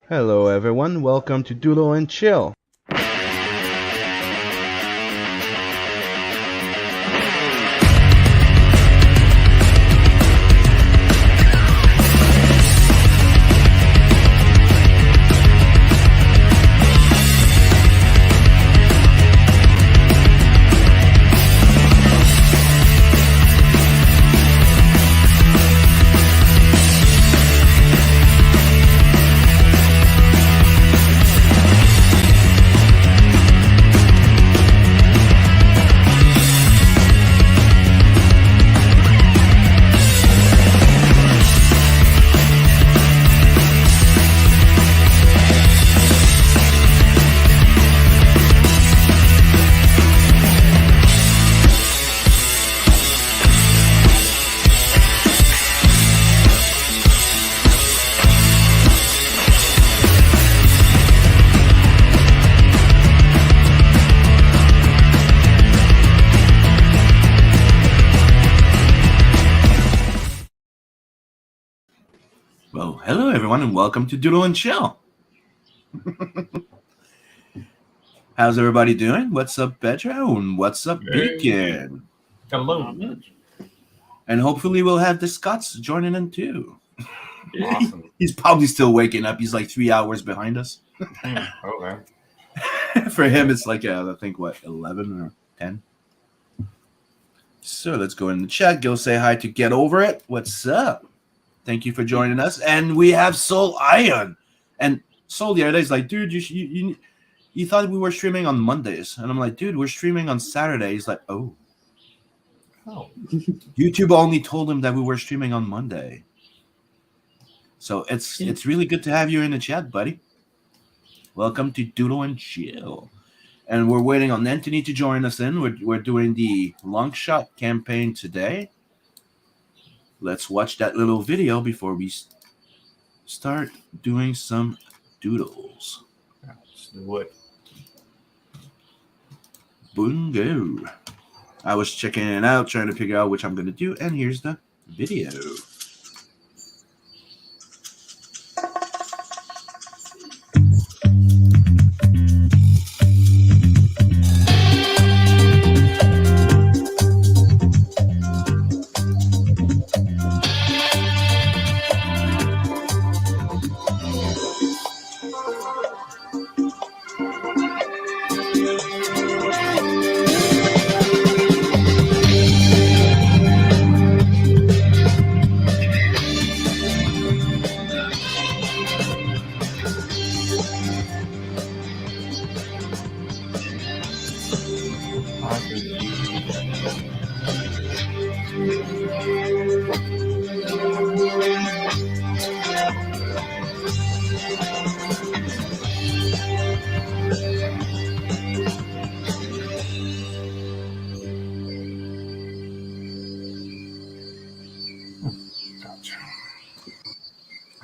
Hello, everyone. Welcome to Doodle and Chill. Well, hello everyone, and welcome to Doodle and Chill. How's everybody doing? What's up, Pedro? And what's up, Beacon? Hello. And hopefully we'll have the Scots joining in too. Awesome. He's probably still waking up. He's like 3 hours behind us. Okay. For him, it's like, I think, 11 or 10? So let's go in the chat. Go say hi to Get Over It. What's up? Thank you for joining us. And we have Soul Ion. And Soul the other day is like, dude, you thought we were streaming on Mondays. And I'm like, dude, we're streaming on Saturday. He's like, oh. YouTube only told him that we were streaming on Monday. So it's really good to have you in the chat, buddy. Welcome to Doodle and Chill. And we're waiting on Anthony to join us in. We're doing the Longshot campaign today. Let's watch that little video before we start doing some doodles. Let's do it. Boongo. I was checking it out, trying to figure out which I'm going to do, and here's the video.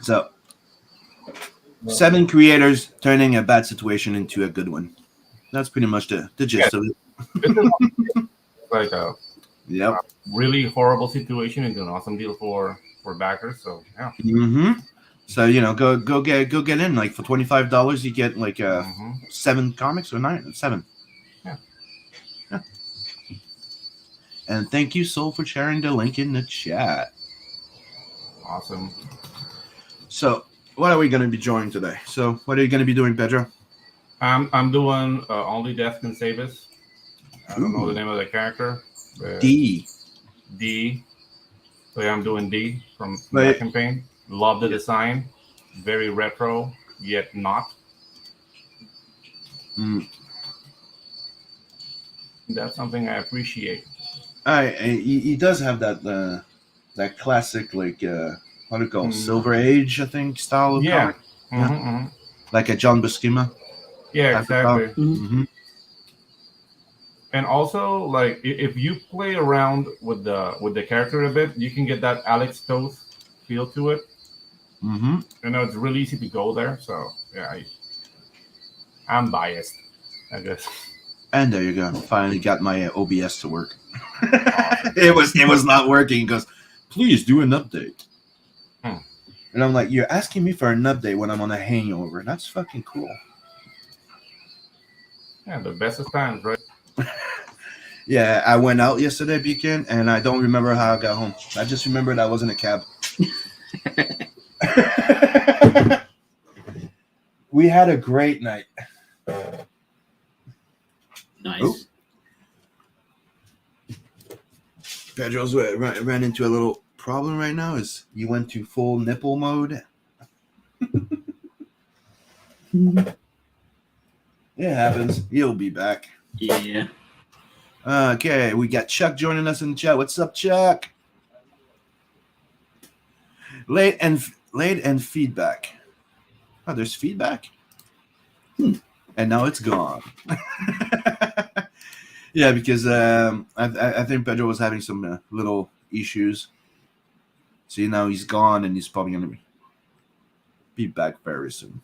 So, 7 creators turning a bad situation into a good one. That's pretty much the gist of it. It's like a Yep. really horrible situation and an awesome deal for backers. So yeah. Mm-hmm. So go get in. Like for $25, you get like 7 comics or 7. Yeah. And thank you, Soul, for sharing the link in the chat. Awesome. So, what are we going to be drawing today? So, what are you going to be doing, Pedro? I'm doing Only Death Can Save Us. I don't know the name of the character. D. So yeah, I'm doing D from that campaign. Love the design. Very retro, yet not. That's something I appreciate. He does have that classic, like, what do you call it? Silver Age, I think, style of comic. Mm-hmm. Like a John Buscema. Yeah, exactly. Mm-hmm. And also, like, if you play around with the character a bit, you can get that Alex Toth feel to it. Mm-hmm. It's really easy to go there. So yeah, I'm biased, I guess. And there you go. Finally got my OBS to work. It was not working. He goes, please do an update. And I'm like, you're asking me for an update when I'm on a hangover. That's fucking cool. Yeah, the best of times, right? Yeah, I went out yesterday weekend, and I don't remember how I got home. I just remembered I was in a cab. We had a great night. Nice. Oh. Pedro's ran into a little problem right now. Is you went to full nipple mode. It happens. He'll be back. Yeah. Okay, we got Chuck joining us in the chat. What's up, Chuck? Late and feedback. Oh, there's feedback? And now it's gone. Yeah, because I think Pedro was having some little issues. See, now he's gone, and he's probably going to be back very soon.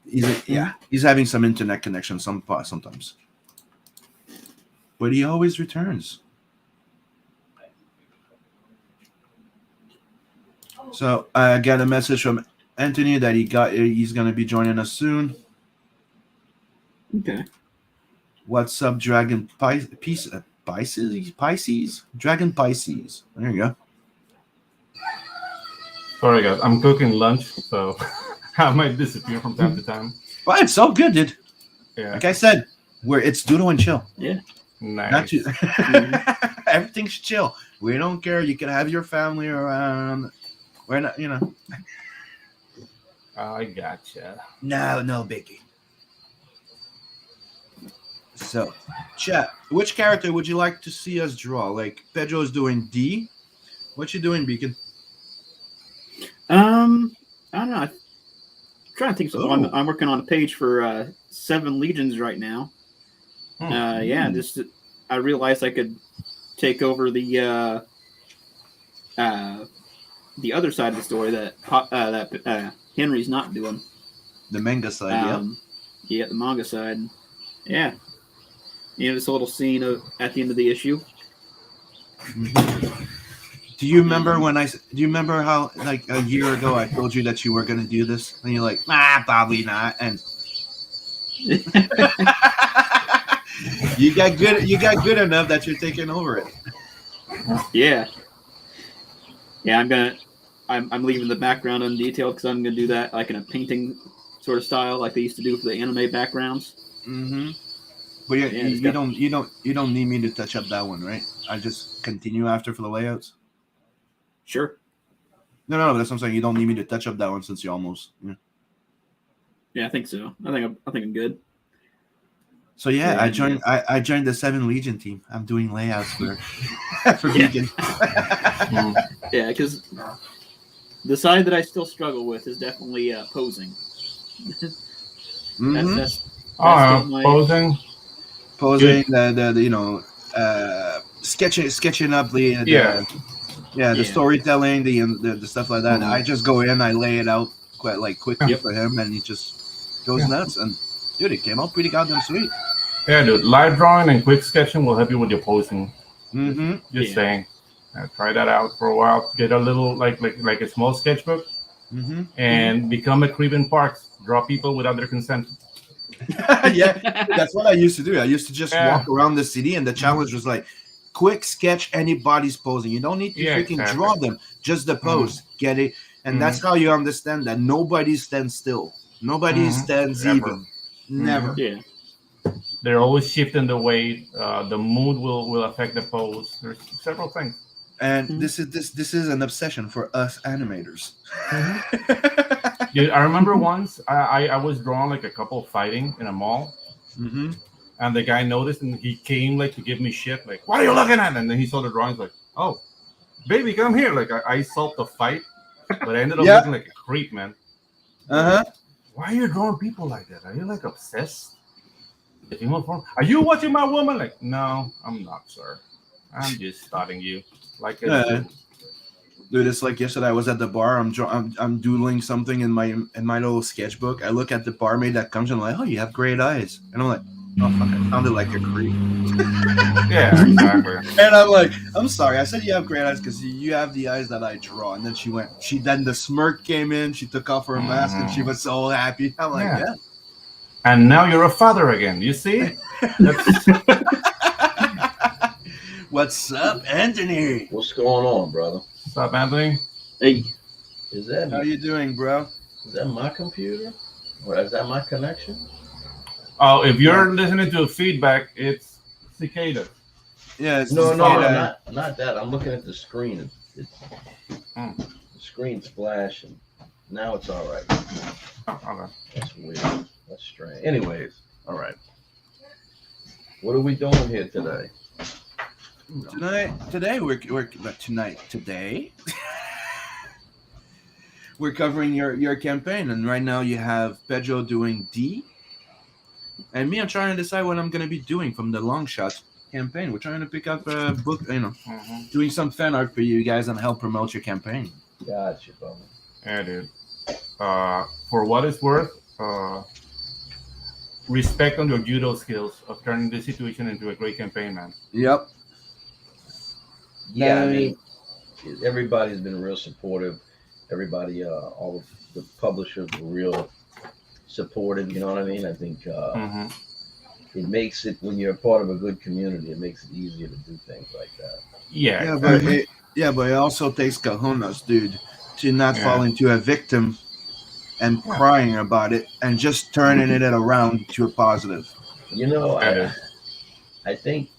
He's having some internet connection sometimes. But he always returns. So I got a message from Anthony that he's going to be joining us soon. Okay. What's up, Dragon Pisces? Dragon Pisces. There you go. Sorry, guys. I'm cooking lunch, so I might disappear from time to time. Well, it's so good, dude. Yeah. Like I said, it's Doodle and chill. Yeah. Nice. Not too, everything's chill. We don't care. You can have your family around. We're not, I gotcha. No biggie. So, chat. Which character would you like to see us draw? Like Pedro's doing D. What you doing, Beacon? I don't know. I'm trying to think. So I'm working on a page for 7 Legions right now. Yeah, just I realized I could take over the other side of the story that Henry's not doing. The manga side, Yeah, the manga side. Yeah. This little scene at the end of the issue. Do you remember Do you remember how like a year ago I told you that you were going to do this, and you're like, probably not, and you got good enough that you're taking over it. Yeah. Yeah, I'm leaving the background undetailed because I'm gonna do that like in a painting sort of style, like they used to do for the anime backgrounds. Mm-hmm. But you don't need me to touch up that one, right? I just continue after for the layouts. Sure. No, that's what I'm saying. You don't need me to touch up that one since you almost. Yeah, yeah, I think so. I think I'm good. So yeah, I joined the 7 Legion team. I'm doing layouts for Vegan. Yeah, because the side that I still struggle with is definitely posing. Mm-hmm. That's posing. Posing, the sketching up the storytelling, the stuff like that. I just go in, I lay it out quite quickly for him, and he just goes nuts. And dude, it came out pretty goddamn sweet. Yeah, dude. Live drawing and quick sketching will help you with your posing. Mm-hmm. Just saying. Try that out for a while. Get a little like a small sketchbook, and become a creep in parks. Draw people without their consent. Yeah, that's what I used to do. I used to just walk around the city, and the challenge was like, quick sketch anybody's posing. You don't need to freaking draw them, just the pose. Get it? And that's how you understand that nobody stands still. Nobody stands even. Never. Yeah. They're always shifting the weight. The mood will affect the pose. There's several things. And this is an obsession for us animators. Yeah, I remember once I was drawing like a couple fighting in a mall, and the guy noticed, and he came like to give me shit, like, "What are you looking at?" And then he saw the drawings, like, "Oh, baby, come here!" Like I solved the fight, but I ended up looking like a creep, man. Why are you drawing people like that? Are you like obsessed? Are you watching my woman? Like, no, I'm not, sir. I'm just starting you. Like, dude, it's like yesterday. I was at the bar. I'm doodling something in my little sketchbook. I look at the barmaid that comes and I'm like, "Oh, you have great eyes," and I'm like, Oh fuck! I sounded like a creep. Yeah, exactly. And I'm like, I'm sorry. I said you have great eyes because you have the eyes that I draw. And then she went. Then the smirk came in. She took off her mask and she was so happy. I'm like, yeah. And now you're a father again. You see? What's up, Anthony? What's going on, brother? What's up, Anthony? Hey, Is that How you doing, bro? is that my computer? Or is that my connection? Oh, if you're listening to feedback, it's cicadas. Yeah, it's No, cicada. not that. I'm looking at the screen. It's the screen's flashing. Now it's all right. Oh, okay. That's weird. That's strange. Anyways, all right. What are we doing here today? Today we're covering your campaign, and right now you have Pedro doing D, and me, I'm trying to decide what I'm gonna be doing from the Longshots campaign. We're trying to pick up a book, doing some fan art for you guys and help promote your campaign. Gotcha, brother. Yeah, dude. For what it's worth, respect on your judo skills of turning this situation into a great campaign, man. Yep. Yeah, I mean, everybody's been real supportive. Everybody, all of the publishers were real supportive. You know what I mean? I think it makes it, when you're a part of a good community, it makes it easier to do things like that. Yeah. But it also takes cojones, dude, to not fall into a victim and crying about it and just turning it around to a positive. You know, I think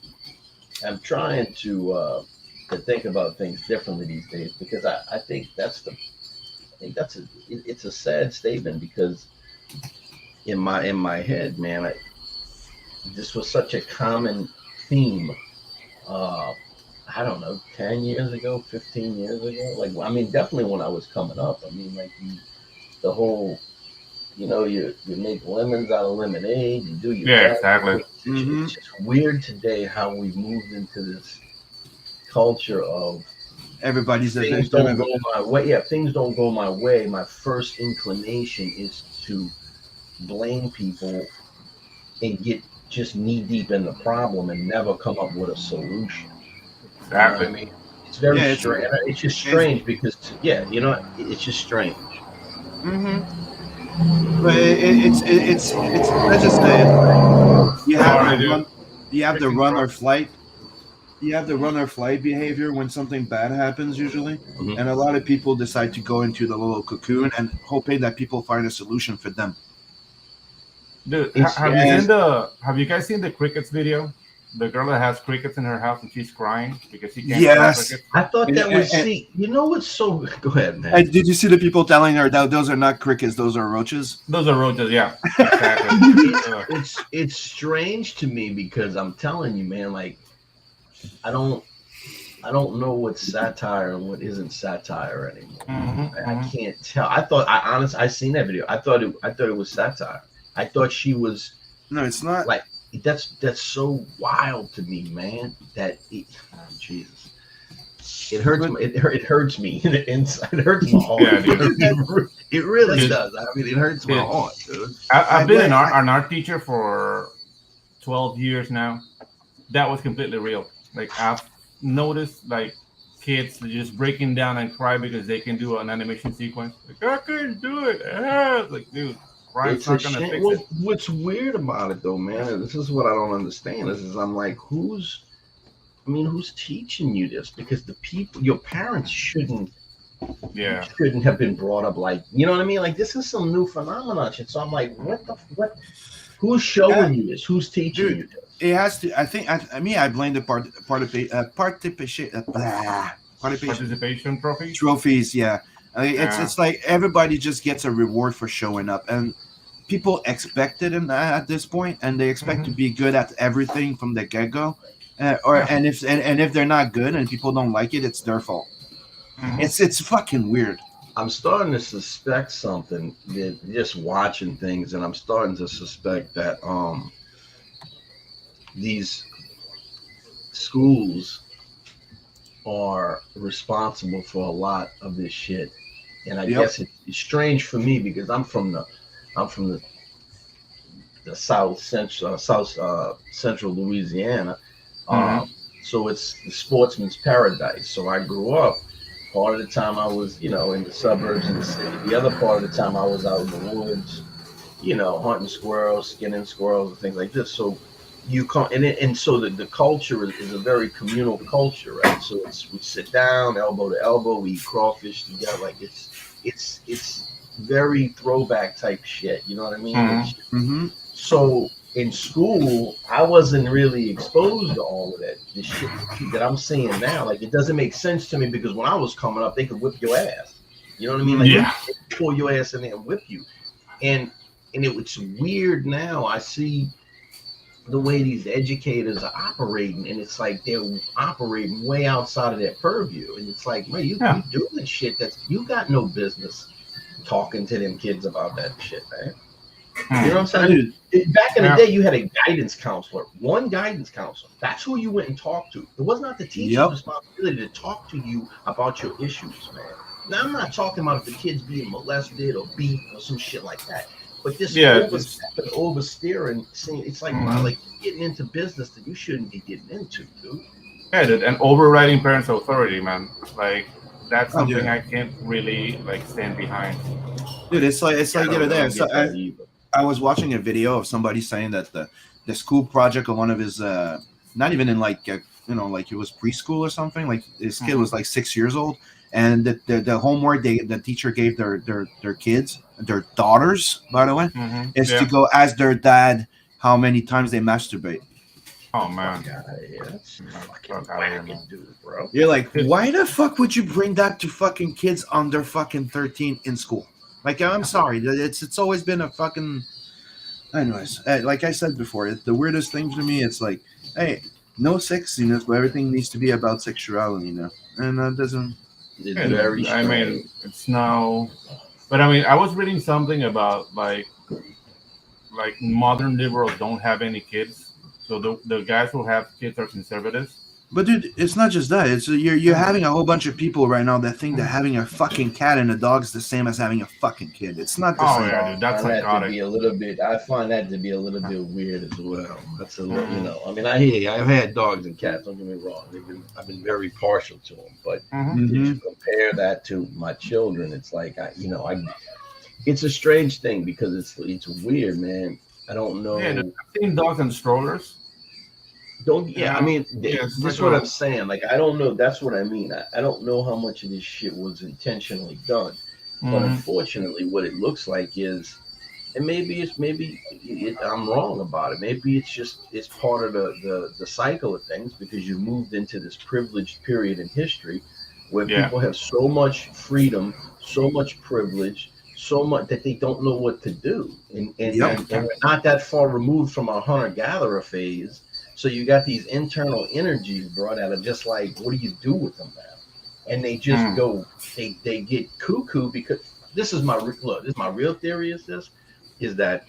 I'm trying to think about things differently these days, because I think it's a sad statement, because in my head, man, this was such a common theme. I don't know, 10 years ago, 15 years ago. Like, I mean, definitely when I was coming up. I mean, like the whole, you make lemons out of lemonade. You do your best. Exactly. It's just weird today how we've moved into this culture of everybody's things don't go my way. Yeah, things don't go my way. My first inclination is to blame people and get just knee deep in the problem and never come up with a solution. Exactly. I mean, it's very strange. It's just strange because it's just strange. But it's let's just say you have the run or flight. You have the run or flight behavior when something bad happens, usually, and a lot of people decide to go into the little cocoon and hoping that people find a solution for them. Dude, have you guys seen the crickets video? The girl that has crickets in her house and she's crying because she can't. Yes, I thought that was. You know what's so? Go ahead, man. Did you see the people telling her that those are not crickets, those are roaches? Those are roaches, yeah. Exactly. It's strange to me because I'm telling you, man. Like, I don't know what's satire and what isn't satire anymore. I can't tell. I seen that video. I thought it was satire. I thought she was. No, it's not. Like, that's so wild to me, man. Jesus, it hurts. It hurts me in the inside. It hurts my heart. Yeah, dude. It really does. I mean, it hurts my heart, dude. I've been an art teacher for 12 years now. That was completely real. Like, I've noticed, like, kids just breaking down and cry because they can do an animation sequence. Like, I couldn't do it. Like, dude. It's not gonna fix it. What's weird about it, though, man, this is what I don't understand. Is I'm like, who's teaching you this? Because your parents shouldn't have been brought up like, you know what I mean? Like, this is some new phenomenon shit. So I'm like, what? Who's showing you this? Who's teaching you this? It has to. I think. I blame the participation trophies. Trophies, yeah. I mean, it's like everybody just gets a reward for showing up, and people expect it at this point, and they expect to be good at everything from the get go, and if they're not good and people don't like it, it's their fault. It's fucking weird. I'm starting to suspect something. Just watching things, and I'm starting to suspect that these schools are responsible for a lot of this shit. And I guess it's strange for me because I'm from the the South Central Louisiana. So it's the sportsman's paradise. So I grew up. Part of the time I was, in the suburbs in the city. The other part of the time I was out in the woods, hunting squirrels, skinning squirrels, and things like this. So you come and so the culture is a very communal culture, right? So we sit down, elbow to elbow, we eat crawfish together. Like it's very throwback type shit. You know what I mean? So in school, I wasn't really exposed to all of that. The shit that I'm seeing now, like it doesn't make sense to me because when I was coming up, they could whip your ass. You know what I mean? Like they could pull your ass in there and whip you. And it's weird now. I see the way these educators are operating, and it's like they're operating way outside of their purview. And it's like, man, you doing shit you got no business talking to them kids about that shit, man. You know what I'm saying? Back in the day, you had a guidance counselor, one guidance counselor. That's who you went and talked to. It was not the teacher's responsibility to talk to you about your issues, man. Now, I'm not talking about if the kid's being molested or beat or some shit like that. But this oversteering, it's like, like getting into business that you shouldn't be getting into, dude. Yeah, dude, and overriding parents' authority, man. Like, that's something I can't really, like, stand behind. Dude, it's like the other day. So I was watching a video of somebody saying that the school project of one of his not even in like like it was preschool or something, like his kid was like 6 years old, and the homework the teacher gave their kids, their daughters, by the way, is to go ask their dad how many times they masturbate. Oh man, that's fucking wacky, dude, bro. You're like, why the fuck would you bring that to fucking kids under fucking 13 in school? Like, I'm sorry, it's always been a fucking. Anyways, like I said before, the weirdest thing to me, it's like, hey, no sexiness, but everything needs to be about sexuality, and that doesn't. It's very strange. I mean, it's now, but I mean, I was reading something about like modern liberals don't have any kids, so the guys who have kids are conservatives. But dude, it's not just that. It's you're having a whole bunch of people right now that think that having a fucking cat and a dog is the same as having a fucking kid. It's not the same. Yeah, dude, that's psychotic. I find that to be a little bit weird as well. That's a little, I mean, I hear you. I've had dogs and cats. Don't get me wrong. I've been very partial to them. But if you compare that to my children, it's like it's a strange thing because it's weird, man. I don't know. Yeah, I've seen dogs in strollers. I mean, this is what I'm saying. Like, I don't know. That's what I mean. I don't know how much of this shit was intentionally done. But unfortunately, what it looks like is, and maybe I'm wrong about it. Maybe it's part of the cycle of things because you moved into this privileged period in history where people have so much freedom, so much privilege, so much that they don't know what to do. And we're not that far removed from our hunter-gatherer phase. So you got these internal energies brought out of just like, what do you do with them now? And they just go, they get cuckoo because this is my real theory is that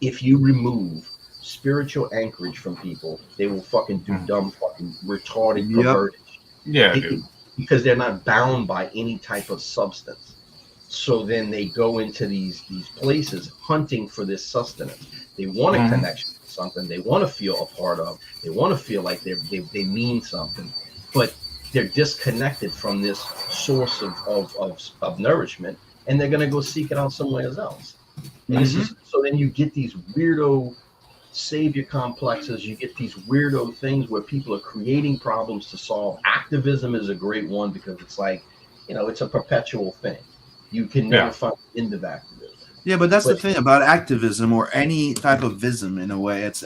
if you remove spiritual anchorage from people, they will fucking do dumb, fucking retarded, perverted. Yeah, because they're not bound by any type of substance. So then they go into these places hunting for this sustenance. They want a connection to something. They want to feel a part of. They want to feel like they mean something, but they're disconnected from this source of nourishment, and they're gonna go seek it out somewhere else. And so then you get these weirdo savior complexes. You get these weirdo things where people are creating problems to solve. Activism is a great one because it's like, it's a perpetual thing. You can never find the end of activism. Yeah, but that's the thing about activism or any type of vism in a way. It's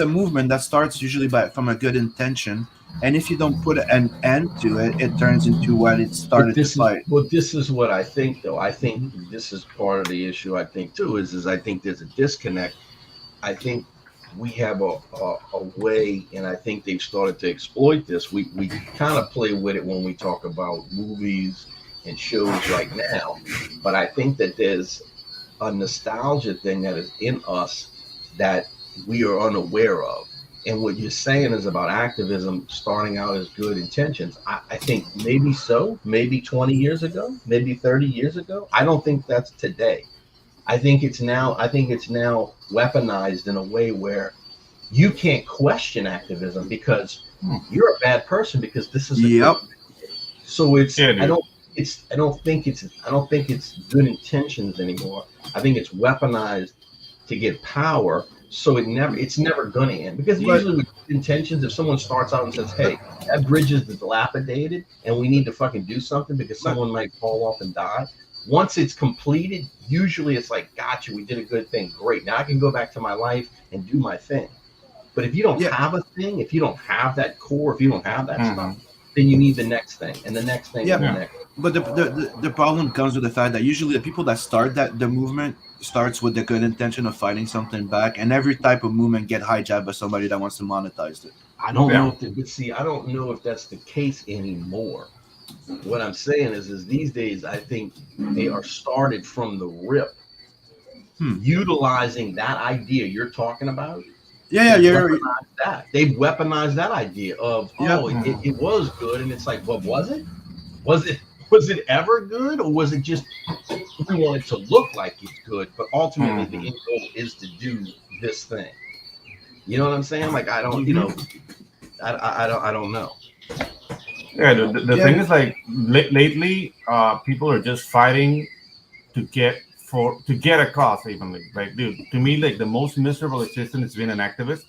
a movement that starts usually from a good intention, and if you don't put an end to it, it turns into what it started to fight. This is what I think, though. I think this is part of the issue. I think too is I think there's a disconnect. I think we have a way, and I think they've started to exploit this. We kind of play with it when we talk about movies and shows right now, but I think that there's a nostalgia thing that is in us that we are unaware of. And what you're saying is about activism starting out as good intentions. I think maybe 20 years ago, maybe 30 years ago. I don't think that's today. I think it's now weaponized in a way where you can't question activism because you're a bad person because this is a good thing. So it's I don't think it's good intentions anymore. I think it's weaponized to get power. So it's never gonna end because usually with intentions, if someone starts out and says, "Hey, that bridge is dilapidated and we need to fucking do something because someone might fall off and die," once it's completed, usually it's like, "Gotcha, we did a good thing, great. Now I can go back to my life and do my thing." But if you don't have a thing, if you don't have that core, if you don't have that stuff, then you need the next thing and the next thing and the next. But the problem comes with the fact that usually the people that start the movement starts with the good intention of fighting something back, and every type of movement get hijacked by somebody that wants to monetize it. I don't know I don't know if that's the case anymore. What I'm saying is these days I think they are started from the rip, utilizing that idea you're talking about. They've weaponized that idea of it was good, and it's like, well, was it? Was it ever good, or was it just we want it to look like it's good, but ultimately the end goal is to do this thing? You know what I'm saying? Like I don't, I don't know. Yeah, the thing is like lately, people are just fighting to get across evenly. Like, dude, to me, like the most miserable existence is being an activist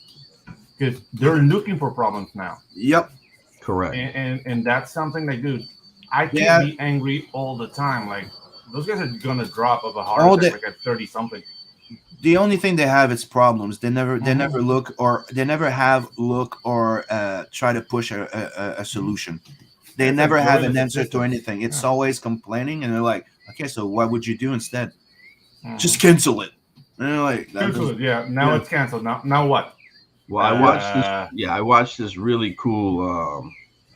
because they're looking for problems now. Yep, correct. And that's something like, dude, I can't be angry all the time. Like those guys are gonna drop of a heart attack like at 30 something. The only thing they have is problems. They never look or try to push a solution. They never have an answer to anything. It's always complaining, and they're like, okay, so what would you do instead? Just cancel it. And they're like, cancel it. Yeah, now it's canceled. Now what? Well, I watched this really cool.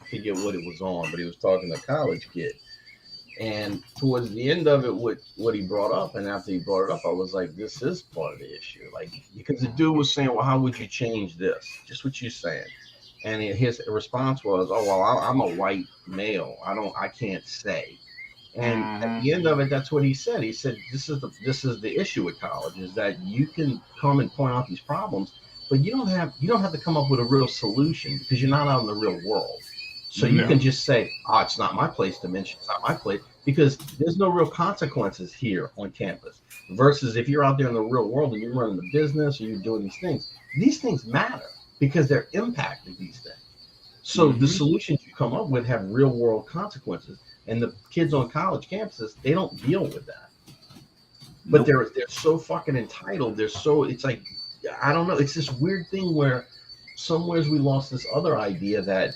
I forget what it was on, but he was talking to a college kid. And towards the end of it, what he brought up, and after he brought it up, I was like, this is part of the issue. Like, because the dude was saying, well, how would you change this? Just what you're saying. And his response was, oh, well, I'm a white male. I can't say. And at the end of it, that's what he said. He said, this is the issue with college, is that you can come and point out these problems, but you don't have to come up with a real solution because you're not out in the real world. So you can just say, it's not my place to mention, it's not my place, because there's no real consequences here on campus. Versus if you're out there in the real world and you're running the business or you're doing these things matter because they're impacting these things. So the solutions you come up with have real world consequences. And the kids on college campuses, they don't deal with that. But they're so fucking entitled. It's like, I don't know. It's this weird thing where somewheres we lost this other idea that,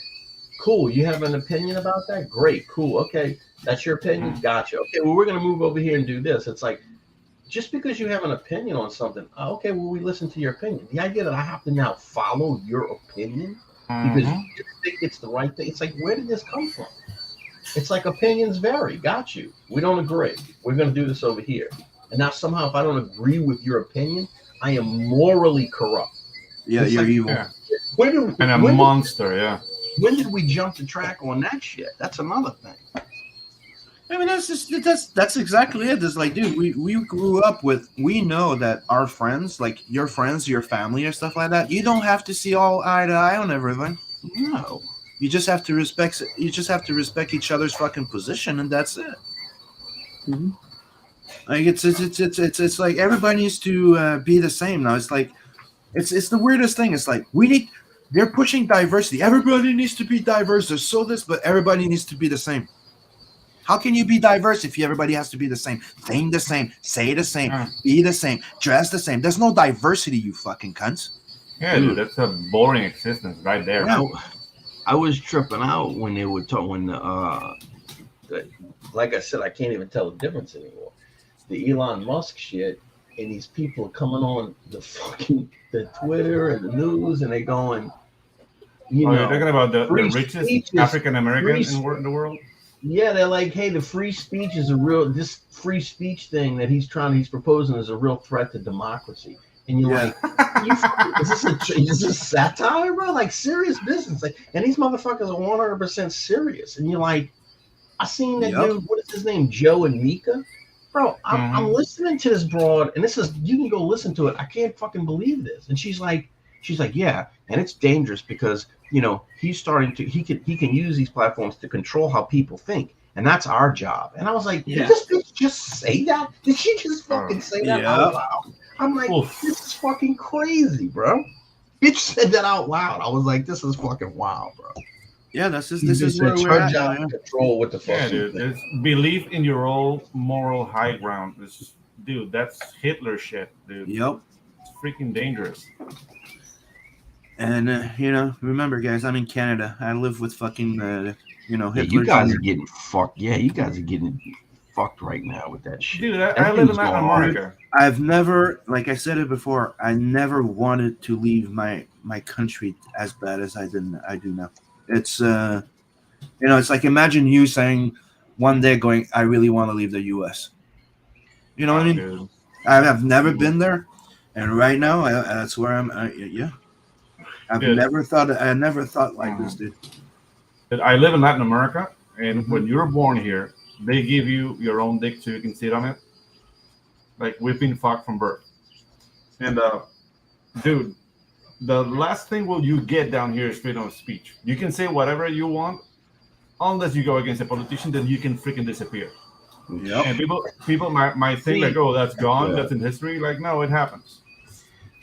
cool, you have an opinion about that? Great, cool, okay, that's your opinion? Gotcha. Okay, well, we're going to move over here and do this. It's like, just because you have an opinion on something, okay, well, we listen to your opinion. The idea that I have to now follow your opinion because you think it's the right thing, it's like, where did this come from? It's like opinions vary. Got you. We don't agree. We're going to do this over here. And now somehow if I don't agree with your opinion, I am morally corrupt. Yeah, it's you're like, evil. Yeah. Monster, When did we jump the track on that shit? That's another thing. I mean, that's exactly it. It's like, dude, we grew up with, we know that our friends, like your friends, your family or stuff like that, you don't have to see all eye to eye on everything. No. You just have to respect each other's fucking position, and that's it. Mm-hmm. Like it's like everybody needs to be the same now. It's like it's the weirdest thing. It's like they're pushing diversity. Everybody needs to be diverse. There's but everybody needs to be the same. How can you be diverse if everybody has to be the same, think the same, say the same, be the same, dress the same? There's no diversity, you fucking cunts. Yeah, dude, that's a boring existence right there. Yeah. I was tripping out when they were talking. Like I said, I can't even tell the difference anymore. The Elon Musk shit, and these people coming on the Twitter and the news, and they going, you're talking about the richest African American in the world. Yeah, they're like, hey, the free speech is this free speech thing that he's proposing is a real threat to democracy. And you're like, is this satire, bro? Like serious business. Like, and these motherfuckers are 100% serious. And you're like, I seen that dude, what is his name? Joe and Mika? bro, I'm listening to this broad, and this is, you can go listen to it. I can't fucking believe this. And she's like, yeah, and it's dangerous because, you know, he can use these platforms to control how people think, and that's our job. And I was like, did this bitch just say that? Did she just fucking say that out loud? I'm like, this is fucking crazy, bro. Bitch said that out loud. I was like, this is fucking wild, bro. Yeah, this is where we're at. Job to control what the fuck. Yeah, dude. It's belief in your own moral high ground. It's just, dude, that's Hitler shit, dude. Yep. It's freaking dangerous. And you know, remember, guys, I'm in Canada. I live with fucking, you know, Hitler. You guys are getting fucked. Yeah, you guys are getting fucked right now with that shit. Dude, I live in Latin America. I've never, like I said it before, I never wanted to leave my country as bad as I do now. It's, you know, it's like, imagine you saying one day going, I really want to leave the U.S. You know what I mean? Dude. I've never been there, and right now that's where I'm. Yeah, I never thought like this, dude. I live in Latin America, and when you're born here, they give you your own dick so you can sit on it. Like, we've been fucked from birth. And, dude, the last thing you get down here is freedom of speech. You can say whatever you want, unless you go against a politician, then you can freaking disappear. Yep. And people might think, like, oh, that's gone, that's in history. Like, no, it happens.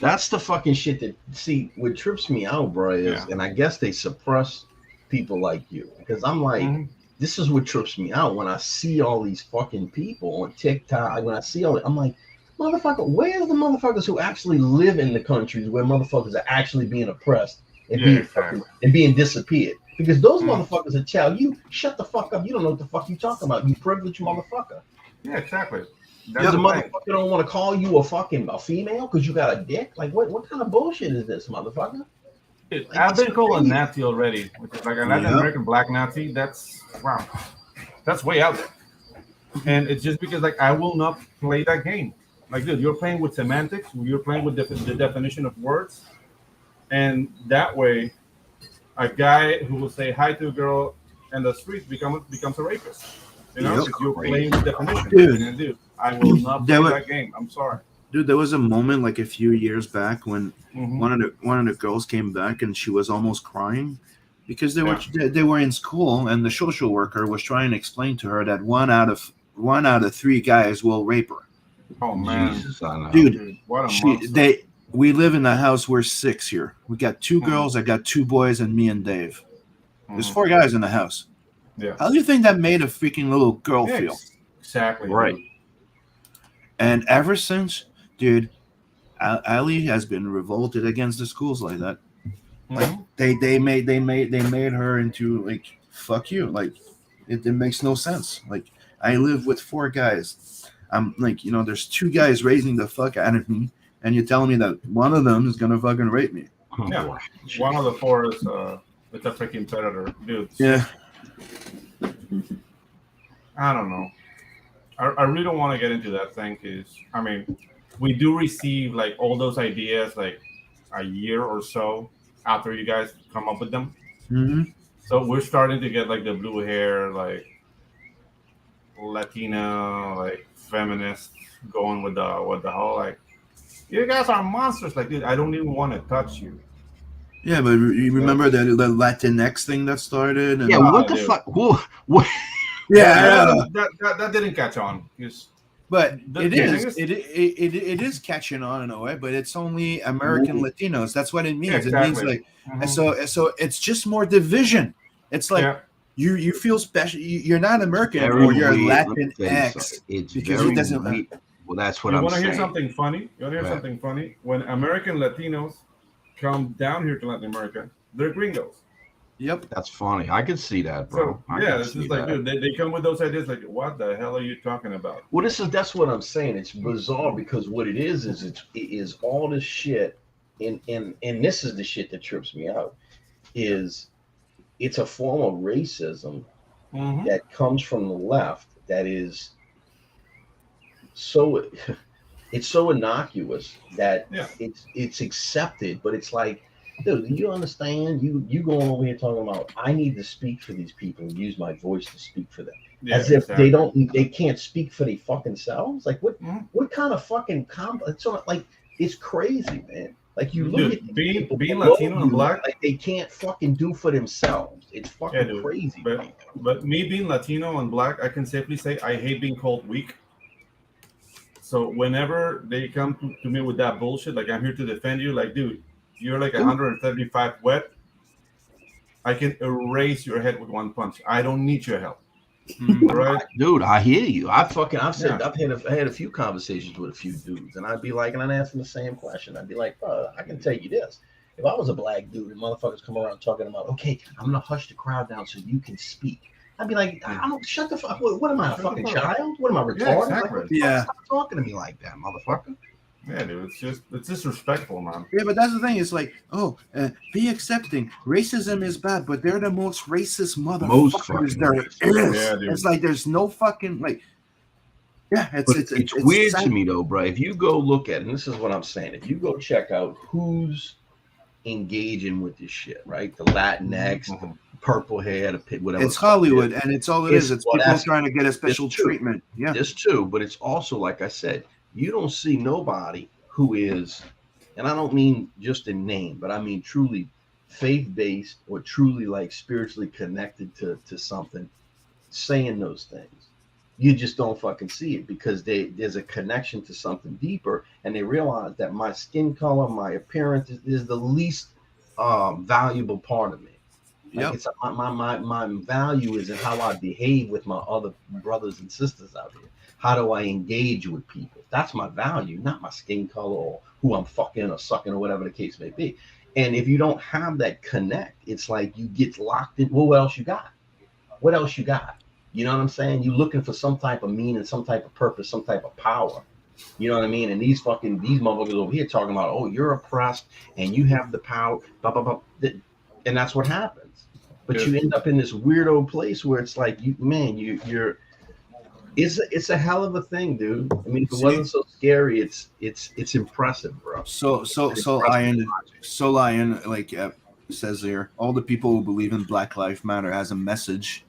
That's the fucking shit that, see, what trips me out, bro, is, and I guess they suppress people like you. Because I'm like, this is what trips me out when I see all these fucking people on TikTok. When I see all it, I'm like, motherfucker, where's the motherfuckers who actually live in the countries where motherfuckers are actually being oppressed and being disappeared? Because those motherfuckers that tell you, shut the fuck up. You don't know what the fuck you talking about. You privileged motherfucker. Yeah, exactly. That's the motherfucker don't want to call you a female because you got a dick. Like, what kind of bullshit is this, motherfucker? Dude, I've been called a Nazi already, which is like a Latin American black Nazi. That's way out there. And it's just because, like, I will not play that game. Like, dude, you're playing with semantics. You're playing with the definition of words, and that way, a guy who will say hi to a girl in the street becomes a rapist. You know, you're playing with definition. Dude, I will not play that game. I'm sorry. Dude, there was a moment like a few years back when one of the girls came back and she was almost crying because they were in school and the social worker was trying to explain to her that one out of 3 guys will rape her. Oh man, Jesus, I know. Dude, what a monster. We live in a house. We're 6 here. We got 2 girls. I got 2 boys, and me and Dave. There's 4 guys in the house. Yeah. How do you think that made a freaking little girl feel? Exactly. Right. And ever since, dude, Ali has been revolted against the schools like that. Like they made her into like, fuck you. Like it makes no sense. Like I live with 4 guys. I'm like, you know, there's 2 guys raising the fuck out of me, and you're telling me that one of them is gonna fucking rape me. Yeah. One of the 4 is it's a freaking predator, dude. Yeah. I don't know. I really don't want to get into that thing because, I mean, we do receive like all those ideas like a year or so after you guys come up with them. So we're starting to get like the blue hair, like Latina, like feminist going with the whole like, you guys are monsters. Like, dude, I don't even want to touch you. Yeah, but you remember the Latinx thing that started? And what the fuck? What? Yeah, that didn't catch on. But it is catching on in a way, but it's only American Latinos. That's what it means. Yeah, exactly. It means like so it's just more division. It's like you feel special. You're not American or you're Latinx because it doesn't. Well, that's what I'm saying. You want to hear something funny? You want to hear something funny? When American Latinos come down here to Latin America, they're gringos. Yep, that's funny. I can see that, bro. So, this is like, dude, they come with those ideas. Like, what the hell are you talking about? Well, that's what I'm saying. It's bizarre because what it is all this shit, and this is the shit that trips me out. Is it's a form of racism that comes from the left that is so it's so innocuous that it's accepted, but it's like, dude, do you understand? You going over here talking about I need to speak for these people and use my voice to speak for them. as if they can't speak for their fucking selves. Like what kind of fucking it's like it's crazy, man. Like you look at being Latino and black, like they can't fucking do for themselves. It's fucking crazy. But me being Latino and black, I can safely say I hate being called weak. So whenever they come to me with that bullshit, like I'm here to defend you, like dude, you're like 135 wet. I can erase your head with one punch. I don't need your help. Right, dude, I hear you. I've had a few conversations with a few dudes, and I'd be like, and I'd ask them the same question. I'd be like, bro, I can tell you this. If I was a black dude and motherfuckers come around talking about, okay, I'm gonna hush the crowd down so you can speak, I'd be like, I don't shut the fuck. What am I, a fucking child? What am I, retarded? Yeah, exactly. Stop talking to me like that, motherfucker. Yeah, dude, it's disrespectful, man. Yeah, but that's the thing. It's like, be accepting. Racism is bad, but they're the most racist motherfuckers there is. Yeah, dude. It's like there's no fucking like. Yeah, it's weird to me though, bro. If you go look at, and this is what I'm saying, if you go check out who's engaging with this shit, right? The Latinx, the purple hair, the whatever. It's Hollywood, and it's all it is. It's people trying to get a special treatment. Yeah, this too, but it's also like I said. You don't see nobody who is, and I don't mean just in name, but I mean truly faith-based or truly like spiritually connected to something, saying those things. You just don't fucking see it because there's a connection to something deeper, and they realize that my skin color, my appearance is the least valuable part of me. Like it's my value is in how I behave with my other brothers and sisters out here. How do I engage with people? That's my value, not my skin color or who I'm fucking or sucking or whatever the case may be. And if you don't have that connect, it's like you get locked in. Well, what else you got? What else you got? You know what I'm saying? You're looking for some type of meaning, some type of purpose, some type of power. You know what I mean? And these motherfuckers over here talking about, oh, you're oppressed and you have the power, blah, blah, blah. And that's what happens. But you end up in this weirdo place where it's like, you're. It's a hell of a thing, dude. I mean, if it wasn't so scary, it's impressive, bro. So Lion, like says here, all the people who believe in Black Lives Matter has a message.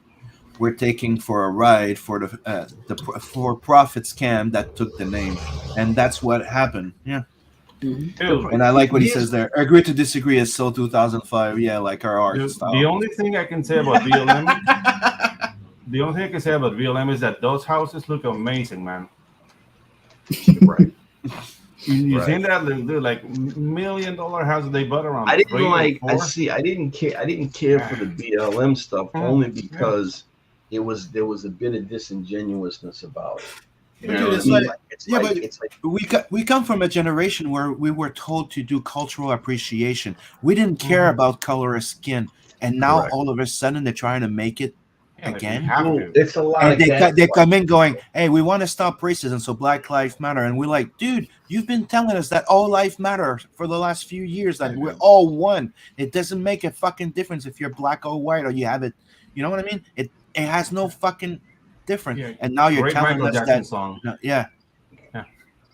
We're taking for a ride for the for-profit scam that took the name, and that's what happened. Yeah. Dude, and I like what he says there. Agree to disagree is so 2005. Yeah, like our art style. The only thing I can say about BLM. The only thing I can say about BLM is that those houses look amazing, man. Right. You seen that? They're like $1 million houses they bought around. I didn't care for the BLM stuff only because there was a bit of disingenuousness about it. We come from a generation where we were told to do cultural appreciation. We didn't care about color of skin, and now all of a sudden they're trying to make it again. It's a lot. And they come in going, "Hey, we want to stop racism, so Black Lives Matter." And we're like, "Dude, you've been telling us that all life matter for the last few years. That we're all one. It doesn't make a fucking difference if you're black or white or you have it. You know what I mean? It has no fucking difference." Yeah. And now you're telling us that. Song. Yeah.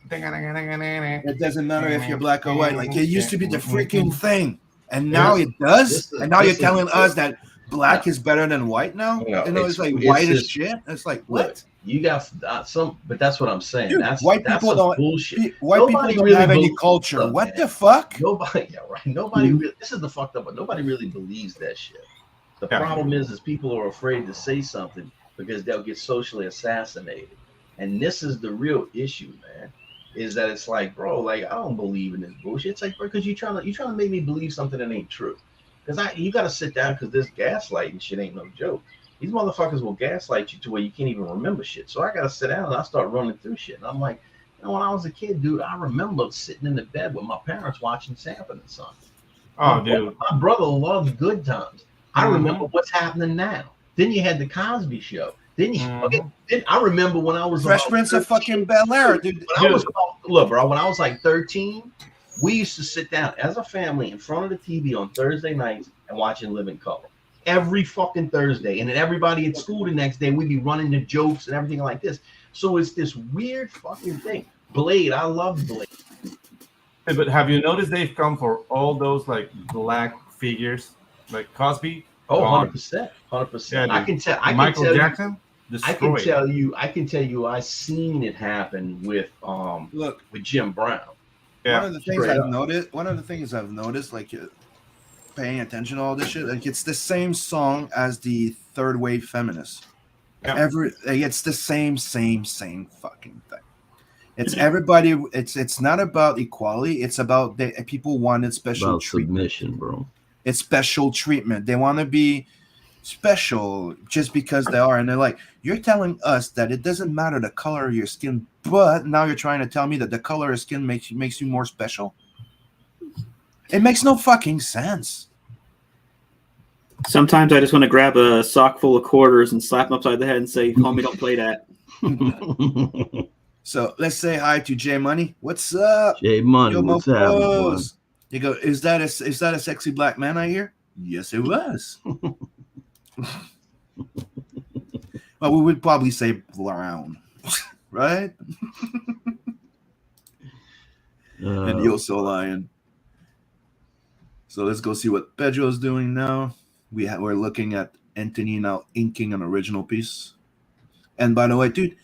It doesn't matter if you're black or white. Like it used to be the freaking thing, and now it does. And now you're telling us that black is better than white now. It's like white is shit. It's like what? You got some, but that's what I'm saying. Dude, that's white people don't bullshit. White people don't have any culture. Stuff, what man. The fuck? Nobody, Nobody really. This is the fucked up, but nobody really believes that shit. The problem is people are afraid to say something because they'll get socially assassinated, and this is the real issue, man. Is that it's like, bro, like I don't believe in this bullshit. It's like, bro, because you're trying to make me believe something that ain't true. Because you got to sit down because this gaslighting shit ain't no joke. These motherfuckers will gaslight you to where you can't even remember shit. So I got to sit down and I start running through shit. And I'm like, when I was a kid, dude, I remember sitting in the bed with my parents watching Sanford and Son. Oh, dude. My brother loved Good Times. I remember what's happening now. Then you had the Cosby Show. Then then I remember when I was Fresh Prince of fucking Bel-Air, dude. Look, bro, when I was like 13, we used to sit down as a family in front of the TV on Thursday nights and watching Living Color every fucking Thursday. And then everybody at school the next day, we'd be running the jokes and everything like this. So it's this weird fucking thing. Blade, I love Blade. Hey, but have you noticed they've come for all those like black figures like Cosby? Oh, 100%. 100%. Yeah, I can tell. Michael Jackson? I can destroy it. tell you, I seen it happen with Look, Jim Brown. Yeah. one of the things Straight I've up. noticed. One of the things I've noticed, like paying attention to all this shit, like it's the same song as the third wave feminists. Yeah. It's the same fucking thing. It's everybody. It's not about equality. It's about people wanted special About treatment. submission, bro. It's special treatment. They want to be special just because they are, and they're like, you're telling us that it doesn't matter the color of your skin, but now you're trying to tell me that the color of skin makes you more special. It makes no fucking sense. Sometimes I just want to grab a sock full of quarters and slap them upside the head and say, "Homie, don't play that." So let's say hi to Jay Money. What's up? Jay Money, Yo, what's happening, boy? mofos. You go, is that a sexy black man I hear? Yes, it was. Well, we would probably say brown, right? And you're so lying. So let's go see what Pedro's doing now. We're looking at Anthony now inking an original piece. And by the way, dude,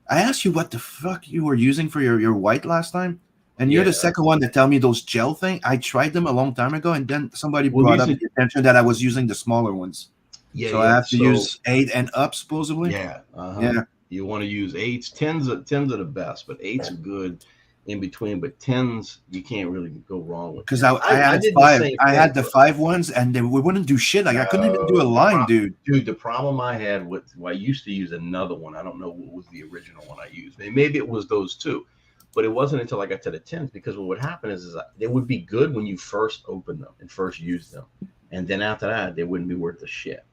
I asked you what the fuck you were using for your white last time, and you're the second one to tell me those gel thing. I tried them a long time ago, and then somebody brought up the attention that I was using the smaller ones. Yeah, so I have to use 8 and up, supposedly. Yeah, yeah. You want to use 8s. 10s are the best, but 8s are good in between. But 10s you can't really go wrong with. Because I had 5. I had the 5 ones, and we wouldn't do shit. Like I couldn't even do a line, dude. Dude, the problem I had I used to use another one. I don't know what was the original one I used. Maybe it was those two, but it wasn't until I got to the 10s, because what would happen is they would be good when you first opened them and first used them, and then after that they wouldn't be worth a shit.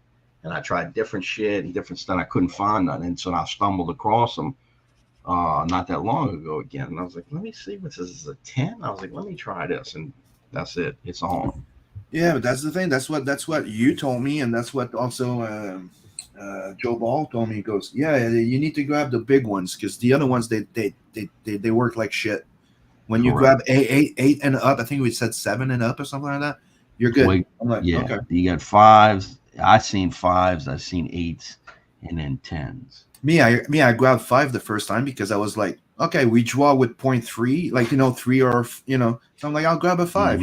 And I tried different shit and different stuff. I couldn't find none. And so I stumbled across them not that long ago again. And I was like, let me see what this is, a 10? I was like, let me try this. And that's it. It's on. Yeah, but that's the thing. That's what you told me. And that's what also Joe Ball told me. He goes, yeah, you need to grab the big ones, because the other ones, they work like shit. When you grab 8 and up, I think we said 7 and up or something like that, you're good. Wait, I'm like, yeah, okay. You got 5s. I've seen 5s, I've seen 8s, and then 10s. I grabbed 5 the first time because I was like, okay, we draw with 0.3, like 3 or so I'm like, I'll grab a 5,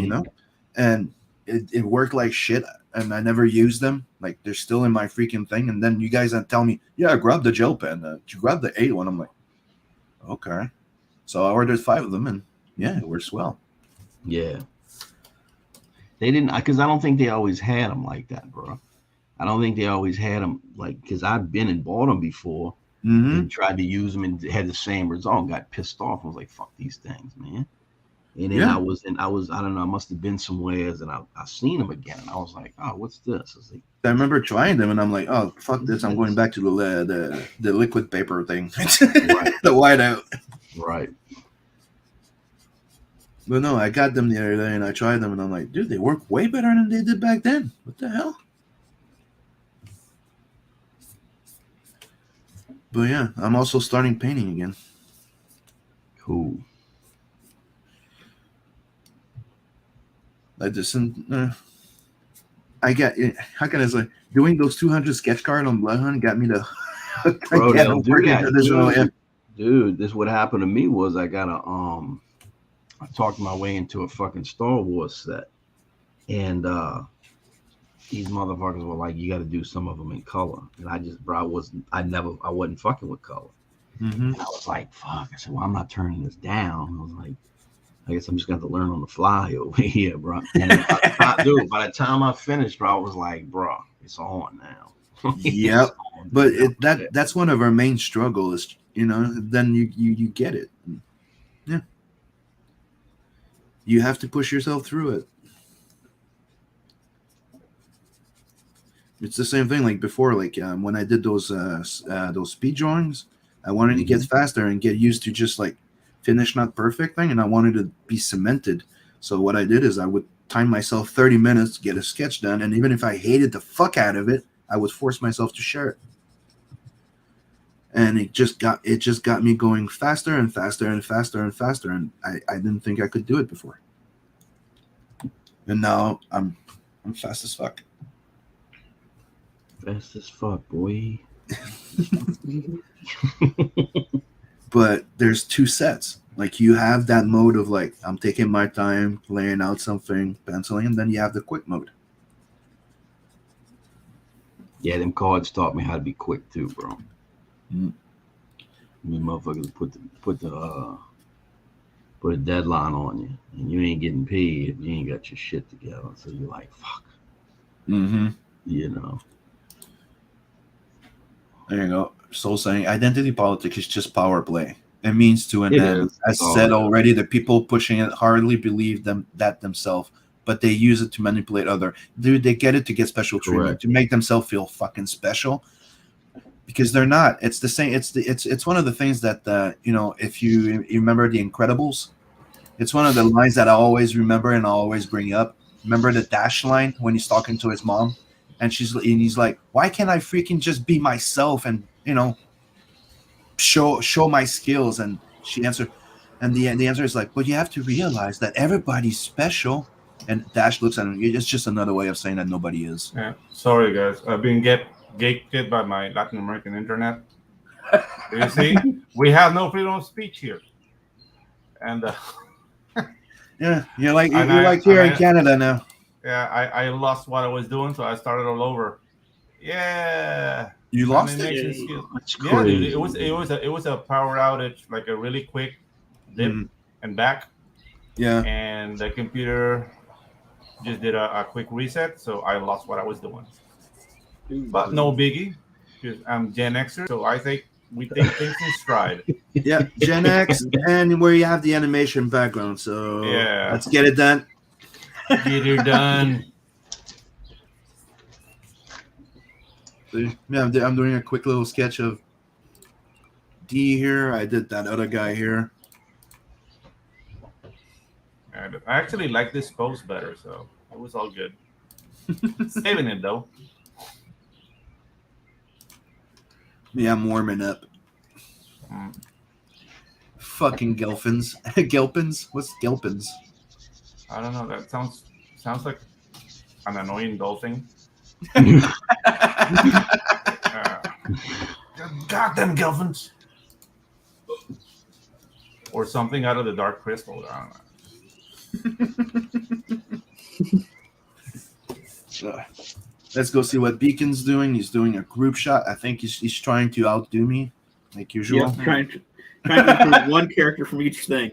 and it worked like shit, and I never used them. Like they're still in my freaking thing, and then you guys tell me, yeah, grab the gel pen. You grab the 8 one. I'm like, okay, so I ordered 5 of them, and yeah, it works well. Yeah, they didn't, because I don't think they always had them like that, bro. I don't think they always had them, like, because I've been and bought them before and tried to use them and had the same result. Got pissed off. I was like, fuck these things, man. And then I don't know, I must have been somewhere and I seen them again. And I was like, oh, what's this? I remember trying them and I'm like, oh, fuck this. I'm going back to the liquid paper thing. Right. The whiteout. Right. But no, I got them the other day and I tried them and I'm like, dude, they work way better than they did back then. What the hell? But yeah, I'm also starting painting again. Cool. I just, I got, how can I say, doing those 200 sketch card on Bloodhound got me to, Bro, they'll do that. Dude, this what happened to me was I got I talked my way into a fucking Star Wars set, and these motherfuckers were like, you got to do some of them in color. And I just, bro, I wasn't fucking with color. Mm-hmm. And I was like, fuck. I said, well, I'm not turning this down. I was like, I guess I'm just going to learn on the fly over here, bro. And by the time I finished, bro, I was like, bro, it's on now. Yep. But that's one of our main struggles, then you get it. Yeah. You have to push yourself through it. It's the same thing like before, like when I did those speed drawings, I wanted to get faster and get used to just like finish not perfect thing, and I wanted to be cemented. So what I did is I would time myself 30 minutes to get a sketch done, and even if I hated the fuck out of it, I would force myself to share it. And it just got me going faster and faster and faster and faster, and I didn't think I could do it before. And now I'm fast as fuck. Fast as fuck, boy. But there's two sets. Like you have that mode of like I'm taking my time, laying out something, penciling, and then you have the quick mode. Yeah, them cards taught me how to be quick too, bro. Mm. I mean, motherfuckers put a deadline on you, and you ain't getting paid if you ain't got your shit together. So you're like, fuck. Mm-hmm. You know. There you go. Soul saying identity politics is just power play. It means to an It end. is. As Oh, said yeah. already, the people pushing it hardly believe that themselves, but they use it to manipulate other. Dude, they get it to get special treatment, Correct. to make themselves feel fucking special, because they're not. It's the same. It's one of the things that if you remember The Incredibles, it's one of the lines that I always remember and I always bring up. Remember the Dash line when he's talking to his mom, and he's like, "Why can't I freaking just be myself and show my skills?" And she answered, and the answer is like, "But you have to realize that everybody's special." And Dash looks at him. It's just another way of saying that nobody is. Yeah. Sorry, guys. I've been gated by my Latin American internet. You see, we have no freedom of speech here, and Yeah, you're like And you're I- like here and in I- Canada now. yeah, I lost what I was doing, so I started all over. Yeah, You lost it. animation Yeah. skills. That's Yeah, crazy. dude, it was a power outage, like a really quick dip Mhm. and back, Yeah. and the computer just did a quick reset, so I lost what I was doing. But no biggie, because I'm Gen Xer, so I think we take things in stride. Yeah, Gen X, and where you have the animation background. So Yeah. let's get it done. Get it done. Yeah, I'm doing a quick little sketch of D here. I did that other guy here. And I actually like this pose better, so it was all good. Saving it though. Yeah, I'm warming up. Mm. Fucking Gelfins. Gelpins? What's Gelpins? I don't know. That sounds like an annoying dolphin. Goddamn Gelfins. Or something out of the Dark Crystal. I don't know. Let's go see what Beacon's doing. He's doing a group shot. I think he's trying to outdo me, like usual. Yeah, trying to improve one character from each thing.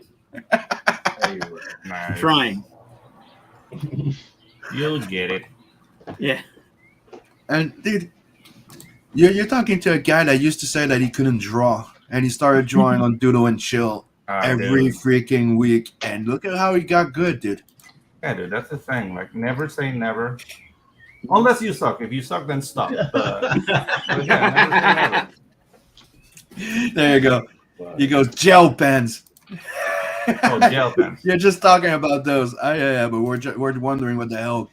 Nice. Trying. You'll get it. Yeah. And dude, you're talking to a guy that used to say that he couldn't draw, and he started drawing on Doodle and Chill every Dude. freaking week, and look at how he got good, dude. Yeah, dude, that's the thing. Like, never say never. Unless you suck. If you suck, then stop. But yeah, never say never. There you go. He goes gel pens. Oh, gel pens. You're just talking about those. Yeah, but we're wondering what the hell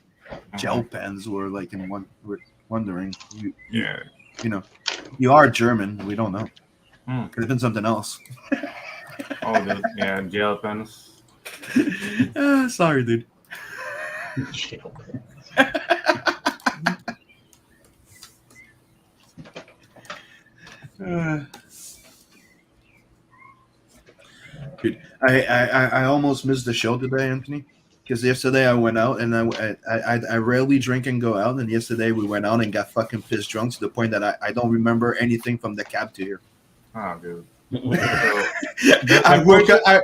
gel pens were like. We're wondering. Yeah. You are German. We don't know. Hmm. Could have been something else. Oh, dude. Yeah, gel pens. Sorry, dude. Dude, I almost missed the show today, Anthony, because yesterday I went out and I rarely drink and go out, and yesterday we went out and got fucking pissed drunk to the point that I don't remember anything from the cab to here. Oh, dude. I woke up at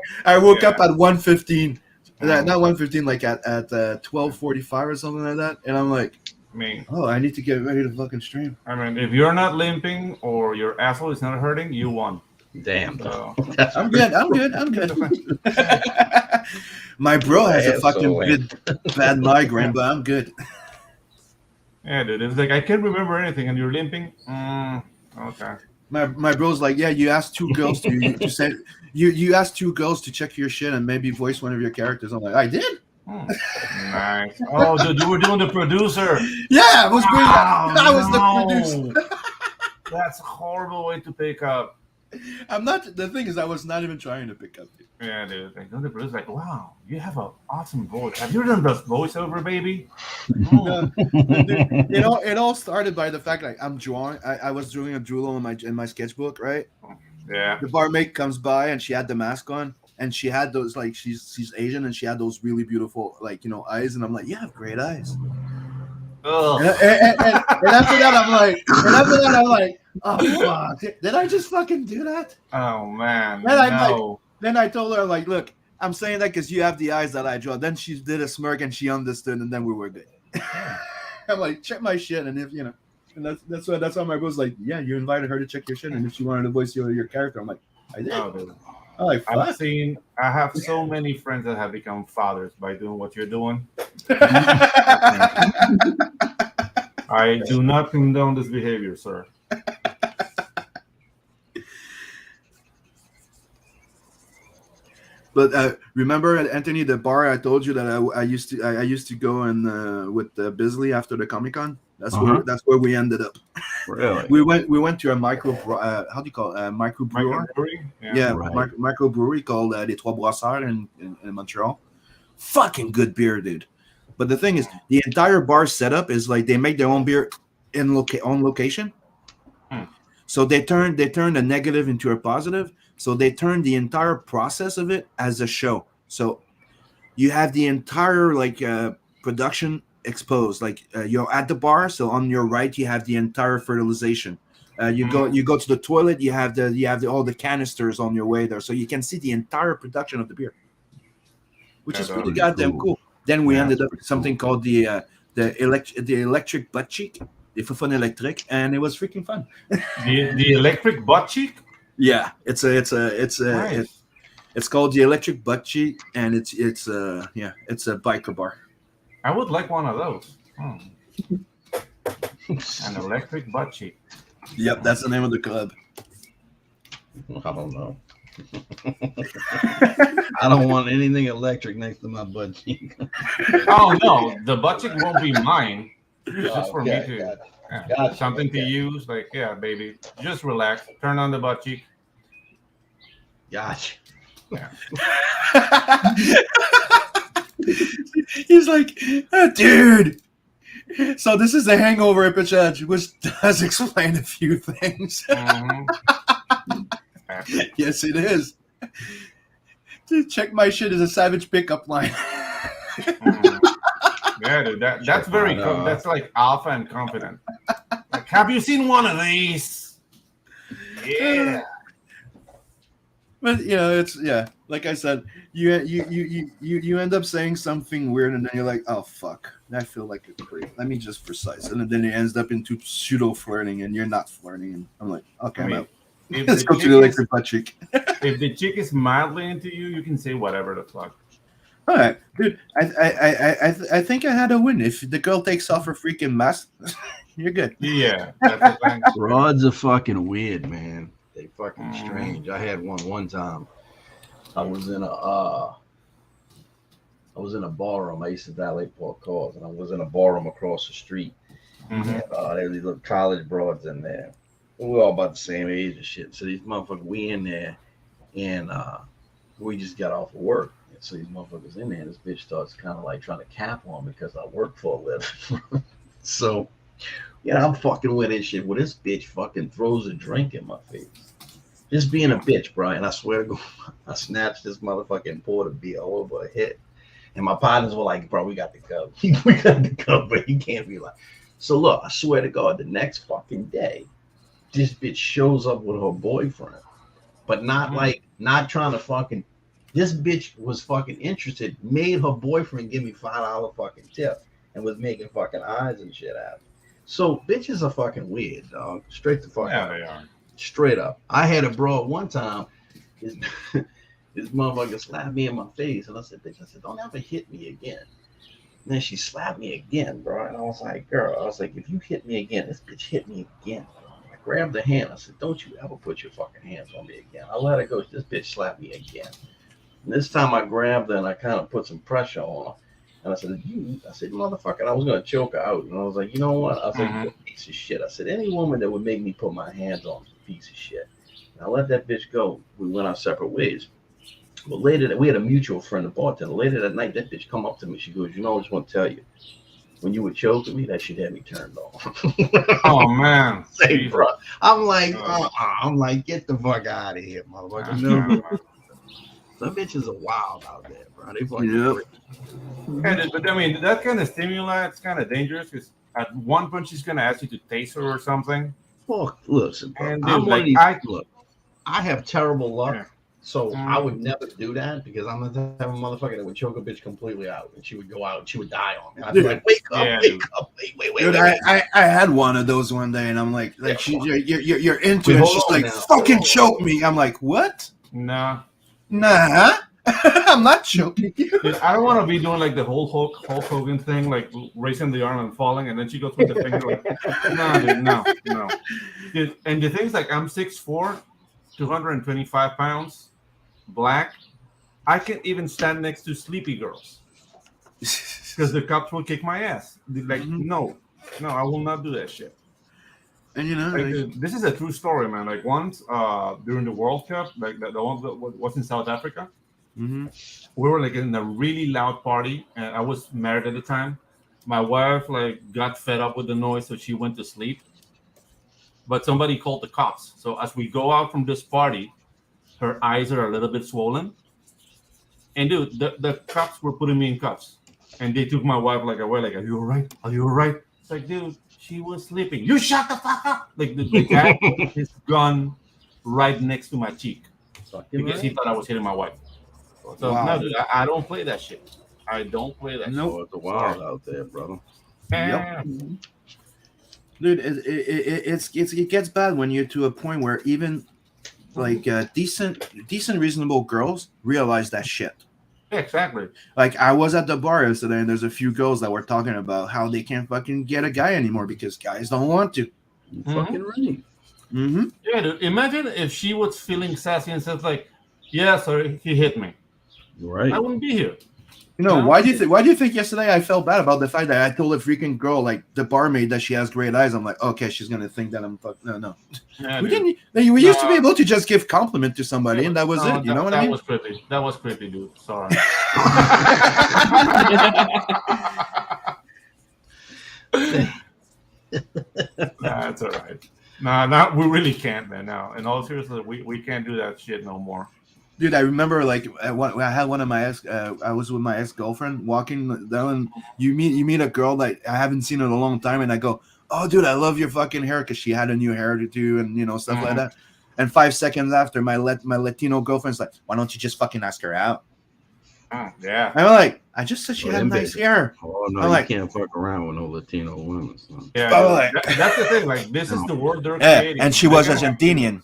1:15. Not 1:15, like at 12:45 or something like that, and I'm like, I mean, oh, I need to get ready to fucking stream. if you're not limping or your asshole is not hurting, you won. Damn. So, I'm good. My bro has a fucking bad migraine, but I'm good. yeah, dude. It's like I can't remember anything, and you're limping. Okay. My bro's like, yeah, you asked two girls to say you asked two girls to check your shit and maybe voice one of your characters. I'm like, I did. Nice. Oh, dude, you were doing the producer. Yeah, I was Wow, the producer. That's a horrible way to pick up. I'm not. The thing is, I was not even trying to pick up. Yeah, dude. Like, the producer's like, wow, you have an awesome voice. Have you done this voiceover, baby? No, it all started by the fact like I'm drawing. I was doing a doodle in my sketchbook, right? Yeah. The barmaid comes by and she had the mask on and she had those like she's Asian and she had those really beautiful like eyes and I'm like, you have great eyes. And after that I'm like, oh fuck, did I just fucking do that? Oh man. Then I told her like, look, I'm saying that because you have the eyes that I draw. Then she did a smirk and she understood and then we were good. I'm like, check my shit and if and that's why my girl's like, yeah, you invited her to check your shit and if she wanted to voice your character, I'm like, I did. Oh, dude. I'm like, fuck. I have so many friends that have become fathers by doing what you're doing. I do not condone this behavior, sir. But remember, Anthony, the bar I told you that I used to go and with Bisley after the Comic-Con. That's where we ended up. Really? We went to a how do you call it? Microbrewery? Yeah, right. Microbrewery called Les Trois Brasseurs in Montreal. Fucking good beer, dude. But the thing is, the entire bar setup is like they make their own beer on location. So they turn a negative into a positive. So they turn the entire process of it as a show. So you have the entire production exposed. Like you're at the bar. So on your right you have the entire fertilization. You go to the toilet. You have all the canisters on your way there. So you can see the entire production of the beer, which is pretty goddamn cool. Then we ended up with something called the electric butt cheek, the Fufun Electric, and it was freaking fun. The electric butt cheek? Yeah, it's nice. It's called the electric butt cheek, and it's a biker bar. I would like one of those. An electric butt cheek. Yep, that's the name of the club. I don't know. I don't want anything electric next to my butt cheek. Oh no, the butt cheek won't be mine. It's just for me to something to use. Like, yeah, baby, just relax. Turn on the butt cheek. Gotcha. Yeah. He's like, dude. So this is the Hangover episode, which does explain a few things. Yes, it is. Dude, check my shit is a savage pickup line. Yeah, dude, that's very cool. That's like alpha and confident. Like, have you seen one of these? Yeah. But it's like I said, you end up saying something weird and then you're like, oh fuck, I feel like a creep. Let me just precise, and then it ends up into pseudo flirting, and you're not flirting, and I'm like, okay, I'm out. Let's go to the electric butt cheek. If the chick is mildly into you, you can say whatever the fuck. All right, dude. I think I had a win. If the girl takes off her freaking mask, you're good. Yeah, that's the thing. Broads are fucking weird, man. They fucking strange. I had one time. I was in a ballroom. I used to valet park cars, and I was in a ballroom across the street. And, there were these little college broads in there. We were all about the same age and shit. So these motherfuckers, we in there, and we just got off of work. And so these motherfuckers in there, and this bitch starts kind of like trying to cap on me because I work for a living. So, I'm fucking with this shit. Well, this bitch fucking throws a drink in my face. Just being a bitch, bro. And I swear to God, I snatched this motherfucking and poured a beer all over her head. And my partners were like, bro, we got to go. We got to go, but you can't be like. So look, I swear to God, the next fucking day, this bitch shows up with her boyfriend. But not trying to fucking, this bitch was fucking interested, made her boyfriend give me $5 fucking tip and was making fucking eyes and shit at me. So bitches are fucking weird, dog. Straight the fuck out. Yeah, they are. Straight up. I had a broad one time. This motherfucker slapped me in my face, and I said, "Bitch," I said, "Don't ever hit me again." And then she slapped me again, bro. And I was like, "Girl," if you hit me again, this bitch hit me again. I grabbed her hand. I said, "Don't you ever put your fucking hands on me again." I let her go. This bitch slapped me again. And this time I grabbed her and I kind of put some pressure on her. And I said, "Motherfucker," and I was gonna choke her out. And I was like, "You know what?" I was like, "You piece of shit." I said, "Any woman that would make me put my hands on is a piece of shit." I let that bitch go. We went our separate ways. But later, we had a mutual friend, a bartender. Later that night, that bitch come up to me. She goes, I just want to tell you, when you were choking me, that shit had me turned off. Oh man, Hey, bro. I'm like, get the fuck out of here, motherfucker. No, some bitches are wild out there, bro. They fucking crazy. But I mean, that kind of stimuli, it's kind of dangerous because at one point she's gonna ask you to taste her or something. Fuck, listen, bro. And I'm dude, one of these. Look, I have terrible luck. Yeah. So I would never do that because I'm the type of motherfucker that would choke a bitch completely out and she would go out and she would die on me. I'd be like, wake up, wait. Dude, I had one of those one day and I'm like you're into it. She's like, fucking choke me. I'm like, what? Nah. I'm not choking you. Dude, I don't want to be doing like the whole Hulk Hogan thing, like raising the arm and falling, and then she goes with the finger. Like, no. Dude, and the thing is, like, I'm 6'4", 225 pounds, black. I can't even stand next to sleepy girls because the cops will kick my ass. Like, no, I will not do that shit. And like, this is a true story, man. Like once during the World Cup, like the one that was in South Africa. We were like in a really loud party, and I was married at the time. My wife like got fed up with the noise, so she went to sleep. But somebody called the cops. So as we go out from this party, her eyes are a little bit swollen. And dude, the cops were putting me in cuffs, and they took my wife like away. Like, are you all right? Are you all right? It's like, dude, she was sleeping. You shut the fuck up! Like the guy put his gun right next to my cheek because he thought I was hitting my wife. So no, dude, I don't play that shit. I don't play that. No, it's wild out there, brother. Yep. Dude, it gets bad when you're to a point where even like decent reasonable girls realize that shit. Yeah, exactly. Like I was at the bar yesterday, and there's a few girls that were talking about how they can't fucking get a guy anymore because guys don't want to. Fucking right. Yeah, dude. Imagine if she was feeling sassy and says like, "Yeah, sorry, he hit me." Right. I wouldn't be here. Why do you think yesterday I felt bad about the fact that I told a freaking girl, like the barmaid, that she has great eyes? I'm like, okay, she's gonna think that I'm No. Yeah, we used to be able to just give compliment to somebody, and that was it. You know what I mean? That was creepy, dude. Sorry. That's all right. No, we really can't, man. Now, in all seriousness, we can't do that shit no more. Dude, I remember like I had one of my I was with my ex-girlfriend walking down, and you meet a girl that I haven't seen in a long time, and I go, "Oh, dude, I love your fucking hair," because she had a new hairdo and stuff like that. And 5 seconds after, my Latino girlfriend's like, "Why don't you just fucking ask her out?" Yeah. I'm like, I just said she had nice hair. Oh no, you can't fuck around with no Latino women. So. Yeah, that's the thing. Like, this is the world they're creating. And she was Argentinian.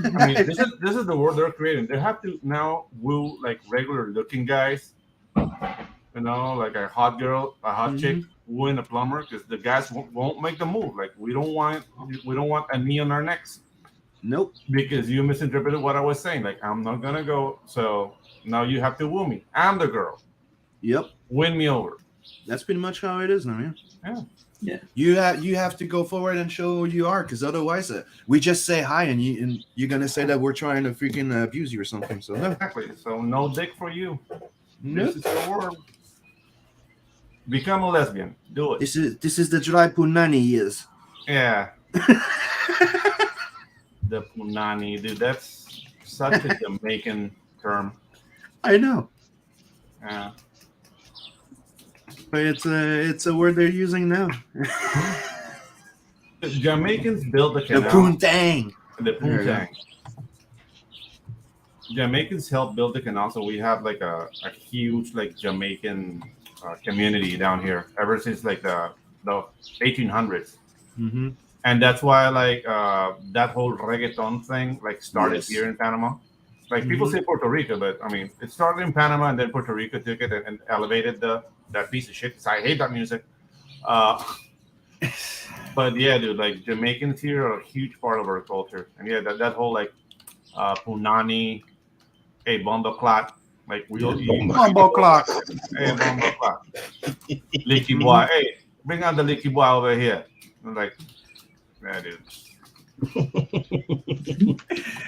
I mean, this is the world they're creating. They have to now woo like regular looking guys, like a hot girl, a hot chick wooing a plumber because the guys won't make the move. Like we don't want a knee on our necks. Nope. Because you misinterpreted what I was saying. Like I'm not gonna go. So now you have to woo me. I'm the girl. Yep. Win me over. That's pretty much how it is now, man. Yeah. Yeah. You have to go forward and show who you are, because otherwise we just say hi and you're gonna say that we're trying to freaking abuse you or something. So no. Exactly. So no dick for you. Nope. This is the world. Become a lesbian. Do it. This is the dry punani years. Yeah. The punani, dude. That's such a Jamaican term. I know. Yeah. But it's a word they're using now. The Jamaicans built the canal. The poontang. The poontang. Jamaicans helped build the canal, so we have like a huge like Jamaican community down here ever since like the 1800s. And that's why like that whole reggaeton thing like started here in Panama. Like people say Puerto Rico, but I mean it started in Panama and then Puerto Rico took it and elevated that piece of shit. I hate that music. But yeah, dude, like Jamaicans here are a huge part of our culture. And yeah, that whole like punani, hey, bomba clock, like we all bomba clock. Hey, bomba clock. Licky boy, hey, bring out the licky boy over here. I'm like, yeah, dude.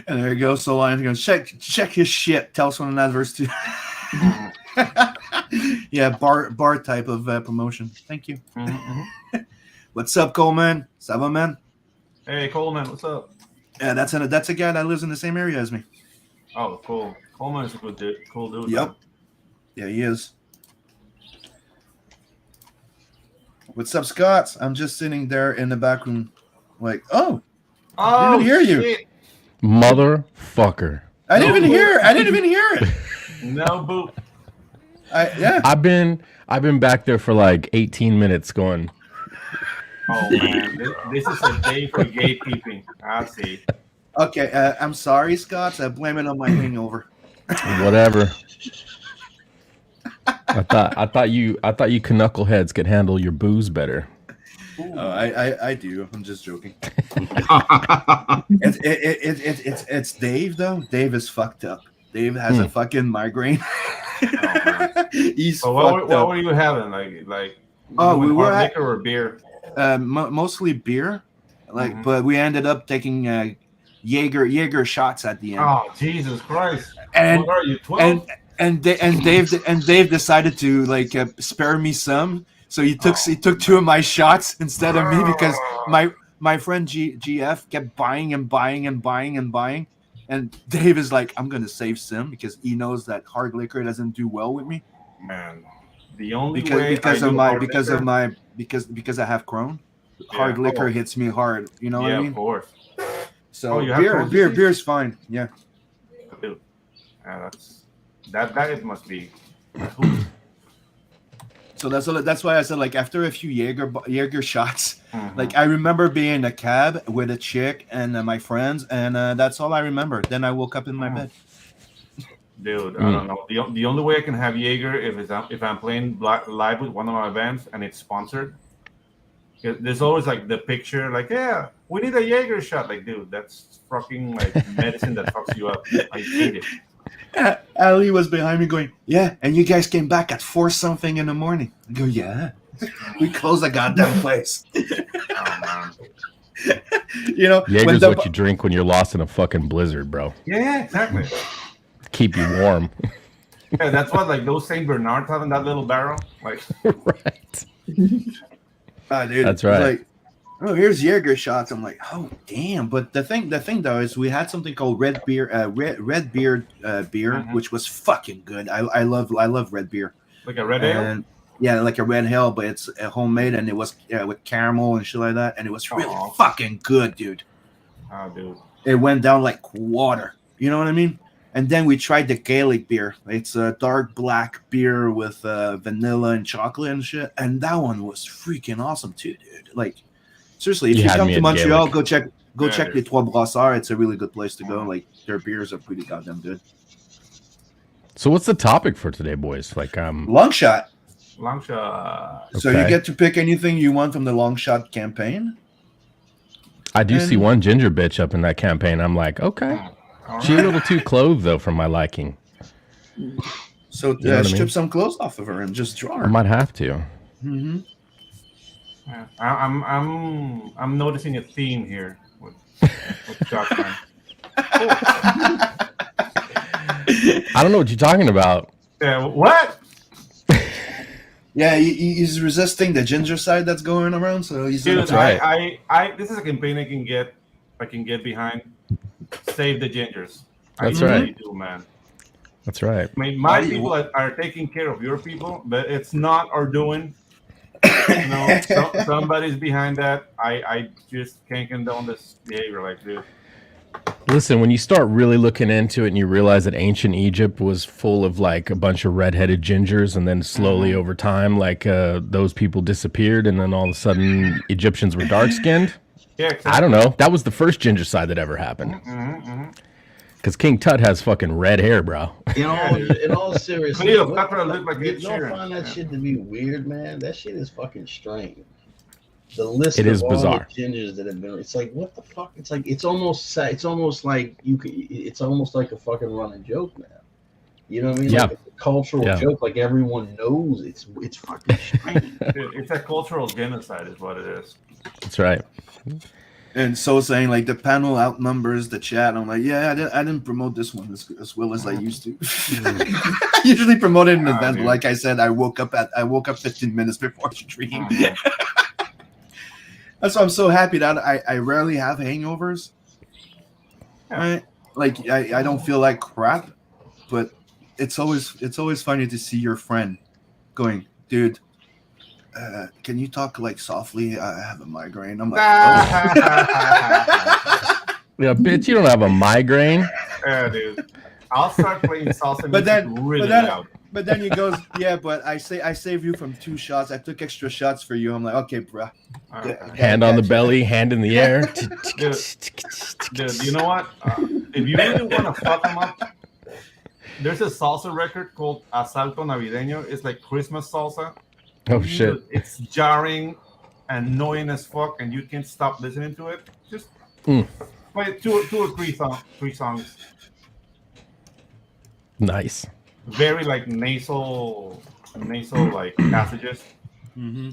And there you go. So Lion's going to check his shit. Tell us when an adverse too. Yeah, bar type of promotion. Thank you. What's up, Coleman? Ça va, man? Hey, Coleman, what's up? Yeah, that's a guy that lives in the same area as me. Oh, cool. Coleman is a good dude. Cool dude. Yep. Man. Yeah, he is. What's up, Scott? I'm just sitting there in the back room, like, I didn't even hear you, motherfucker. I didn't even hear it. No boop. I've been back there for like 18 minutes going. Oh man, this is a day for gatekeeping. I see. Okay, I'm sorry, Scott. I blame it on my hangover. Whatever. I thought you knuckleheads could handle your booze better. I do. I'm just joking. It's Dave though. Dave is fucked up. Dave has a fucking migraine. He's fucked up. What were you having? Like we were liquor or beer? Mostly beer. But we ended up taking Jaeger shots at the end. Oh Jesus Christ! And what are you, 12? And Dave decided to spare me some, so he took two of my shots instead of me because my friend GF kept buying, and Dave is like, I'm gonna save some because he knows that hard liquor doesn't do well with me. Man, the only because way because I have Crohn, hard liquor hits me hard. You know what I mean? Of course. So beer is fine. Yeah. Dude, that must be. So that's why I said, like, after a few Jaeger shots, like, I remember being in a cab with a chick and my friends, and that's all I remember. Then I woke up in my bed. Dude, I don't know. The only way I can have Jaeger if I'm playing live with one of my bands and it's sponsored. There's always like the picture, like, yeah, we need a Jaeger shot. Like, dude, that's fucking like medicine that fucks you up. I hate it. Ali was behind me going, yeah, and you guys came back at 4-something in the morning. I go, yeah. We closed the goddamn place. Oh, man. You know, Jaeger's what you drink when you're lost in a fucking blizzard, bro. Yeah, exactly. Keep you warm. Yeah, that's what, like, those St. Bernards have in that little barrel. Like, right. Dude, that's right. Like, oh, here's Jaeger shots. I'm like, oh damn! But the thing though is we had something called red beer, which was fucking good. I love red beer. Like a red ale. Yeah, like a red ale, but it's homemade, and it was with caramel and shit like that, and it was really fucking good, dude. Oh, dude. It went down like water. You know what I mean? And then we tried the Gaelic beer. It's a dark black beer with vanilla and chocolate and shit. And that one was freaking awesome too, dude. Like, seriously, if you come to Montreal, go check Les Trois Brasseurs. It's a really good place to go. Like, their beers are pretty goddamn good. So what's the topic for today, boys? Like, Longshot. Longshot. So you get to pick anything you want from the Longshot campaign. I do see one ginger bitch up in that campaign. I'm like, okay. She's a little too clothed, though, for my liking. So strip some clothes off of her and just draw her. I might have to. Mm-hmm. Yeah. I'm noticing a theme here with Shotgun. I don't know what you're talking about. What? Yeah, he's resisting the ginger side that's going around. So he's Dude, that's right. I this is a campaign I can get behind. Save the gingers. That's I right. really do, man. That's right. I mean, my people are taking care of your people, but it's not our doing. You know, somebody's behind that. I just can't condone this behavior, like, dude. Listen, when you start really looking into it and you realize that ancient Egypt was full of like a bunch of redheaded gingers, and then slowly over time, like those people disappeared, and then all of a sudden Egyptians were dark skinned. Yeah, exactly. I don't know. That was the first ginger side that ever happened. Because King Tut has fucking red hair, bro. In all seriousness, You don't find that shit to be weird, man. That shit is fucking strange. The list it of is all bizarre. the gingers that have been, it's like, what the fuck? It's like, it's almost like it's almost like a fucking running joke now. You know what I mean? Yeah. Like a cultural joke, like everyone knows it's fucking strange. Dude, it's a cultural genocide, is what it is. That's right. And so saying like the panel outnumbers the chat. I'm like, yeah, I didn't promote this one as well as I used to. I usually promote it in advance, but like I said, I woke up 15 minutes before stream. That's why I'm so happy that I rarely have hangovers. Right? Like I don't feel like crap, but it's always funny to see your friend going, dude. Can you talk like softly? I have a migraine. I'm like, oh. Yeah, bitch, you don't have a migraine. Yeah, dude. I'll start playing salsa music really loud. But then he goes, yeah, but I saved you from 2 shots. I took extra shots for you. I'm like, okay, bro. Hand on the belly, hand in the air. Dude, you know what? If you really want to fuck them up, there's a salsa record called Asalto Navideño. It's like Christmas salsa. Oh shit! It's jarring, annoying as fuck, and you can't stop listening to it. Just play 2 or 3 songs. Nice. Very like nasal like passages. Mm-hmm.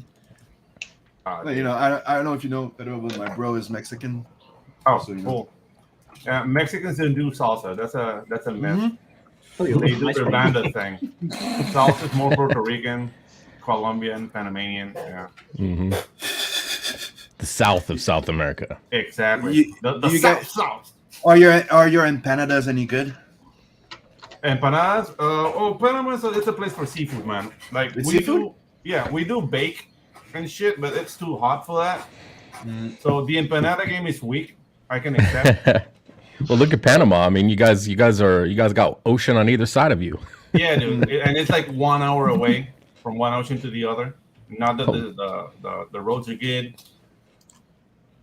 You know, I don't know if you know, but my bro is Mexican. Oh, so, cool. Mexicans don't do salsa. That's a myth. Mm-hmm. They do their banda thing. Salsa is more Puerto Rican, Colombian, Panamanian. Yeah. Mm-hmm. The south of South America. Exactly. The south. Are your empanadas any good? Empanadas? Panama it's a place for seafood, man. Like we do bake and shit, but it's too hot for that. So the empanada game is weak. I can accept. Well, look at Panama. I mean, you guys got ocean on either side of you. Yeah, dude, and it's like 1 hour away from one ocean to the other. Not that the roads are good.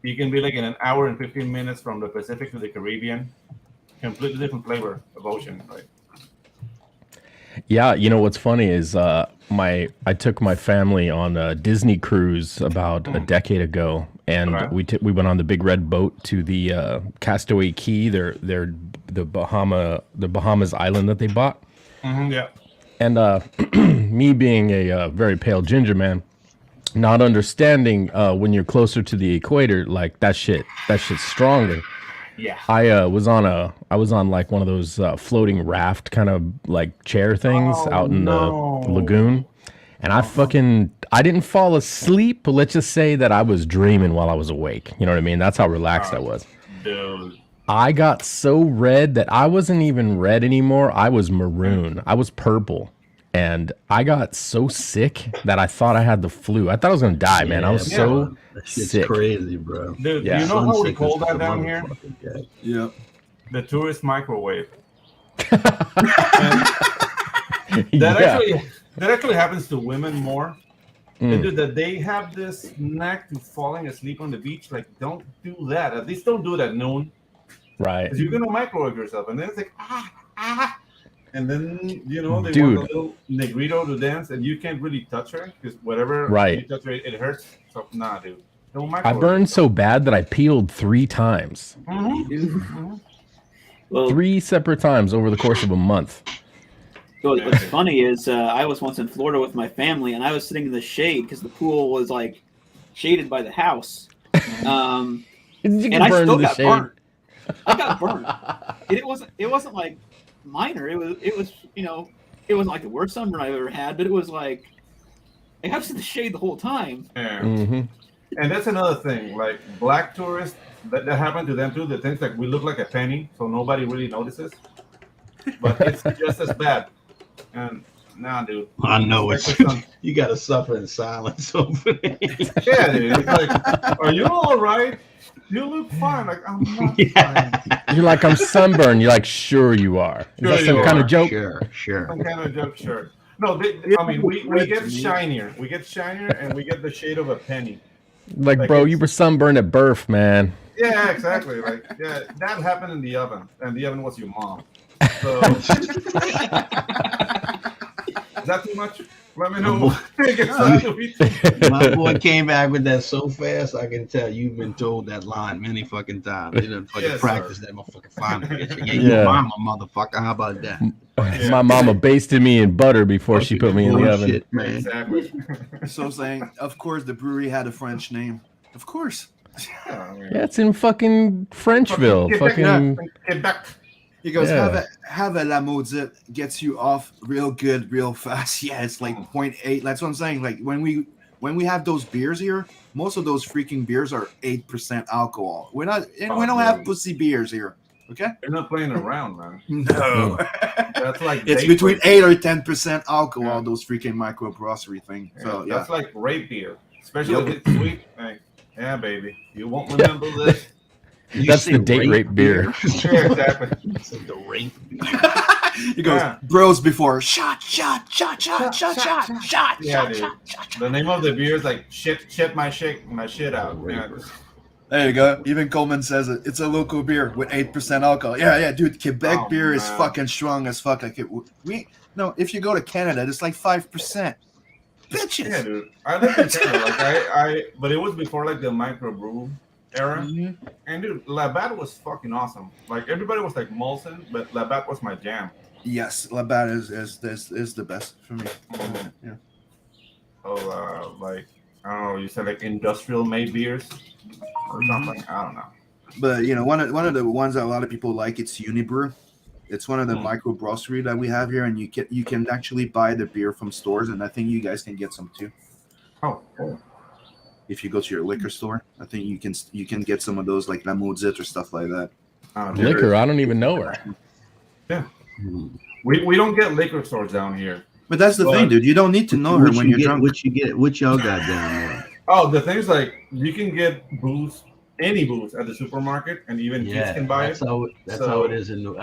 You can be like in an hour and 15 minutes from the Pacific to the Caribbean. Completely different flavor of ocean, right? Yeah, you know what's funny is I took my family on a Disney cruise about a decade ago, and we went on the big red boat to the Castaway Key, the Bahamas island that they bought. Yeah. And me being a very pale ginger man, not understanding when you're closer to the equator, like that shit's stronger. Yeah. I was on like one of those floating raft kind of like chair things out in the lagoon, and I didn't fall asleep, but let's just say that I was dreaming while I was awake. You know what I mean? That's how relaxed I was. Dude. I got so red that I wasn't even red anymore. I was maroon. I was purple. And I got so sick that I thought I had the flu. I thought I was gonna die, man. I was so sick. Crazy, bro. Dude, you know how we call that down here? Yeah. The tourist microwave. That actually happens to women more. That they have this knack to falling asleep on the beach. Like, don't do that. At least don't do it at noon. Right. Because you're gonna microwave yourself, and then it's like and then they want a little negrito to dance, and you can't really touch her because whatever you touch her, it hurts. So nah, dude. Don't microwave. I burned so bad that I peeled 3 times. Well, 3 separate times over the course of a month. What's funny is I was once in Florida with my family, and I was sitting in the shade because the pool was like shaded by the house. And I still got burned. I got burned. It wasn't like minor. It was it wasn't like the worst sunburn I've ever had, but it was like I was in the shade the whole time. Yeah. And that's another thing. Like black tourists, that happened to them too. The things like we look like a penny, so nobody really notices. But it's just as bad. And nah, dude. I know it's you gotta suffer in silence over there. Yeah, dude. It's like, are you all right? You look fine. Like, I'm not fine. You're like, I'm sunburned. You're like, sure you are. Is that some kind of joke? Sure. Some kind of joke, sure. No, we get shinier. We get shinier, and we get the shade of a penny. Like bro, you were sunburned at birth, man. Yeah, exactly. Like, yeah, that happened in the oven, and the oven was your mom. So, is that too much? Let me know. My boy came back with that so fast. I can tell you've been told that line many fucking times. You done fucking practice that motherfucking finally. Yeah, mama, motherfucker. How about that? My mama basted me in butter before she put me in the oven. Man. Exactly. So saying, of course, the brewery had a French name. Of course. Yeah, I mean, Yeah, it's in fucking Frenchville. Quebec. He goes, Yeah. have a La Maudite, gets you off real good, real fast. Yeah, it's like 0.8. That's what I'm saying. Like when we have those beers here, most of those freaking beers are 8% alcohol. We don't have pussy beers here. Okay? You're not playing around, man. No. That's like It's vape between beer. 8 or 10% alcohol, Yeah. those freaking microbrasserie thing. So yeah. That's like rape beer. Especially Yep. if it's sweet. Like, yeah, baby. You won't remember this. That's the date rape beer. Yeah, exactly. The rape beer. He goes, Yeah. bros before shot. Yeah, dude. The name of the beer is like shit my shit out. Yeah. There you go. Even Coleman says it. It's a local beer with 8% alcohol. Yeah, dude. Quebec beer is fucking strong as fuck. Like if you go to Canada, it's like 5%. Bitches. Yeah, dude. I lived in Canada. Like but it was before like the microbrew era. Mm-hmm. And dude, Labatt was fucking awesome. Like everybody was like Molson, but Labatt was my jam. Yes, Labatt is the best for me. Yeah. Oh, like I don't know. You said like industrial made beers or something. I don't know. But one of the ones that a lot of people like, it's Unibrew. It's one of the microbrasserie that we have here, and you can actually buy the beer from stores, and I think you guys can get some too. Oh, cool. If you go to your liquor store, I think you can get some of those like La Maudite or stuff like that. Liquor, I don't even know her. Yeah. We don't get liquor stores down here. But that's the thing, dude. You don't need to know her when you're drunk. What y'all got down there? Oh, the thing's like you can get booze, any booze at the supermarket, and even kids can buy it. That's how it is in New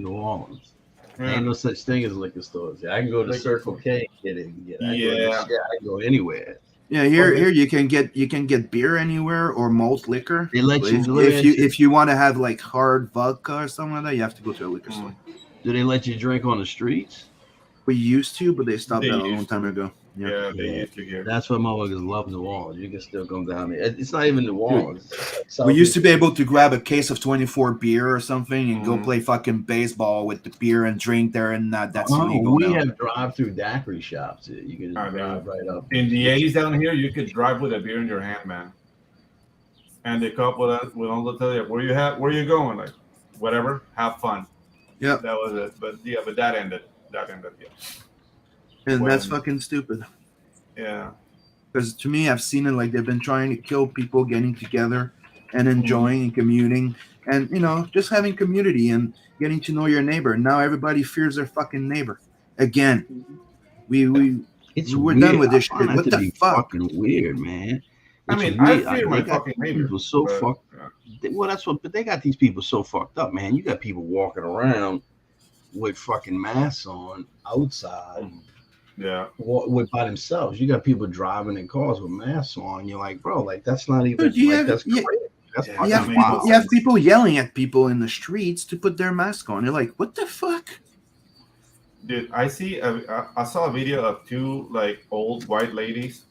Orleans. Yeah. Ain't no such thing as liquor stores. I can go to Circle K and get it. I can go anywhere. Yeah, here you can get beer anywhere or malt liquor. They let you if you want to have like hard vodka or something like that, you have to go to a liquor store. Do they let you drink on the streets? We used to, but they stopped that a long time ago. Yeah, they used to here. That's why motherfuckers love New Orleans. You can still come down there. It's not even New Orleans. We used to be able to grab a case of 24 beer or something and go play fucking baseball with the beer and drink there, and that's illegal. We have drive-through daiquiri shops here. You can just drive right up. In the A's down here, you could drive with a beer in your hand, man. And the couple that will tell you where you going, like whatever, have fun. Yeah, that was it. But that ended. Yeah. And that's fucking stupid. Yeah. Because to me, I've seen it like they've been trying to kill people getting together and enjoying and commuting and, just having community and getting to know your neighbor. Now everybody fears their fucking neighbor. Again, we're done with this shit. What the fuck? Fucking weird, man. I fear my fucking neighbor. People so fucked. Well, but they got these people so fucked up, man. You got people walking around with fucking masks on outside. Yeah, by themselves. You got people driving in cars with masks on. You're like, bro, like that's not even. Dude, that's crazy. That's you have people yelling at people in the streets to put their mask on. You're like, what the fuck? Dude, I saw a video of two like old white ladies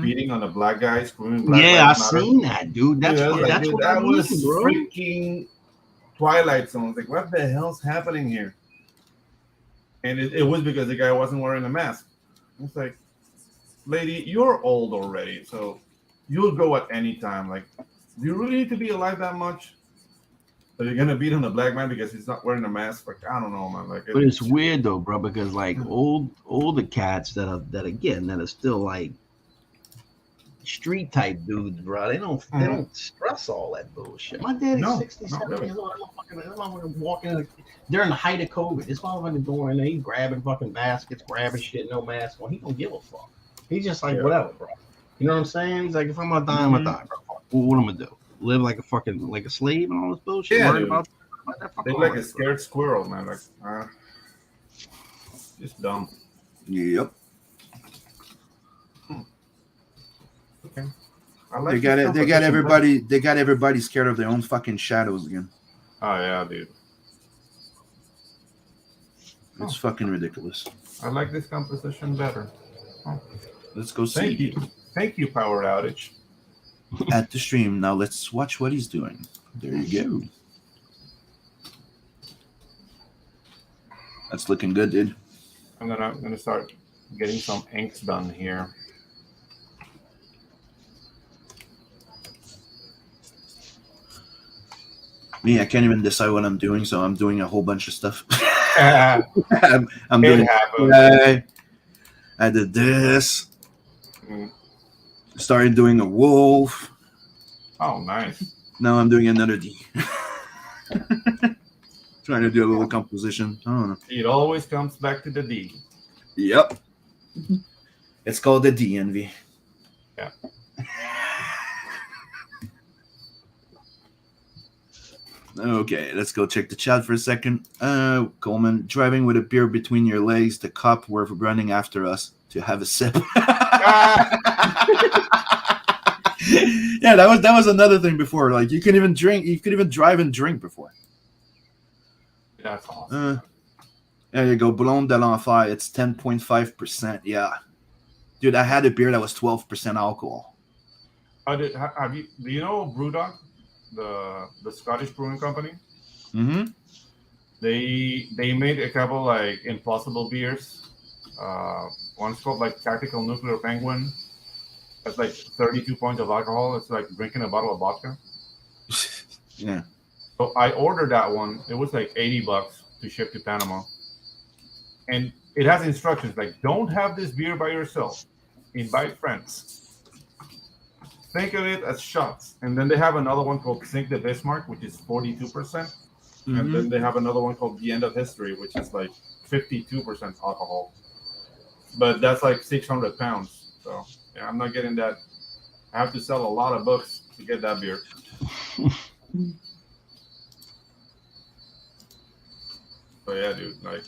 beating on a black guy, screaming. I've seen that, dude. That's what that was bro. Freaking Twilight Zone. Like, what the hell's happening here? And it was because the guy wasn't wearing a mask. It's like, lady, you're old already, so you'll go at any time. Like, do you really need to be alive that much? So you're gonna beat on a black man because he's not wearing a mask? Like, I don't know, man. Like, but it's weird though, bro, because like older cats that are still like street type dudes, bro. They don't stress all that bullshit. My daddy's 67 years old. I'm walking during the height of COVID. This motherfucker going in there, he's grabbing fucking baskets, grabbing shit, no mask on. He don't give a fuck. He's just like whatever, bro. You know what I'm saying? He's like, if I'm gonna die, I'm gonna die, bro. What I'm gonna do? Live like a slave and all this bullshit? Yeah, Worry about that they like a scared squirrel, man. Like, just dumb. Yep. Okay. They got everybody scared of their own fucking shadows again. Oh yeah, dude. It's fucking ridiculous. I like this composition better. Let's go see. Thank you, power outage. At the stream. Now let's watch what he's doing. There you go. That's looking good, dude. I'm gonna start getting some inks done here. Me, I can't even decide what I'm doing, so I'm doing a whole bunch of stuff. It I'm doing. happens. I did this. Mm. Started doing a wolf. Oh, nice. Now I'm doing another D. Trying to do a little composition. I don't know. It always comes back to the D. Yep. It's called the D envy. Yeah. Okay, let's go check the chat for a second. Coleman, driving with a beer between your legs, the cop were running after us to have a sip. Yeah, that was another thing before. Like you could even drink, you could even drive and drink before. That's awesome. There you go, Blonde de l'Enfer. It's 10.5%. Yeah, dude, I had a beer that was 12% alcohol. Do you know Brewdog, the Scottish brewing company? Mm-hmm. They made a couple like impossible beers. One's called like Tactical Nuclear Penguin. That's like 32 points of alcohol. It's like drinking a bottle of vodka. Yeah. So I ordered that one. It was like $80 to ship to Panama. And it has instructions like, don't have this beer by yourself. Invite friends. Think of it as shots. And then they have another one called Sink the Bismarck, which is 42%. Mm-hmm. And then they have another one called The End of History, which is like 52% alcohol. But that's like 600 pounds. So yeah, I'm not getting that. I have to sell a lot of books to get that beer. So yeah, dude, like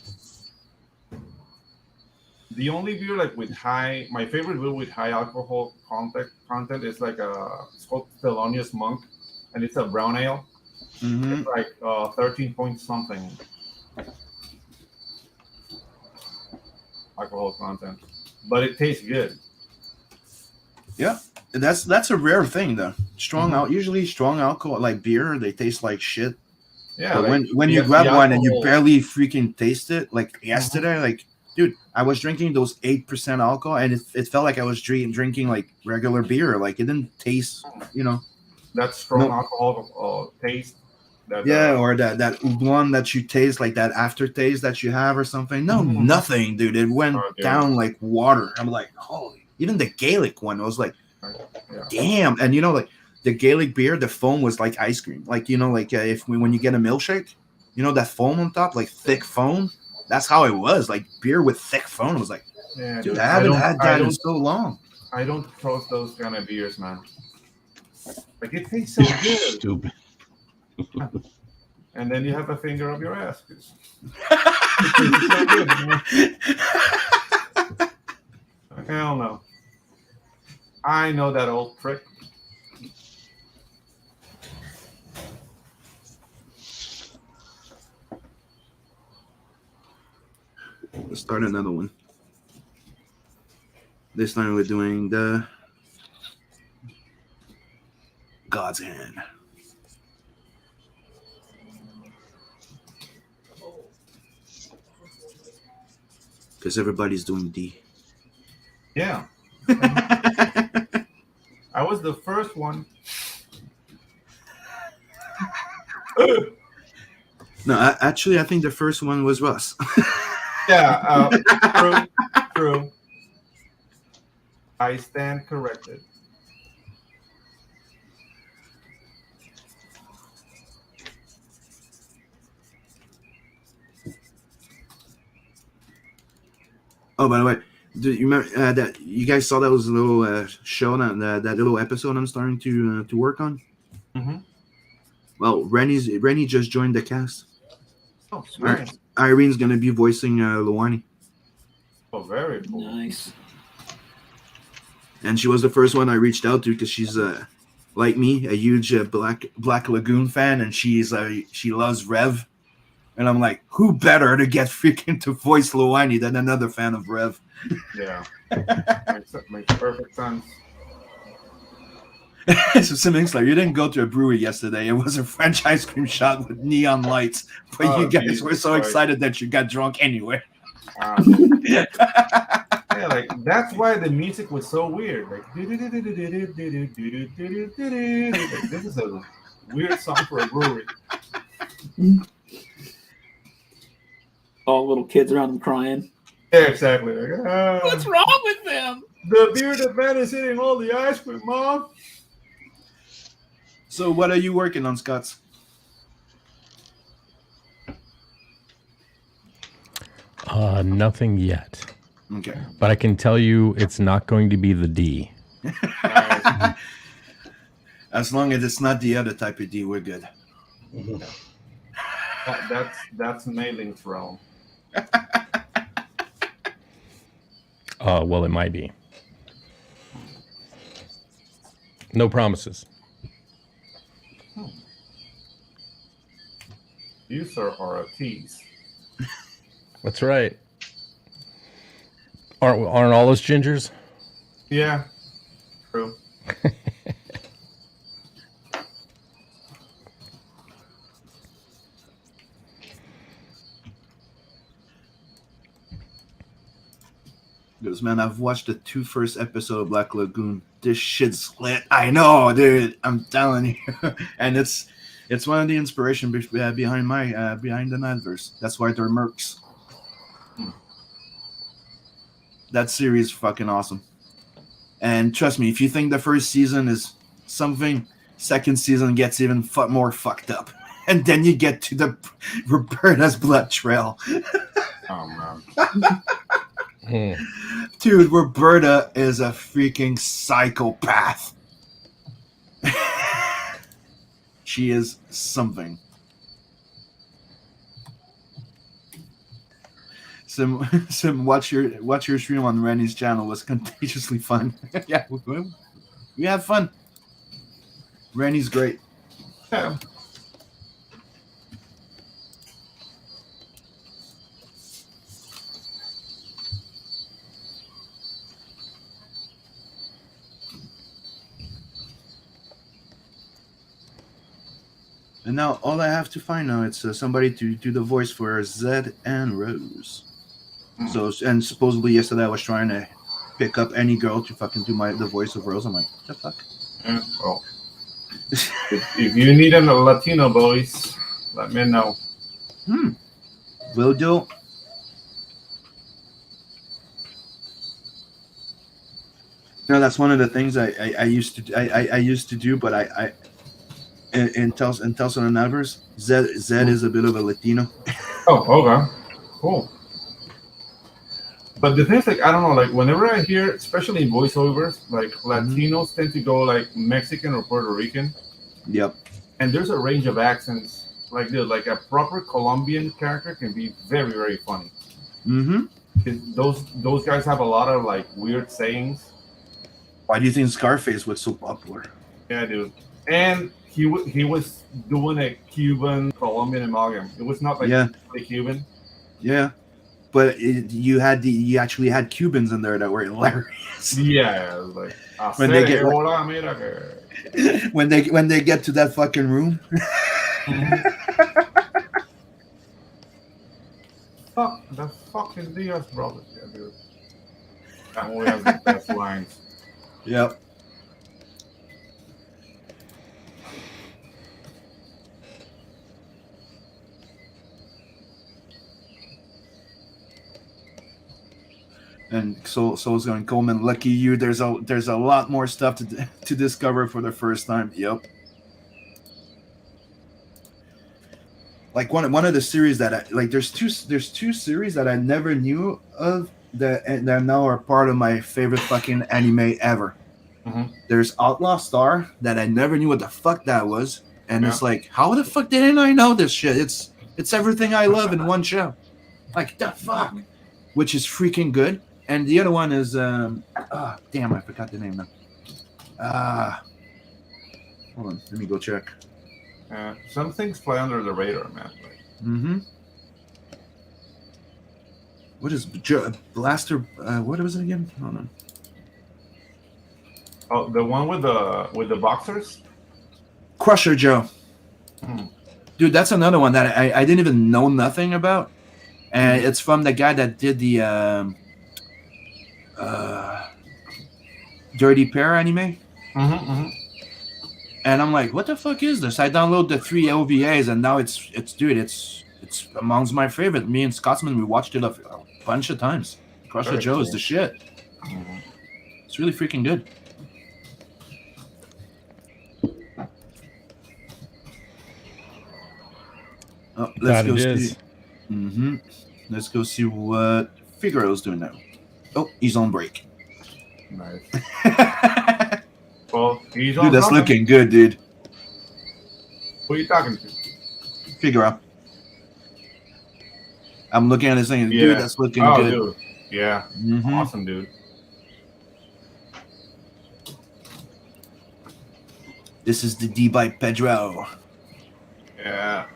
the only beer like with my favorite beer with high alcohol content is like it's called Thelonious Monk, and it's a brown ale. Mm-hmm. It's like 13 point something alcohol content, but it tastes good. Yeah, that's a rare thing though. Usually strong alcohol like beer, they taste like shit. Yeah, but like, when you grab one and you barely freaking taste it, like yesterday, like dude, I was drinking those 8% alcohol and it felt like I was drinking like regular beer. Like it didn't taste, that strong alcohol taste. Or that one that you taste, like that aftertaste that you have or something. No, nothing, dude. It went down like water. I'm like, holy. Even the Gaelic one, I was like, damn. And like the Gaelic beer, the foam was like ice cream. Like when you get a milkshake, that foam on top, like thick foam. That's how it was. Like beer with thick foam. I was like, dude, I haven't had that in so long. I don't trust those kind of beers, man. Like it tastes so good. Stupid. And then you have a finger up your ass. Hell no. I know that old trick. Let's start another one. This time we're doing the God's Hand. Because everybody's doing D. Yeah. I was the first one. No, actually, I think the first one was Russ. Yeah, true. I stand corrected. Oh, by the way, do you remember that you guys saw that was a little show that little episode I'm starting to work on? Mm-hmm. Well, Rennie just joined the cast. Oh, nice. Irene's gonna be voicing Luani. Oh, very cool. Nice. And she was the first one I reached out to because she's like me, a huge Black Lagoon fan, and she loves Rev. And I'm like, who better to get freaking to voice Luani than another fan of Rev? Yeah, makes perfect sense. So Simmons, like, you didn't go to a brewery yesterday. It was a French ice cream shop with neon lights, but you guys were so excited that you got drunk anyway. Yeah, like that's why the music was so weird. Like, this is a weird song for a brewery. All little kids around them crying. Yeah, exactly. Like, What's wrong with them? the bearded man is eating all the ice cream, Mom. So what are you working on, Scott? Nothing yet. Okay. But I can tell you it's not going to be the D. As long as it's not the other type of D, we're good. That's Mailing's realm. Well, it might be. No promises. You, sir, are a tease. That's right. Aren't all those gingers? Yeah, true. Because, man, I've watched the 2 first episodes of Black Lagoon. This shit's lit. I know, dude. I'm telling you. And it's one of the inspiration behind behind the Nightverse. That's why they're mercs. That series is fucking awesome. And trust me, if you think the first season is something, second season gets even more fucked up. And then you get to the Roberta's blood trail. Oh, man. Dude, Roberta is a freaking psychopath. She is something. Sim, watch your stream on Rennie's channel. It was contagiously fun. Yeah, we have fun. Rennie's great. Yeah. And now all I have to find now it's somebody to do the voice for Zed and Rose. So, and supposedly yesterday I was trying to pick up any girl to fucking do the voice of Rose. I'm like, what the fuck? Yeah, well, if you need a Latino voice, let me know. Will do. No, that's one of the things I used to do, but I in Telson and Navers, Zed is a bit of a Latino. Oh, okay, cool. But the thing is, like, I don't know, like, whenever I hear, especially in voiceovers, like, Latinos tend to go, like, Mexican or Puerto Rican. Yep. And there's a range of accents. Like, dude, like, a proper Colombian character can be very, very funny. Mm-hmm. Those guys have a lot of, like, weird sayings. Why do you think Scarface was so popular? Yeah, dude. And he was doing a Cuban-Colombian amalgam. It was not, like, really Cuban. Yeah. But you actually had Cubans in there that were hilarious. Yeah, like when they get when they get to that fucking room. Fuck the fucking Diaz brothers, yeah, dude. That one has the best lines. Yep. And Soul's going, Coleman, lucky you. There's a lot more stuff to discover for the first time. Yep. Like one of the series that there's two series that I never knew of that now are part of my favorite fucking anime ever. Mm-hmm. There's Outlaw Star that I never knew what the fuck that was, and it's like, how the fuck didn't I know this shit? It's everything I love in one show. Like the fuck, which is freaking good. And the other one is damn, I forgot the name now. Hold on, let me go check. Some things fly under the radar, man. Mm-hmm. What is Blaster? What was it again? Hold on. Oh, the one with the boxers? Crusher Joe. Dude, that's another one that I didn't even know nothing about. And it's from the guy that did the Dirty Pair anime. And I'm like, what the fuck is this? I download the 3 OVAs, and now it's amongst my favorite. Me and Scotsman, we watched it a bunch of times. Crush the Joe is the shit. Mhm. It's really freaking good. Oh, let's go see. Let's go see what Figaro's doing now. Oh, he's on break. Nice. Well, he's dude, that's something. looking good, dude. Who are you talking to? Figaro. I'm looking at this thing. Yeah. Dude, that's looking good. Dude. Yeah. Awesome, dude. This is the D by Pedro. Yeah.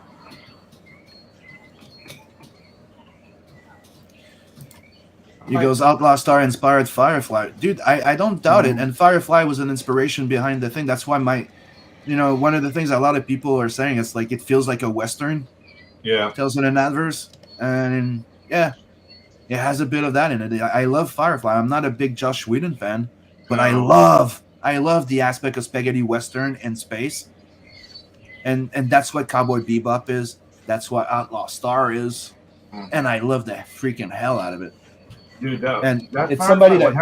He goes, Outlaw Star inspired Firefly. Dude, I don't doubt it. And Firefly was an inspiration behind the thing. That's why one of the things a lot of people are saying is like it feels like a Western. Yeah. Tells in an adverse. And yeah, it has a bit of that in it. I love Firefly. I'm not a big Joss Whedon fan, but I love the aspect of spaghetti Western in space. And that's what Cowboy Bebop is. That's what Outlaw Star is. And I love the freaking hell out of it. Dude, that it's Firefly, somebody that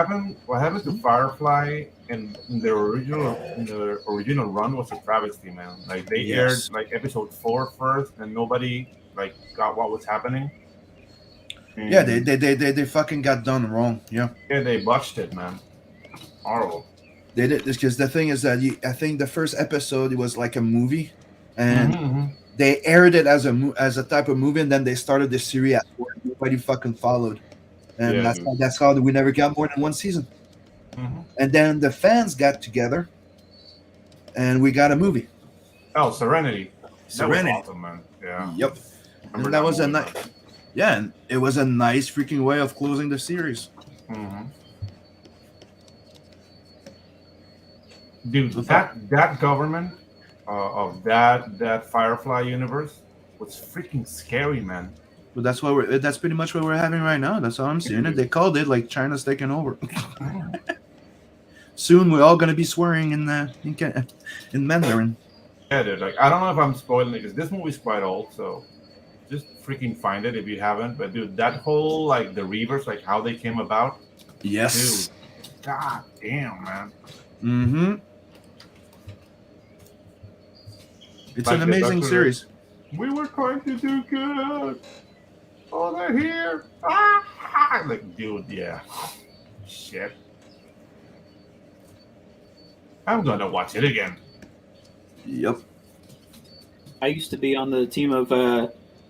what happened to Firefly in the original run was a travesty, man. Like they aired like episode 4 first, and nobody like got what was happening. And yeah, they fucking got done wrong. Yeah, they botched it, man. Horrible. They did this because the thing is that I think the first episode it was like a movie, and they aired it as a type of movie, and then they started the series where nobody fucking followed. And that's how we never got more than one season. And then the fans got together, and we got a movie. Oh, Serenity. Serenity. That was awesome, man. Yeah. Yep. And that was a nice. Yeah, and it was a nice freaking way of closing the series. Dude, that government of that Firefly universe was freaking scary, man. But that's pretty much what we're having right now. That's how I'm seeing it. They called it like China's taking over. Soon we're all gonna be swearing in Mandarin. Yeah, dude. Like I don't know if I'm spoiling it because this movie's quite old, so just freaking find it if you haven't. But dude, that whole like the Reavers, like how they came about. Yes. Dude, god damn, man. It's like an amazing series. We were trying to do good. Oh, they're here. Like, dude, yeah. Shit. I'm gonna watch it again. Yep. I used to be on the team of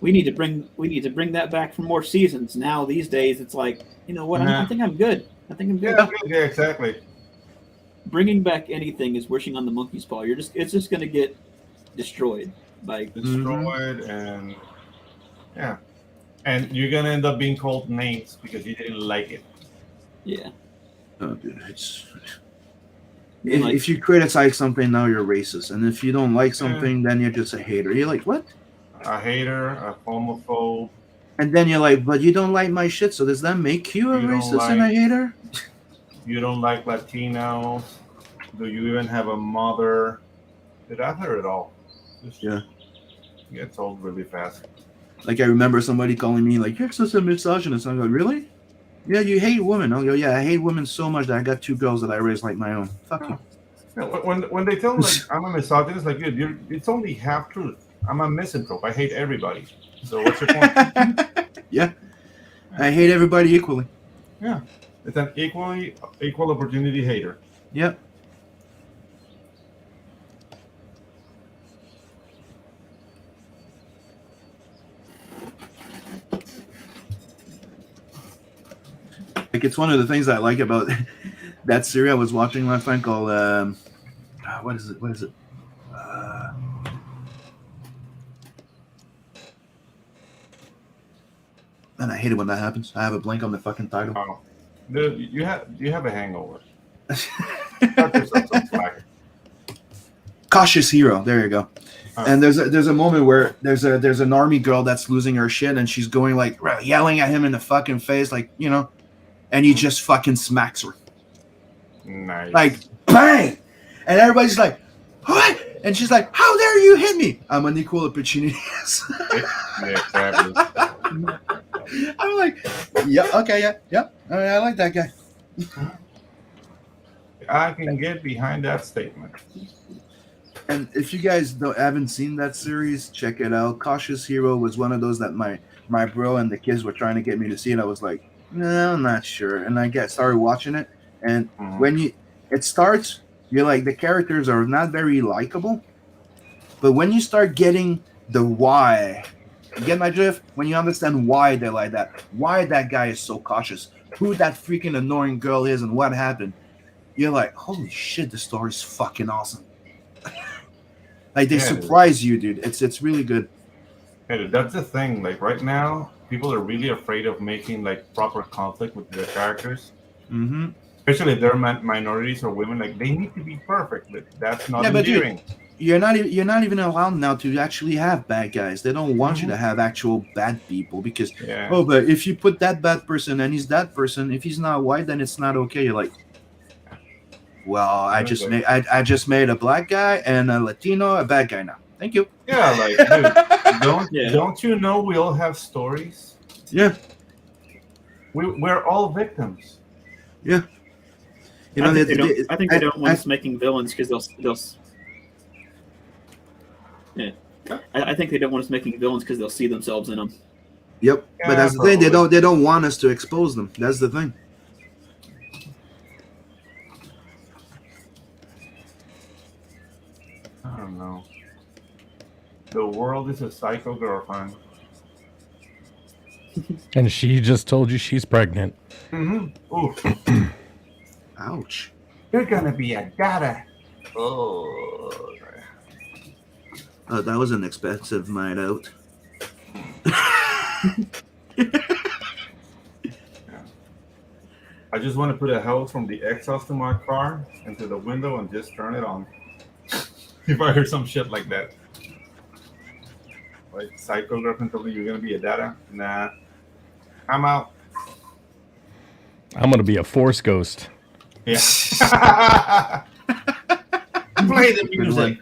we need to bring that back for more seasons. Now these days it's like, you know what, I think I'm good. Yeah, exactly. Bringing back anything is wishing on the monkey's paw. It's just gonna get destroyed. Like and yeah. And you're gonna end up being called names because you didn't like it. Yeah. Oh, dude, if you criticize something, now you're racist, and if you don't like something, then you're just a hater. You're like, what? A hater, a homophobe. And then you're like, but you don't like my shit, so does that make you a racist and a hater? You don't like Latinos. Do you even have a mother? Dude, I've heard it all. It gets old really fast. Like I remember somebody calling me like, you're such a misogynist. I go, really? Yeah, you hate women. I'll go, yeah, I hate women so much that I got 2 girls that I raised like my own. Fuck you. Yeah, when they tell me like I'm a misogynist, like dude, it's only half truth. I'm a misanthrope. I hate everybody. So what's your point? Yeah. I hate everybody equally. Yeah. It's an equal opportunity hater. Yep. Like it's one of the things I like about that series I was watching last night called what is it? Man, I hate it when that happens. I have a blank on the fucking title. Oh, dude, you have a hangover. Cut yourself some slack. Cautious Hero. There you go. And there's a moment where there's an army girl that's losing her shit and she's going like yelling at him in the fucking face, like, you know, and he just fucking smacks her. Nice. Like bang, and everybody's like, what? And she's like, "How dare you hit me? I'm an equal opportunity." Yeah, exactly. I'm like, yeah, okay, yeah. I like that guy. I can get behind that statement. And if you guys haven't seen that series, check it out. Cautious Hero was one of those that my bro and the kids were trying to get me to see, and I was like, no, I'm not sure. And I started watching it, and when it starts, you're like, the characters are not very likable, but when you start getting the why, you get my drift? When you understand why they're like that, why that guy is so cautious, who that freaking annoying girl is, and what happened, you're like, holy shit, the story's fucking awesome. Like they surprise you, dude. It's really good. Hey, that's the thing. Like right now, people are really afraid of making like proper conflict with their characters. Mm-hmm. Especially if they're minorities or women. Like they need to be perfect, but that's not endearing. Dude, you're not even allowed now to actually have bad guys. They don't want you to have actual bad people because but if you put that bad person and he's that person, if he's not white, then it's not okay. You're like, well, I just made a black guy and a Latino a bad guy now. Thank you. Yeah, like dude, don't you know we all have stories? Yeah. We're all victims. Yeah. You know, I think they don't want us making villains because they'll. Yeah. I think they don't want us making villains because they'll see themselves in them. Yep. Yeah, but that's the thing. They don't want us to expose them. That's the thing. I don't know. The world is a psycho girlfriend. And she just told you she's pregnant. Mm-hmm. Oof. Ouch. You're gonna be a dada. Oh. That was an expensive night out. I just want to put a hose from the exhaust to my car into the window and just turn it on. If I heard some shit like that. Like psycho girlfriend told me you're gonna be a dada. Nah. I'm out. I'm gonna be a force ghost. Yeah. Play the music.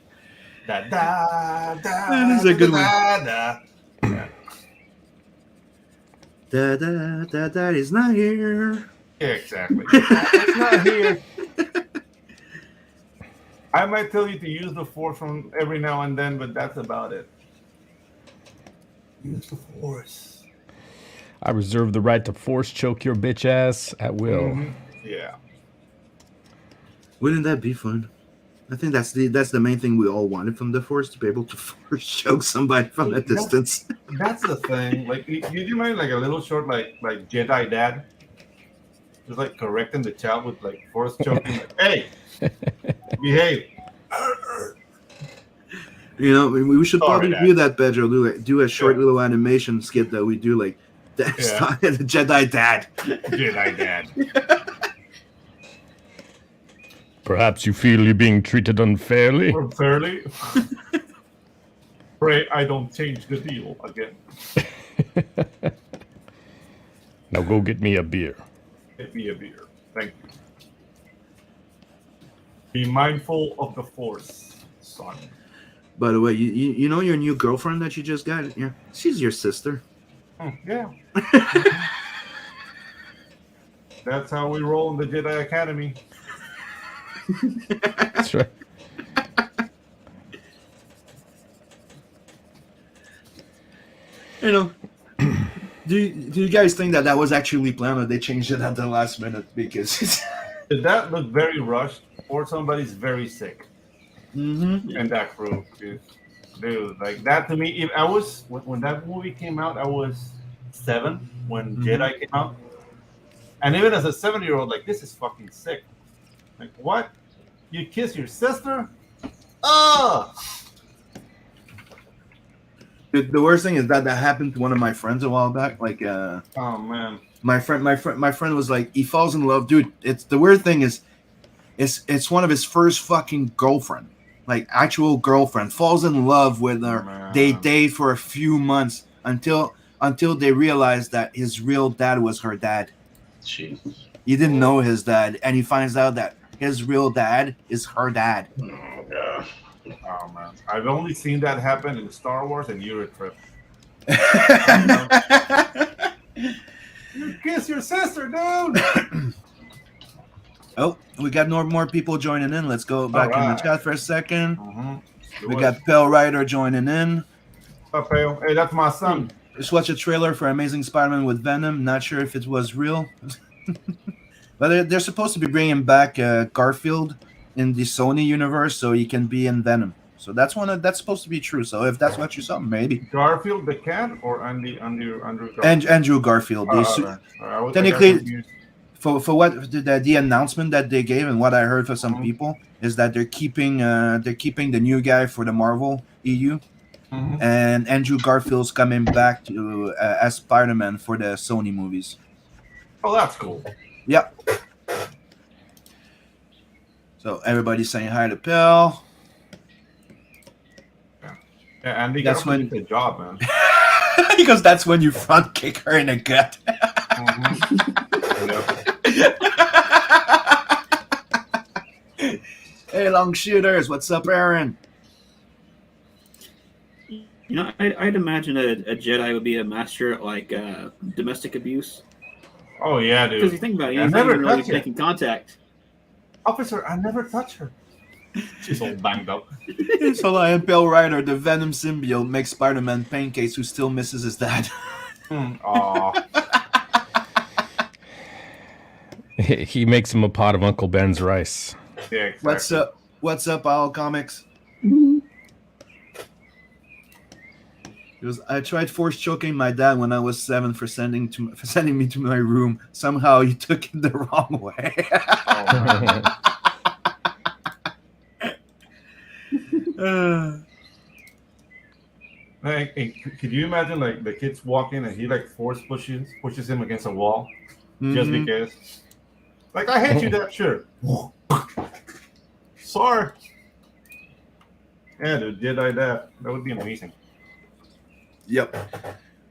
Da, da, da, that is a good one. Da. Yeah. Da is not here. Yeah, exactly. It's not here. I might tell you to use the force from every now and then, but that's about it. Use the force. I reserve the right to force choke your bitch ass at will. Mm-hmm. Yeah. Wouldn't that be fun? I think that's the main thing we all wanted from the force, to be able to force choke somebody from a distance. That's the thing. Like, you mind like a little short, like Jedi dad, just like correcting the child with like force choking. Like, hey, behave. You know, we should probably do that, Pedro. Do a short little animation skit that we do, like the Jedi dad. Jedi dad. Perhaps you feel you're being treated unfairly? Unfairly? Pray I don't change the deal again. Now go get me a beer. Get me a beer. Thank you. Be mindful of the force, son. By the way, you know your new girlfriend that you just got? Yeah, she's your sister. Yeah. That's how we roll in the Jedi Academy. That's right. You know, do you guys think that was actually planned, or they changed it at the last minute? Because did that look very rushed, or somebody's very sick? Mm-hmm. And that crew, dude, like that to me. If I was when that movie came out, I was 7 when Jedi came out, and even as a 7-year-old, like, this is fucking sick. Like, what? You kiss your sister? Oh! The worst thing is that happened to one of my friends a while back. Like, oh man, my friend was like, he falls in love, dude. It's the weird thing is, it's one of his first fucking girlfriend, like actual girlfriend, falls in love with her. Man. They date for a few months until they realize that his real dad was her dad. Jesus. He didn't know his dad, and he finds out that his real dad is her dad. Oh, God. Oh man, I've only seen that happen in Star Wars and Eurotrip. You kiss your sister, dude. Oh, we got no more people joining in. Let's go back in the chat for a second. We got Pale Rider joining in. Up, Pale. Hey, that's my son. Just watch a trailer for Amazing Spider-Man with Venom. Not sure if it was real. But they're supposed to be bringing back Garfield in the Sony universe so he can be in Venom. So that's supposed to be true. So if that's what you saw, maybe. Garfield the cat or Andrew Garfield? Andrew Garfield. Technically, for what the announcement that they gave and what I heard from some people is that they're keeping the new guy for the Marvel EU. And Andrew Garfield's coming back to as Spider-Man for the Sony movies. Oh, that's cool. Yep. So everybody's saying hi to Pell. Yeah, Andy, that's when the job, man. Because that's when you front kick her in the gut. Hey, long shooters, what's up, Aaron? You know, I'd imagine a Jedi would be a master at like domestic abuse. Oh yeah, dude. Because you think about it, he's not even really making contact. Officer, I never touched her. She's all banged up. So I am Pale Rider, the Venom symbiote, makes Spider-Man pancakes who still misses his dad. He makes him a pot of Uncle Ben's rice. Yeah, exactly. What's up, Owl Comics? I tried force choking my dad when I was 7 for sending me to my room. Somehow he took it the wrong way. Hey, could you imagine like the kids walking and he like force pushes him against a wall just because? Like, I hate you, Dad. Sure. Sorry. Yeah, dude, Jedi that would be amazing. Yep.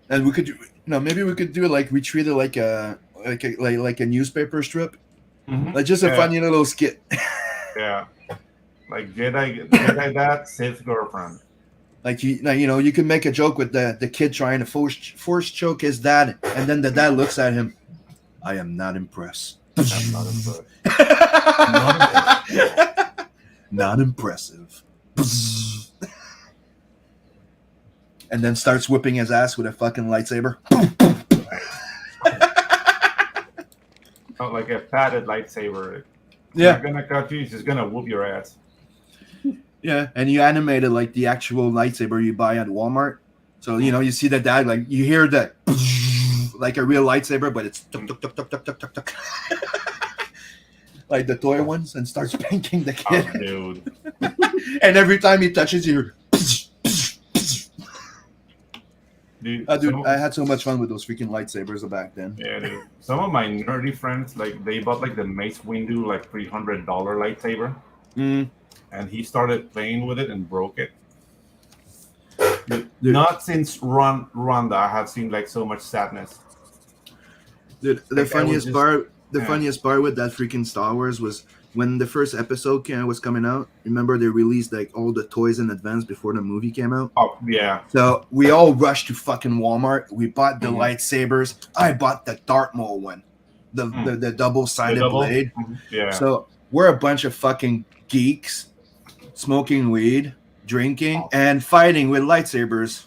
And we could maybe we could do like we treat it like a newspaper strip. Like just a funny little skit. Yeah. Like Jedi that saves girlfriend. Like you can make a joke with the kid trying to force choke his dad, and then the dad looks at him. I am not impressed. I'm not impressed. Not impressive. And then starts whipping his ass with a fucking lightsaber. Not like a padded lightsaber. Yeah. Not gonna cut you, he's just gonna whoop your ass. Yeah, and you animated like the actual lightsaber you buy at Walmart. So you see the dad, like you hear that like a real lightsaber, but it's tuk, tuk, tuk, tuk, tuk, tuk, tuk, tuk. Like the toy ones, and starts spanking the kid. Oh, dude. And every time he touches you, dude, I had so much fun with those freaking lightsabers back then. Yeah, dude. Some of my nerdy friends, like, they bought like the Mace Windu, like $300 lightsaber, and he started playing with it and broke it. Dude. Not since Ronda I have seen like so much sadness. Dude, the funniest part with that freaking Star Wars was when the first episode was coming out. Remember they released like all the toys in advance before the movie came out? Oh, yeah. So we all rushed to fucking Walmart. We bought the lightsabers. I bought the Darth Maul one, the double-sided blade. Yeah. So we're a bunch of fucking geeks smoking weed, drinking, and fighting with lightsabers.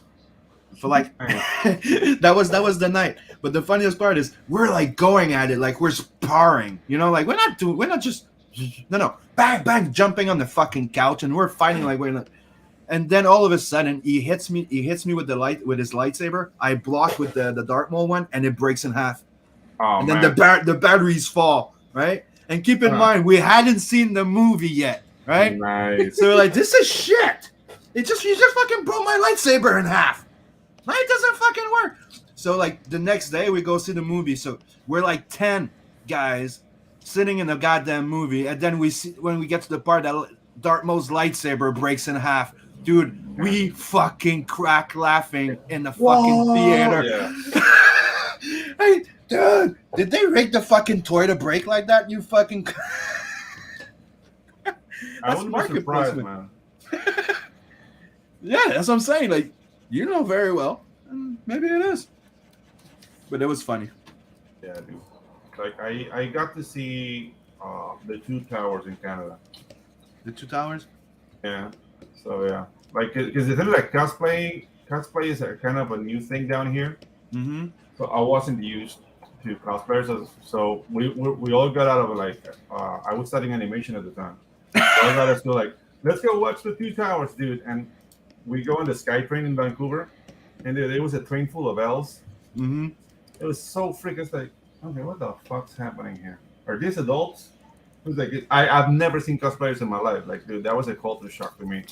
For like that was the night. But the funniest part is we're like going at it like we're sparring. Like we're not just bang bang jumping on the fucking couch and we're fighting like we're not. And then all of a sudden he hits me with with his lightsaber. I block with the Darth Maul one and it breaks in half. Oh, and then the batteries fall, right? And keep in mind we hadn't seen the movie yet, right? Nice. So we're like, this is shit. You just fucking broke my lightsaber in half. It doesn't fucking work. So like the next day we go see the movie. So we're like 10 guys sitting in the goddamn movie, and then we see when we get to the part that Darth Maul's lightsaber breaks in half. Dude, we fucking crack laughing in the fucking theater. Yeah. Hey, dude, did they rig the fucking toy to break like that? You fucking I wouldn't be surprised, man. Yeah, that's what I'm saying. Like, you know very well. Maybe it is. But it was funny. Yeah, dude. Like I got to see the two towers in Canada. The two towers? Yeah. So yeah, like because it's like cosplay. Cosplay is a kind of a new thing down here. Mm-hmm. So I wasn't used to cosplayers, so we all got out of like I was studying animation at the time. So I got us to like, let's go watch the two towers, dude. And we go on the SkyTrain in Vancouver, and there was a train full of elves. Mm-hmm. It was so freaking like, okay, what the fuck's happening here? Are these adults? It was like I've never seen cosplayers in my life. Like, dude, that was a culture shock to me.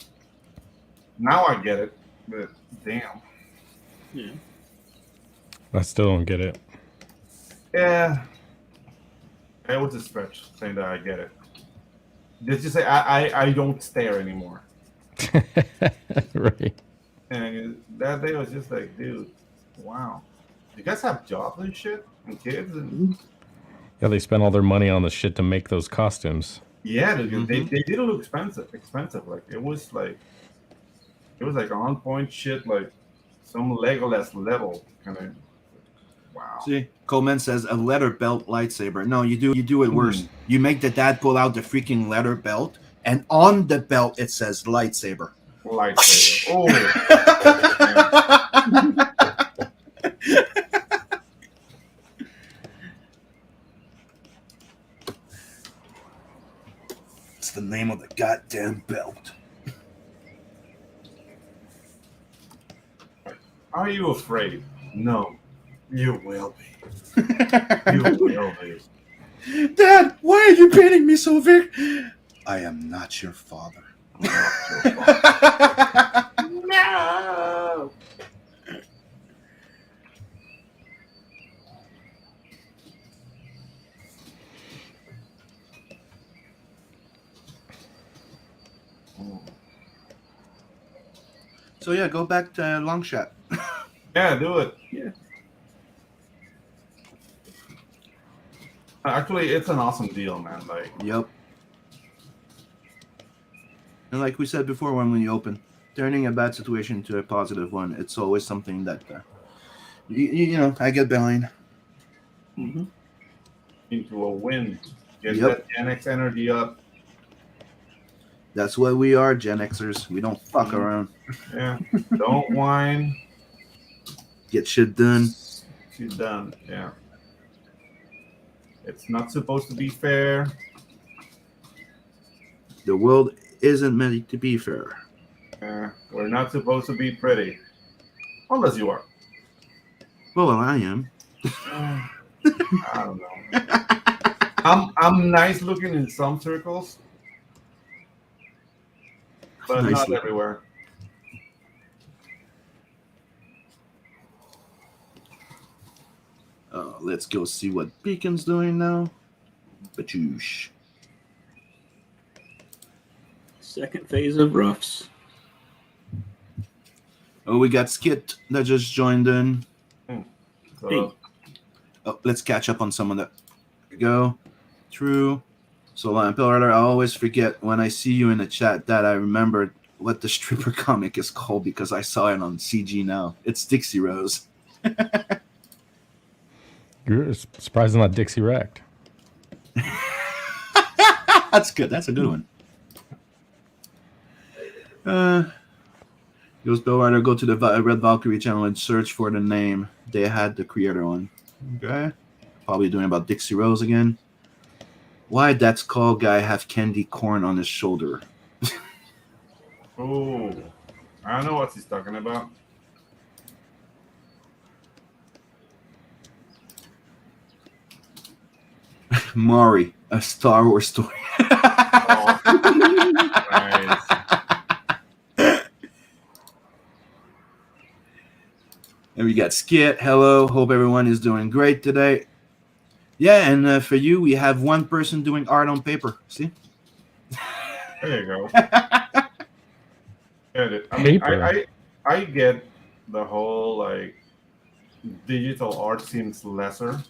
Now I get it, but damn. Yeah. I still don't get it. Yeah, it was a stretch saying that I get it. Let's just say I don't stare anymore. Right. And that day was just like, dude, wow. You guys have jobs and shit and kids and Yeah, they spent all their money on the shit to make those costumes. yeah, dude, they didn't look expensive. Like it was like on point shit, like some Legolas level kind of. Wow. See, Coleman says a leather belt lightsaber. No, you do it worse. You make the dad pull out the freaking leather belt, and on the belt it says lightsaber. Lightsaber. Oh. It's the name of the goddamn belt. Are you afraid? No. You will be. You will be. Dad, why are you painting me so big? I am not your father. No. So yeah, go back to Longshot. Yeah, do it. Yeah. Actually, it's an awesome deal, man. Like, Yep. And like we said before when we opened, turning a bad situation into a positive one, it's always something that, you know, I get behind. Mm-hmm. into a win. Get Yep. that Gen X energy up. That's what we are, Gen Xers. We don't fuck around. Yeah. Don't whine. Get shit done. She's done. Yeah. It's not supposed to be fair. The world isn't meant to be fair. We're not supposed to be pretty. Unless you are. Well, I am. I don't know. I'm nice looking in some circles, but Nice not looking. everywhere. Let's go see what Beacon's doing now. Batoosh. Second phase of roughs. Oh, we got Skit that just joined in. So, Hey. Oh, let's catch up on some of that. There we go. True. So, Pillar, I always forget when I see you in the chat that I remembered what the stripper comic is called because I saw it on CG now. It's Dixie Rose. You're surprised I'm not Dixie wrecked. That's good. That's a good one. Goes Bill Ryder, go to the Red Valkyrie channel and search for the name. They had the creator on. Okay. Probably doing about Dixie Rose again. Why that skull guy have candy corn on his shoulder? oh, I don't know what he's talking about. Mari, a Star Wars story. Oh, nice. And we got Skit. Hello. Hope everyone is doing great today. Yeah, and for you, we have one person doing art on paper. See? There you go. Get it. I mean, Paper. I get the whole like digital art seems lesser,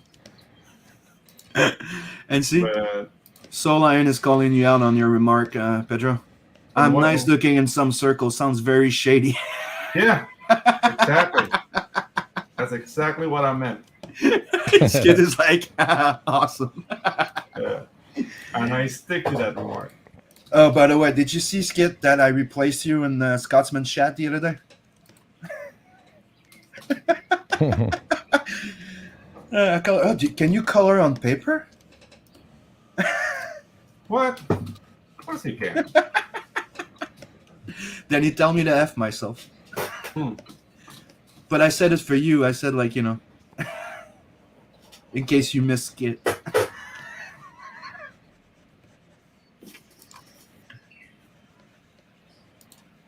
And see, but Soul Lion is calling you out on your remark, Pedro. I'm nice looking in some circles. Sounds very shady. Yeah, exactly. That's exactly what I meant. Skid is like, awesome. Yeah. And I stick to that remark. Oh, by the way, did you see, Skid, that I replaced you in the Scotsman's chat the other day? Can you color on paper? What? Of course you can. Then he tell me to F myself. But I said it for you. I said, like, in case you missed Skid.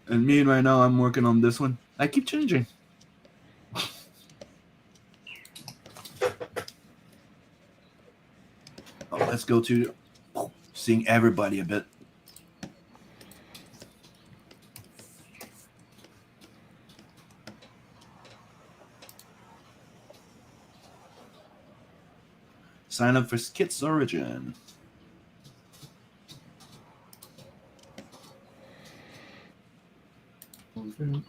And me right now, I'm working on this one. I keep changing. Let's go to seeing everybody a bit. Sign up for Skit's Origin. You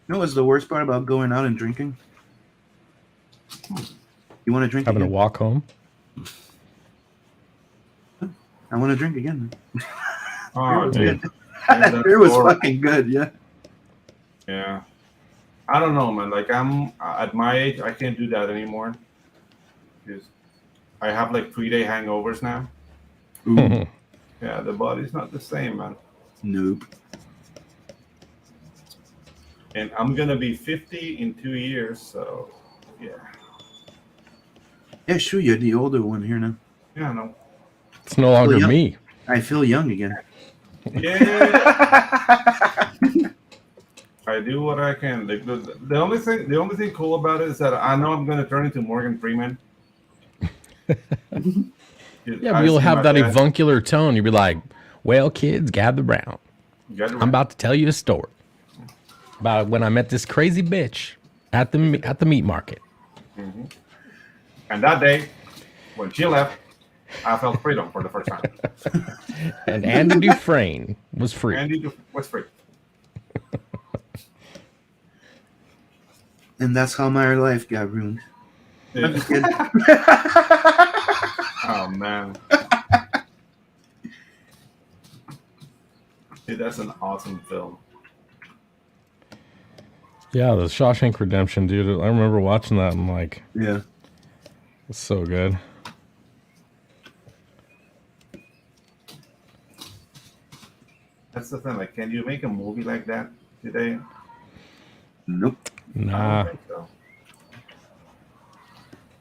know what's the worst part about going out and drinking? You want to drink Having again? to walk home? I want to drink again. Oh, dude. That beer was fucking good, yeah. Yeah. I don't know, man. Like, I'm at my age, I can't do that anymore. Because I have like 3-day hangovers now. Ooh. Yeah, the body's not the same, man. Nope. And I'm gonna be 50 in 2 years, so yeah. Yeah, sure, you're the older one here now. Yeah, no. It's no longer young. me. I feel young again. Yeah. I do what I can. Like, the only thing cool about it is that I know I'm gonna turn into Morgan Freeman. Yeah, but you'll have that avuncular tone. You'll be like, well, kids, gather round. I'm about to tell you a story about when I met this crazy bitch at the meat market. Mm-hmm. And that day, when she left, I felt freedom for the first time. And Andy Dufresne was free. Andy was free. And that's how my life got ruined. Yeah. Oh, man. Dude, that's an awesome film. Yeah, the Shawshank Redemption, dude. I remember watching that and like, yeah, it's so good. That's the thing. Like, can you make a movie like that today? Nope. I Nah. don't think so.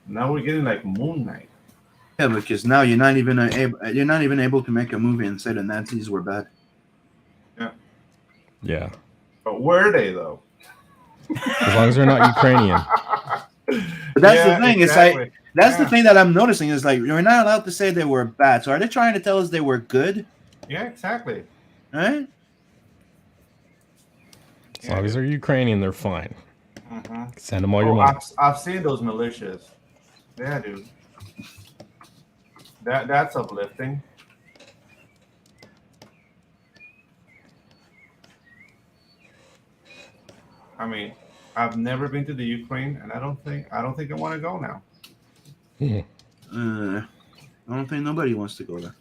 Now we're getting like Moon Knight. Yeah, because now you're not even able to make a movie and say the Nazis were bad. Yeah. But were they though? As long as they're not Ukrainian. But that's the thing. Exactly. It's like that's the thing that I'm noticing is like you're not allowed to say they were bad. So are they trying to tell us they were good? Yeah, exactly. Right? As long as they're Ukrainian, they're fine. Mm-hmm. Send them all your money. I've seen those militias. Yeah, dude. That's uplifting. I mean, I've never been to the Ukraine, and I don't think I want to go now. Hmm. I don't think nobody wants to go there.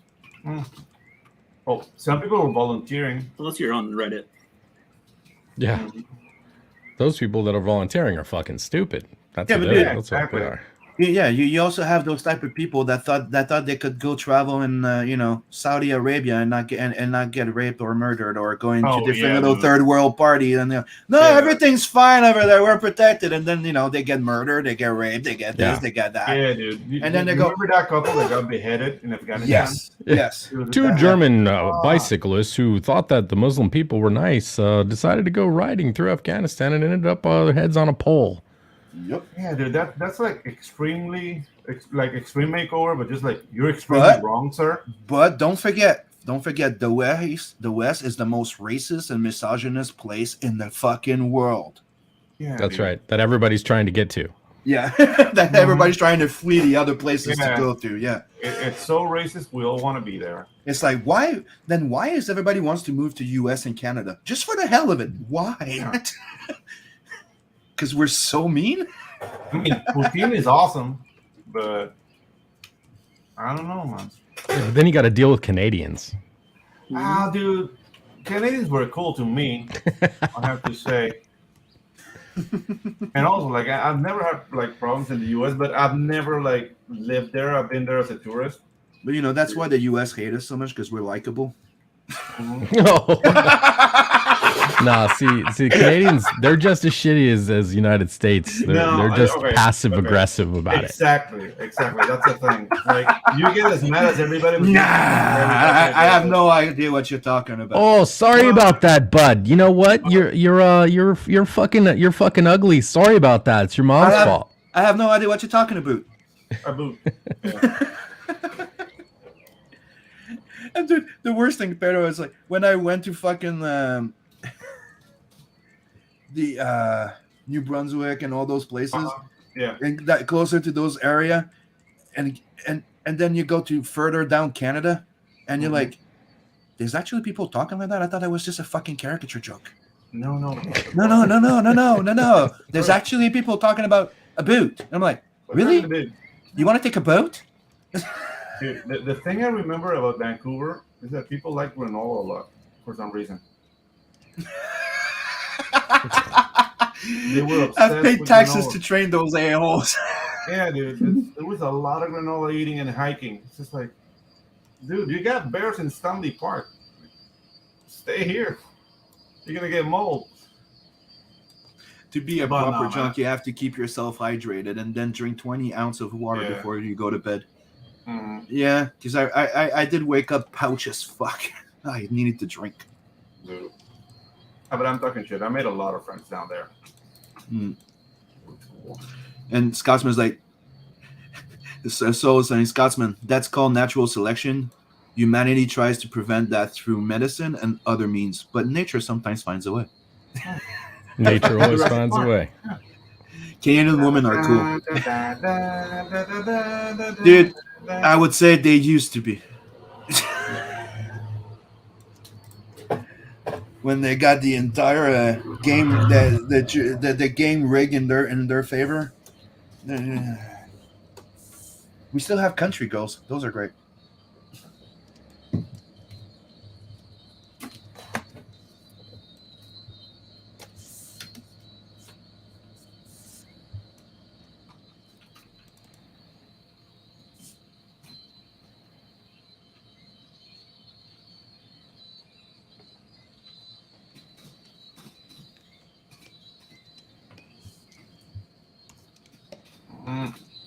Oh, some people were volunteering. Unless you're on Reddit. Yeah. Those people that are volunteering are fucking stupid. That's Yeah, what but they, yeah, that's what exactly. they are. Yeah, you also have those type of people that thought they could go travel in Saudi Arabia and not get raped or murdered or going to different little third world parties and everything's fine over there, we're protected, and then they get murdered, they get raped, they get this, they get that. Yeah, dude. And then they go. Remember that couple that got beheaded in Afghanistan? Yes. Two German bicyclists who thought that the Muslim people were nice decided to go riding through Afghanistan and ended up their heads on a pole. Yep. Yeah, dude. That's like extreme makeover, but just like you're extremely wrong, sir. But don't forget the West is the most racist and misogynist place in the fucking world. Yeah, That's dude. right. That everybody's trying to get to. Yeah, that everybody's trying to flee the other places to go to. Yeah, it's so racist. We all want to be there. it's like why? Then why is everybody wants to move to U.S. and Canada just for the hell of it? Why? Because we're so mean. I mean, Putin is awesome, but I don't know, man. Then you got to deal with Canadians. Dude, Canadians were cool to me. I have to say. And also, like, I've never had like problems in the U.S., but I've never like lived there. I've been there as a tourist. But you know that's why the U.S. hate us so much because we're likable. No. Nah, see, Canadians, they're just as shitty as United States. They're just passive aggressive about it. Exactly. That's the thing. Like, you get as mad as everybody. Nah, I have no idea what you're talking about. Oh, sorry about that, bud. You know what? You're fucking ugly. Sorry about that. It's your mom's fault. I have no idea what you're talking about. And dude, the worst thing, Pedro, is like when I went to fucking the New Brunswick and all those places, and that closer to those area, and then you go to further down Canada, and you're like, there's actually people talking like that. I thought it was just a fucking caricature joke. No. There's actually people talking about a boat. And I'm like, really? You want to take a boat? Dude, the thing I remember about Vancouver is that people like granola a lot for some reason. They were obsessed I've paid with taxes granola. to train those a-holes. Yeah, dude. There was a lot of granola eating and hiking. It's just like, dude, you got bears in Stanley Park. Stay here. You're going to get mold. To be a proper junk, you have to keep yourself hydrated and then drink 20 ounces of water before you go to bed. Yeah, because I did wake up pouch as fuck. I needed to drink. Dude. But I'm talking shit. I made a lot of friends down there. And Scotsman's like, so saying, Scotsman, that's called natural selection. Humanity tries to prevent that through medicine and other means, but nature sometimes finds a way. Nature always finds a way. Canadian women are cool. Dude, I would say they used to be. When they got the entire game, the game rig in their favor. We still have country girls. Those are great.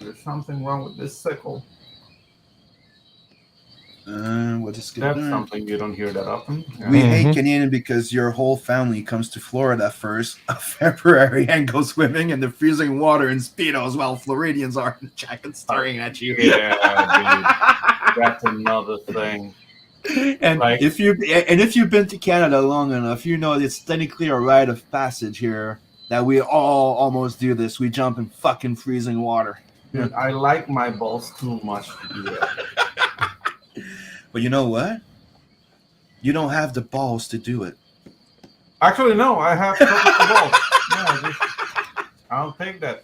There's something wrong with this sickle. What is good? That's something you don't hear that often. We hate Canadian because your whole family comes to Florida first of February and go swimming in the freezing water in Speedos while Floridians are in the jacket staring at you. Yeah, dude. That's another thing. And like, if you've been to Canada long enough, you know it's technically a rite of passage here that we all almost do this. We jump in fucking freezing water. Dude, I like my balls too much to do that. But you know what? You don't have the balls to do it. Actually, no, I have the balls. Yeah, I'll take that.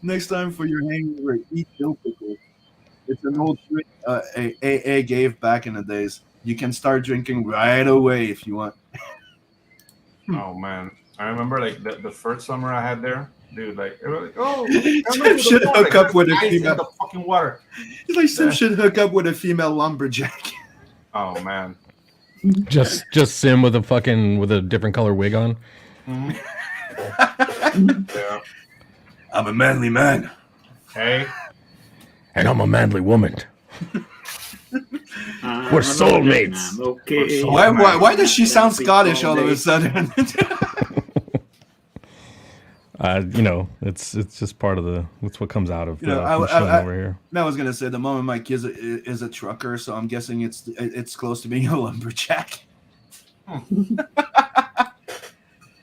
Next time for your hangover, eat dill pickles. It's an old trick AA gave back in the days. You can start drinking right away if you want. Oh man, I remember like the first summer I had there, dude. Like, it was like, oh, Some should hook up with a female. The fucking water. It's like some should hook up with a female lumberjack. Oh man, just Sim with a different color wig on. Yeah. I'm a manly man. Hey, and I'm a manly woman. We're soulmates. Okay. Why does she sound Scottish all of a sudden? You know, it's just part of it's what comes out of You know, over here. I was gonna say the moment my kid is a trucker, so I'm guessing it's close to being a lumberjack.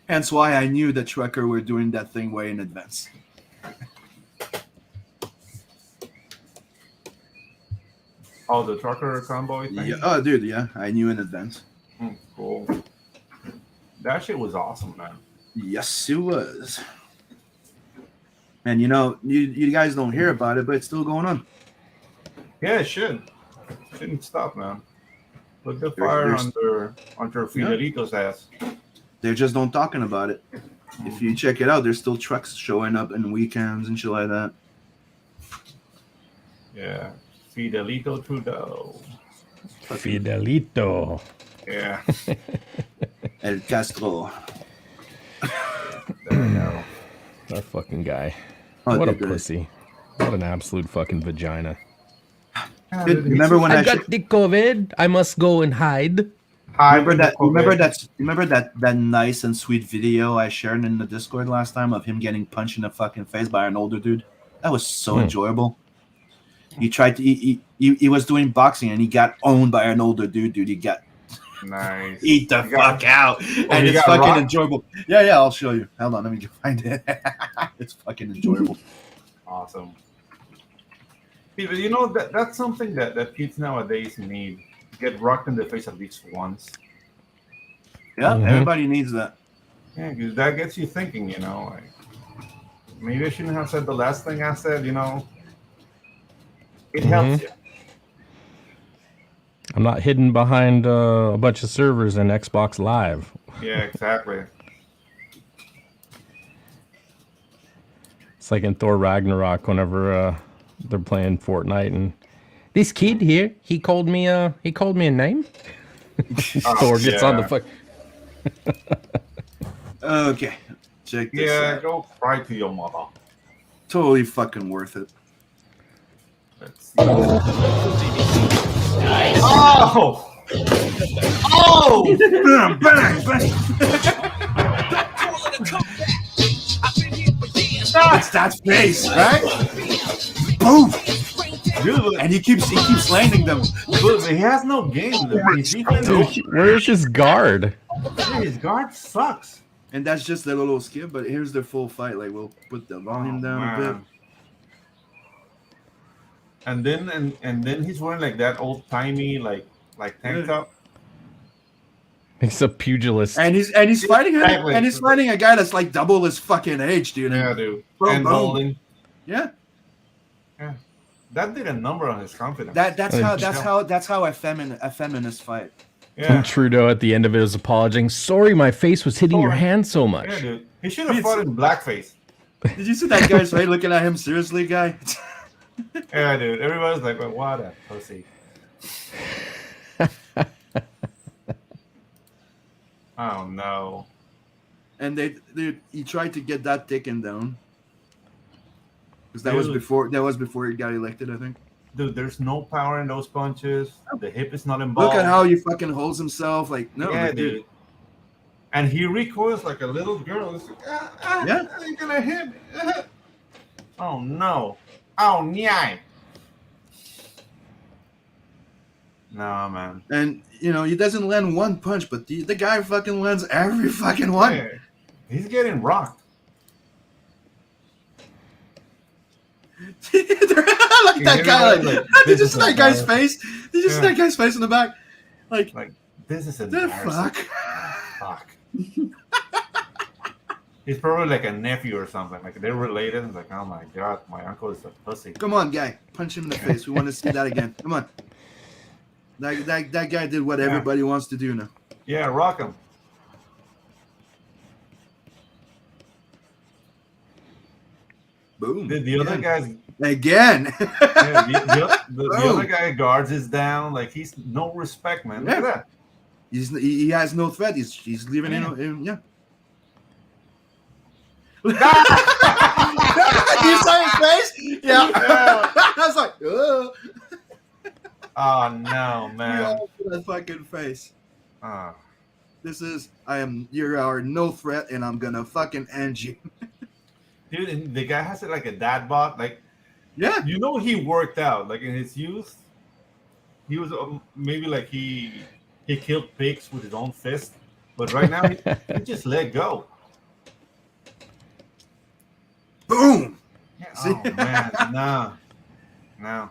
Hence why I knew the trucker were doing that thing way in advance. Oh, the trucker convoy thing? Yeah. Oh, dude, yeah. I knew in advance. Cool. That shit was awesome, man. Yes, it was. And you guys don't hear about it, but it's still going on. Yeah, it should. Shouldn't stop, man. Put the fire under Fidelito's ass. They're just don't talking about it. If you check it out, there's still trucks showing up in weekends and shit like that. Yeah. Fidelito Trudeau. Fidelito. Yeah. El Castro. There we go. That fucking guy. Oh, What a dude, pussy. What an absolute fucking vagina. Dude, remember when I got the COVID. I must go and hide. Remember that nice and sweet video I shared in the Discord last time of him getting punched in the fucking face by an older dude? That was so enjoyable. He tried to he was doing boxing and he got owned by an older dude. He got Nice. eat the fuck out. And it's fucking rocked? Enjoyable. Yeah, I'll show you. Hold on, let me find it. It's fucking enjoyable. Awesome. People, that's something that kids nowadays need. Get rocked in the face at least once. Yeah, everybody needs that. Yeah, because that gets you thinking, like maybe I shouldn't have said the last thing I said, It helps you. I'm not hidden behind a bunch of servers in Xbox Live. Yeah, exactly. It's like in Thor Ragnarok whenever they're playing Fortnite and this kid here, he called me a name. Thor gets on the fuck. Okay, check this out. Go cry to your mother. Totally fucking worth it. Let's see. Oh! Oh! Bang, bang, bang. It's that face, right? Boom! Dude, and he keeps landing them. Dude, he has no game. Dude, where's his guard? Dude, his guard sucks. And that's just a little skip, but here's the full fight. Like, we'll put the volume down a bit. And then he's wearing like that old timey like tank top. He's a pugilist. And he's fighting a guy that's like double his fucking age, dude. Yeah, dude. Boom, and boom. bowling. Yeah. Yeah. That did a number on his confidence. That's how a feminist fight. Yeah. And Trudeau at the end of it was apologizing. Sorry, my face was hitting your hand so much. Yeah, dude. He should have fought in blackface. Did you see that guy's face looking at him seriously, guy? Yeah, dude. Everybody's like, well, what a pussy. Oh no. And he tried to get that taken down. Because that was before he got elected, I think. Dude, there's no power in those punches. The hip is not involved. Look at how he fucking holds himself. Like, no, yeah, dude. And he recoils like a little girl. It's like, yeah, you're gonna hit me. Oh no. Oh nyai. No, man. And he doesn't land one punch, but the guy fucking lands every fucking one. Yeah. He's getting rocked. Like that guy. Like, did you see that guy's face? Did you see that guy's face in the back? Like this is embarrassing. Fuck. He's probably like a nephew or something. Like they're related. It's like, oh my god, my uncle is a pussy. Come on, guy, punch him in the face. We want to see that again. Come on. That guy did what everybody wants to do now. Yeah, rock him. Boom. The other guy's again. the other guy guards is down. Like he's no respect, man. Look at that. He has no threat. He's leaving in. Yeah. You saw his face? Yeah. I was like, oh. Oh no, man. That fucking face. Oh. You are no threat, and I'm gonna fucking end you. Dude, the guy has it like a dad bod. Like, yeah. He worked out. Like in his youth, he was maybe like he killed pigs with his own fist. But right now, he just let go. Boom. Oh man, no.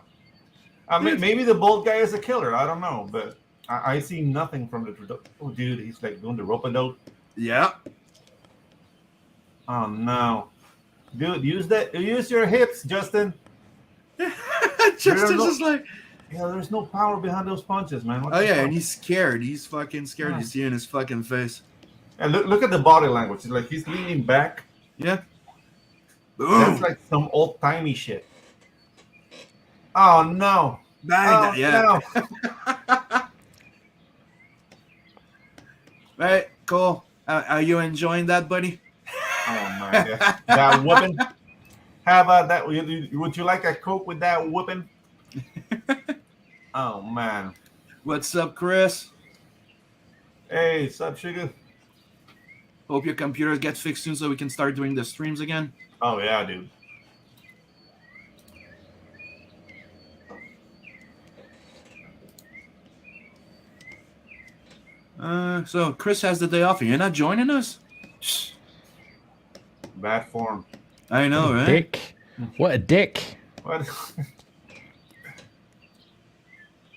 I mean, maybe the bald guy is a killer. I don't know, but I see nothing from the. Oh, dude, he's like doing the rope-a-dope. Yeah. Oh no, dude, use your hips, Justin. Justin's just like, yeah, there's no power behind those punches, man. What oh the yeah, fuck? and he's scared. He's fucking scared. Yeah. You see in his fucking face. And look at the body language. It's like he's leaning back. Yeah. That's Boom. like some old timey shit. Oh no! Bang. Oh, Yeah. no. Right. Cool. Are you enjoying that, buddy? Oh my god, that whooping. How about that? Would you like a Coke with that whooping? Oh man. What's up, Chris? Hey, sup, sugar? Hope your computer gets fixed soon so we can start doing the streams again. Oh yeah, dude. So Chris has the day off. You're not joining us? Bad form. I know, right? Dick. What a dick. What?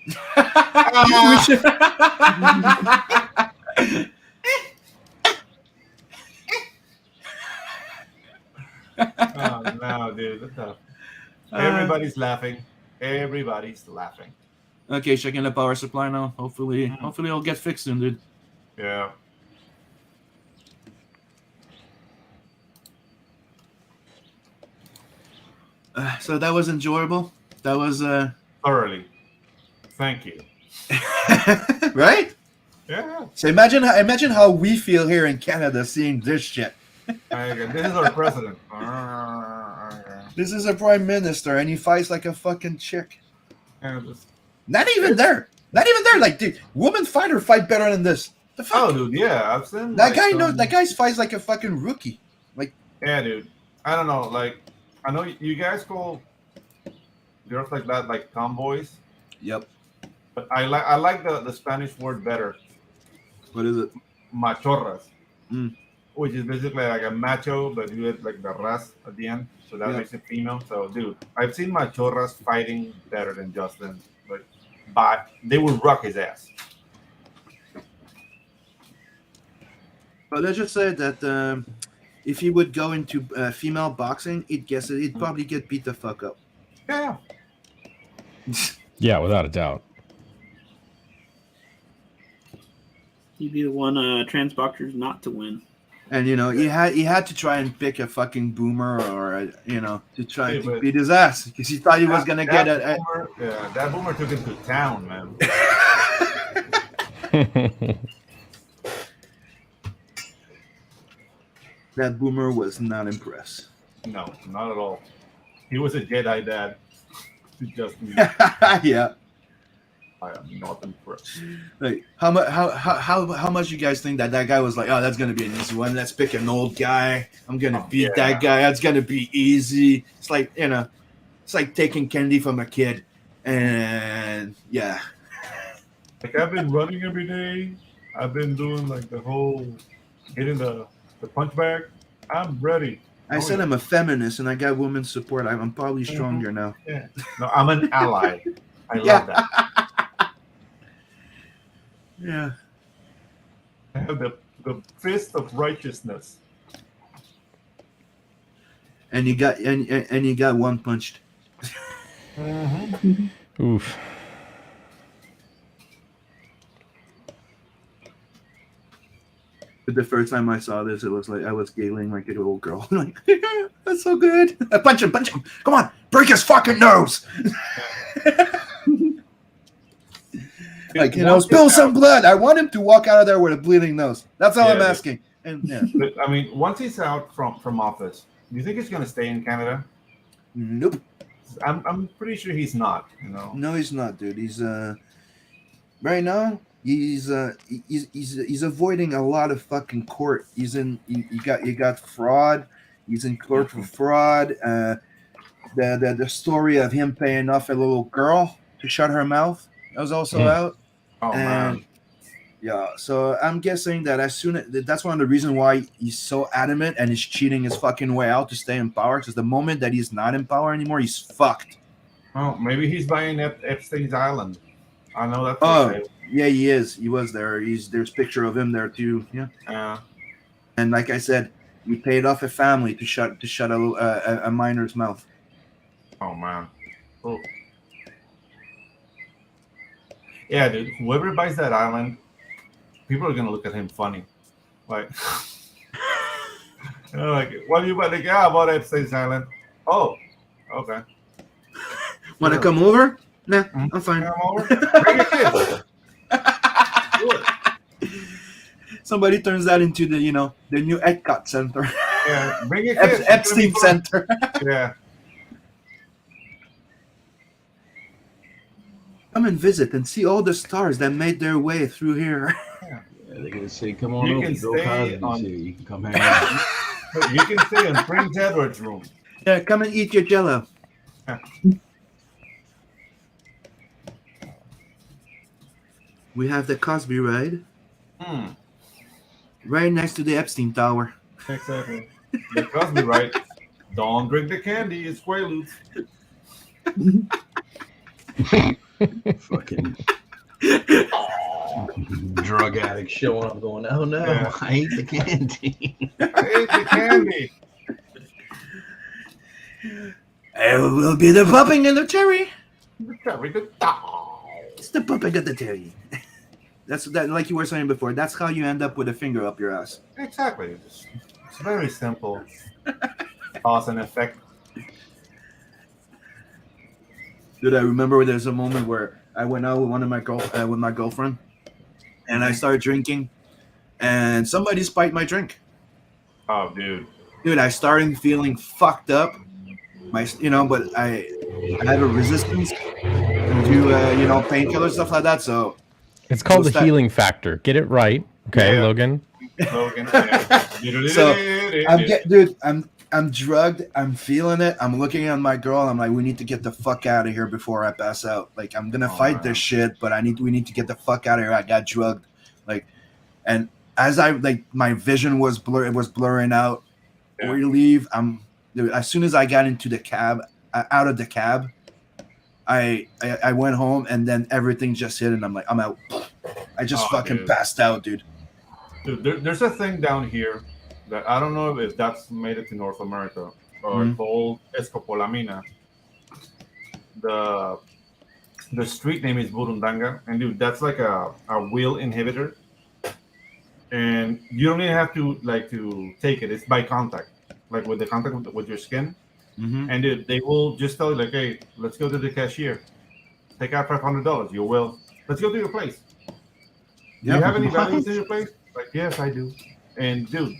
We should- Oh no, dude. What the... Everybody's laughing. Everybody's laughing. Okay, checking the power supply now. Hopefully it'll get fixed soon, dude. Yeah. So that was enjoyable. That was Thoroughly. Thank you. right. Yeah. So imagine how we feel here in Canada seeing this shit. This is our president. This is a prime minister, and he fights like a fucking chick. Yeah, just... Not even there. Like, dude, women fighter fight better than this. The fuck? Oh, dude, yeah. I've seen that like, guy knows. That guy fights like a fucking rookie. Like, yeah, dude. I don't know. Like, I know you guys call girls like that like tomboys, yep. but I like the Spanish word better. What is it? Machorras, Mm. which is basically like a macho, but you had like the ras at the end, so that Yeah. makes it female. So, dude, I've seen machorras fighting better than Justin, but they will rock his ass. But let's just say that if he would go into female boxing, he'd probably get beat the fuck up. Yeah. Yeah, without a doubt. He'd be the one trans boxers not to win. And he had to try and pick a fucking boomer or to try Yeah, to but- beat his ass because he thought he was gonna get it. boomer, yeah, that boomer took him to town, man. That boomer was not impressed. No, not at all. He was a Jedi dad. Justin, Yeah. I am not impressed. Like how much you guys think that guy was like? Oh, that's gonna be an easy one. Let's pick an old guy. I'm gonna beat that guy. That's gonna be easy. It's like it's like taking candy from a kid, and yeah. Like I've been running every day. I've been doing like the whole hitting the punch bag. I'm ready. I said I'm a feminist and I got women's support. I'm probably stronger now. Yeah. No, I'm an ally. I love that. Yeah. I have the fist of righteousness. And you got one punched. Oof. But the first time I saw this, it was like I was giggling like a little girl. Like, that's so good. Punch him. Come on, break his fucking nose. Like, spill some blood. I want him to walk out of there with a bleeding nose. That's all I'm asking. And yeah. But, I mean, once he's out from office, do you think he's going to stay in Canada? Nope. I'm pretty sure he's not. No, he's not, dude. He's right now. He's avoiding a lot of fucking court. He's in. You got fraud. He's in court for fraud. The story of him paying off a little girl to shut her mouth. That was also out. Oh man. Yeah, so I'm guessing that that's one of the reasons why he's so adamant and is cheating his fucking way out to stay in power. Because the moment that he's not in power anymore, he's fucked. Oh, maybe he's buying Epstein's Island. I know that's Oh, yeah, he is. He was there. There's a picture of him there too. Yeah. And like I said, he paid off a family to shut a miner's mouth. Oh man. Oh. Yeah, dude. Whoever buys that island, people are gonna look at him funny, like, like, what do you buy? Like, yeah, I bought Epstein's Island. Oh, okay. Want to come over? Nah, I'm fine. Come over. Bring your kids. Somebody turns that into the new Epcot Center. Yeah, bring your kids. Epstein Center. Yeah. Come and visit and see all the stars that made their way through here. Yeah, they're gonna say, "Come on You over, can Joe stay Cosby's here. You can come hang out." You can stay in Prince Edward's room. Yeah, come and eat your Jello. We have the Cosby ride. Right next to the Epstein Tower. Exactly. The Cosby right. Don't drink the candy, it's Quaaludes. Fucking drug addict showing up going, "Oh no, Yeah. I ate the candy." I ate the candy. It will be the popping of the cherry. It's It's the popping of the cherry. That's that, like you were saying before. That's how you end up with a finger up your ass. Exactly. It's very simple. Cause and effect. Dude, I remember there's a moment where I went out with with my girlfriend, and I started drinking, and somebody spiked my drink. Oh, dude. Dude, I started feeling fucked up. But I had a resistance to painkillers, stuff like that. So It's called the healing factor. Get it right, okay, Yeah. Logan. Logan. So, I'm drugged. I'm feeling it. I'm looking at my girl. I'm like, we need to get the fuck out of here before I pass out. Like, I'm gonna fight this shit, but we need to get the fuck out of here. I got drugged. And as my vision was blurring out. Yeah. We leave. Dude, as soon as I got into the cab, out of the cab, I went home, and then everything just hit, and I'm like, I'm out. I just fucking passed out, dude. Dude, there's a thing down here that I don't know if that's made it to North America or called Escopolamina. The street name is Burundanga, and dude, that's like a wheel inhibitor, and you don't even have to take it. It's by contact, like with the contact with your skin. Mm-hmm. And dude, they will just tell you like, hey, let's go to the cashier, take out $500. You will. Let's go to your place. Do you have any values in your place? Like, yes, I do. And dude,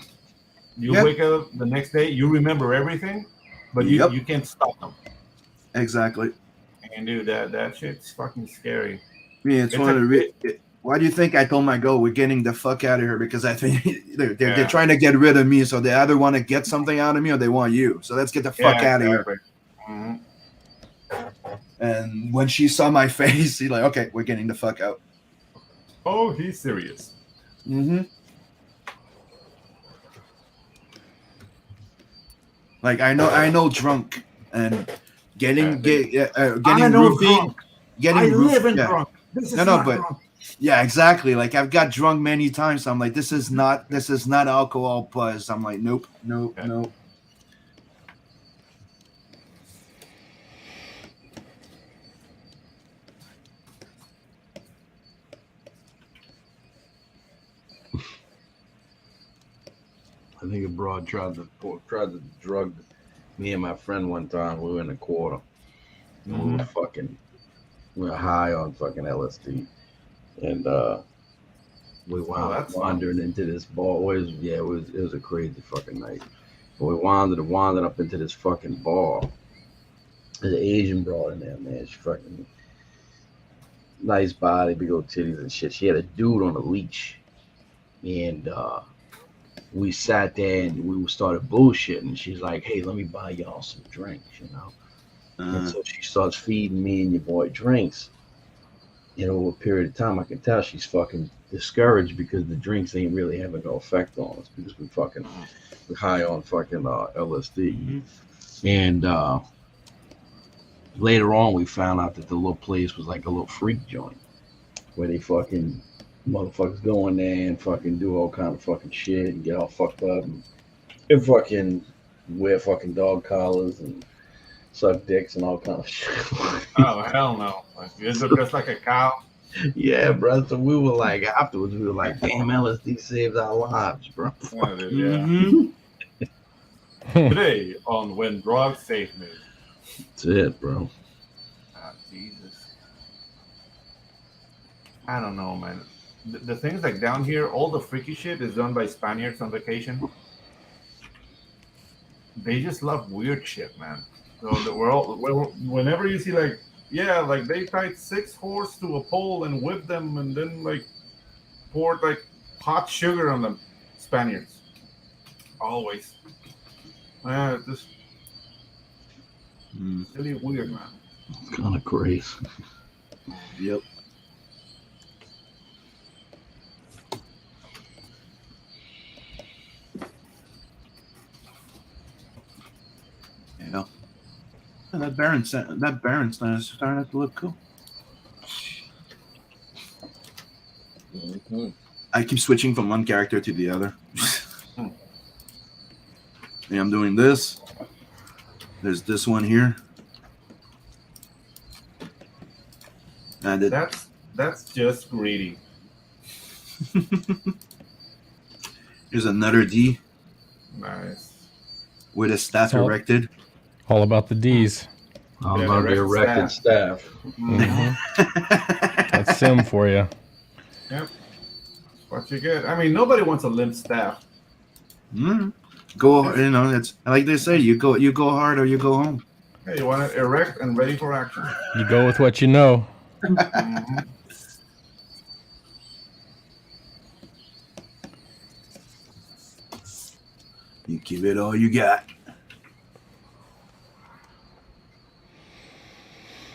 you wake up the next day, you remember everything, but you can't stop them. Exactly. And dude, that shit's fucking scary. Yeah, it's one of the. Why do you think I told my girl we're getting the fuck out of here? Because I think they're trying to get rid of me, so they either want to get something out of me or they want you. So let's get the fuck out of here. Mm-hmm. And when she saw my face, she's like, "Okay, we're getting the fuck out." Oh, he's serious. Mm-hmm. Like I know, drunk and getting roofied. I live in drunk. This is not drunk. Yeah, exactly. Like I've got drunk many times. So I'm like, this is not alcohol buzz. I'm like, nope. I think a broad tried to drug me and my friend one time. We were in a quarter. And we were high on fucking LSD. And we wound wandering into this bar. It was a crazy fucking night. But we wandered up into this fucking bar. There's an Asian broad in there, man. She fucking nice body, big old titties and shit. She had a dude on a leash. And we sat there and we started bullshitting. She's like, "Hey, let me buy y'all some drinks, you know." And so she starts feeding me and your boy drinks. And over a period of time, I can tell she's fucking discouraged because the drinks ain't really having no effect on us because we're high on fucking LSD. Mm-hmm. And later on, we found out that the little place was like a little freak joint where they fucking motherfuckers go in there and fucking do all kind of fucking shit and get all fucked up and fucking wear fucking dog collars and suck dicks and all kind of shit. Oh hell no! Like, is it just like a cow? Yeah, bro. So we were like, afterwards, we were like, damn, LSD saves our lives, bro. Yeah, dude, yeah. Mm-hmm. Today on When Drugs Save Me. That's it, bro. Ah, Jesus. I don't know, man. The things like down here, all the freaky shit is done by Spaniards on vacation. They just love weird shit, man. So whenever you see like, yeah, like they tied 6 horses to a pole and whipped them and then like poured like hot sugar on them. Spaniards. Always. Man, just really weird, man. It's kind of crazy. Yep. Yeah. And that Baronstein is starting to look cool. Mm-hmm. I keep switching from one character to the other. Yeah, I'm doing this. There's this one here. And That's just greedy. here's another D Nice. with a staff So- erected. All about the D's. All Yeah, about the erected erected staff. That's Sim for you. What you get? I mean, nobody wants a limp staff. Go, it's like they say, you go hard or you go home. Hey, you want it erect and ready for action. You go with what you know. Mhm. You give it all you got.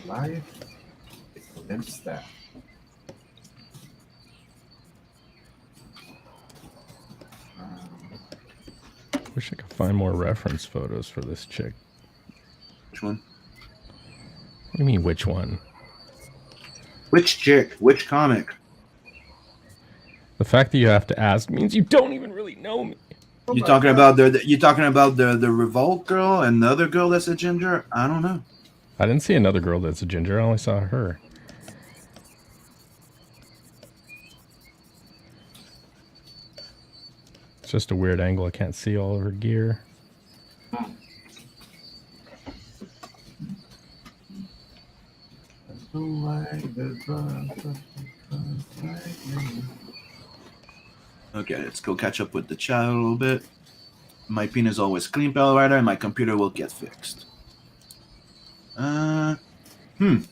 Life is a limp staff. Wish I could find more reference photos for this chick. Which one? What do you mean, which one? Which chick? Which comic? The fact that you have to ask means you don't even really know me. You talking about the Revolt girl and the other girl that's a ginger? I don't know. I didn't see another girl that's a ginger. I only saw her. It's just a weird angle. I can't see all of her gear. Okay, let's go catch up with the chat a little bit. My pin is always clean, Pale Rider, and my computer will get fixed.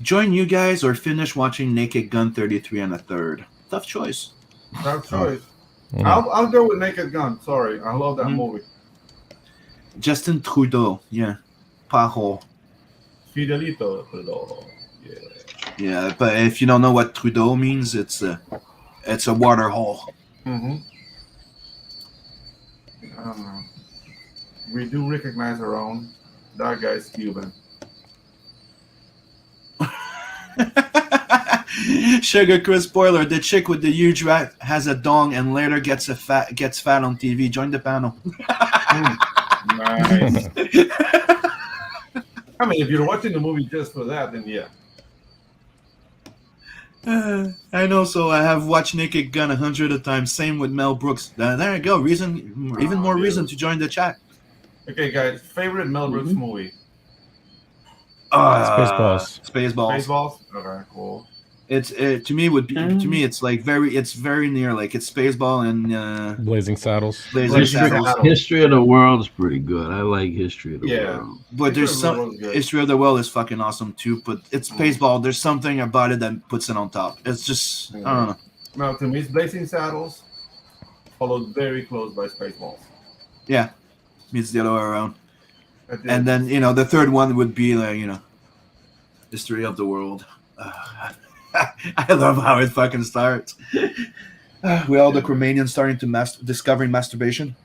Join you guys or finish watching Naked Gun 33 and a third. Tough choice. Tough choice. Mm. I'll go with Naked Gun. Sorry, I love that movie. Justin Trudeau, yeah. Pajo. Fidelito Trudeau. Yeah. Yeah, but if you don't know what Trudeau means, it's a water hole. Mm-hmm. I don't know. We do recognize our own. That guy's Cuban. Sugar Chris spoiler: the chick with the huge rat has a dong and later gets fat on TV. Join the panel. Nice. I mean, if you're watching the movie just for that, then yeah. I know, so I have watched Naked Gun 100 times. Same with Mel Brooks. There you go. Even more reason to join the chat. Okay, guys, favorite Mel Brooks movie? Spaceballs. Spaceballs. Spaceballs. Okay, cool. To me it's like very near, like it's Spaceball and Blazing Saddles. Blazing Saddles. History of the World is pretty good. I like History of the World. But there's some History of the World is fucking awesome too. But it's Spaceball. There's something about it that puts it on top. It's just I don't know. No, to me, it's Blazing Saddles, followed very close by Spaceballs. Yeah, it's the other way around. And then the third one would be like History of the World. I love how it fucking starts. We all the Romanians starting to discovering masturbation.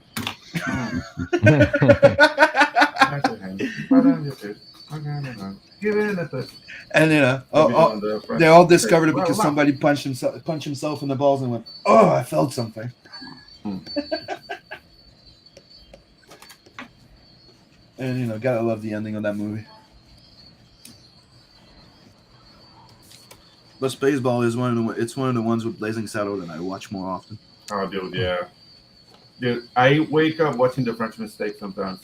And they all discovered it because somebody punched himself in the balls and went, "Oh, I felt something." And gotta love the ending of that movie. But Spaceball is one of the ones with Blazing Saddle that I watch more often. Oh, dude, yeah. Dude, I wake up watching The French Mistake sometimes,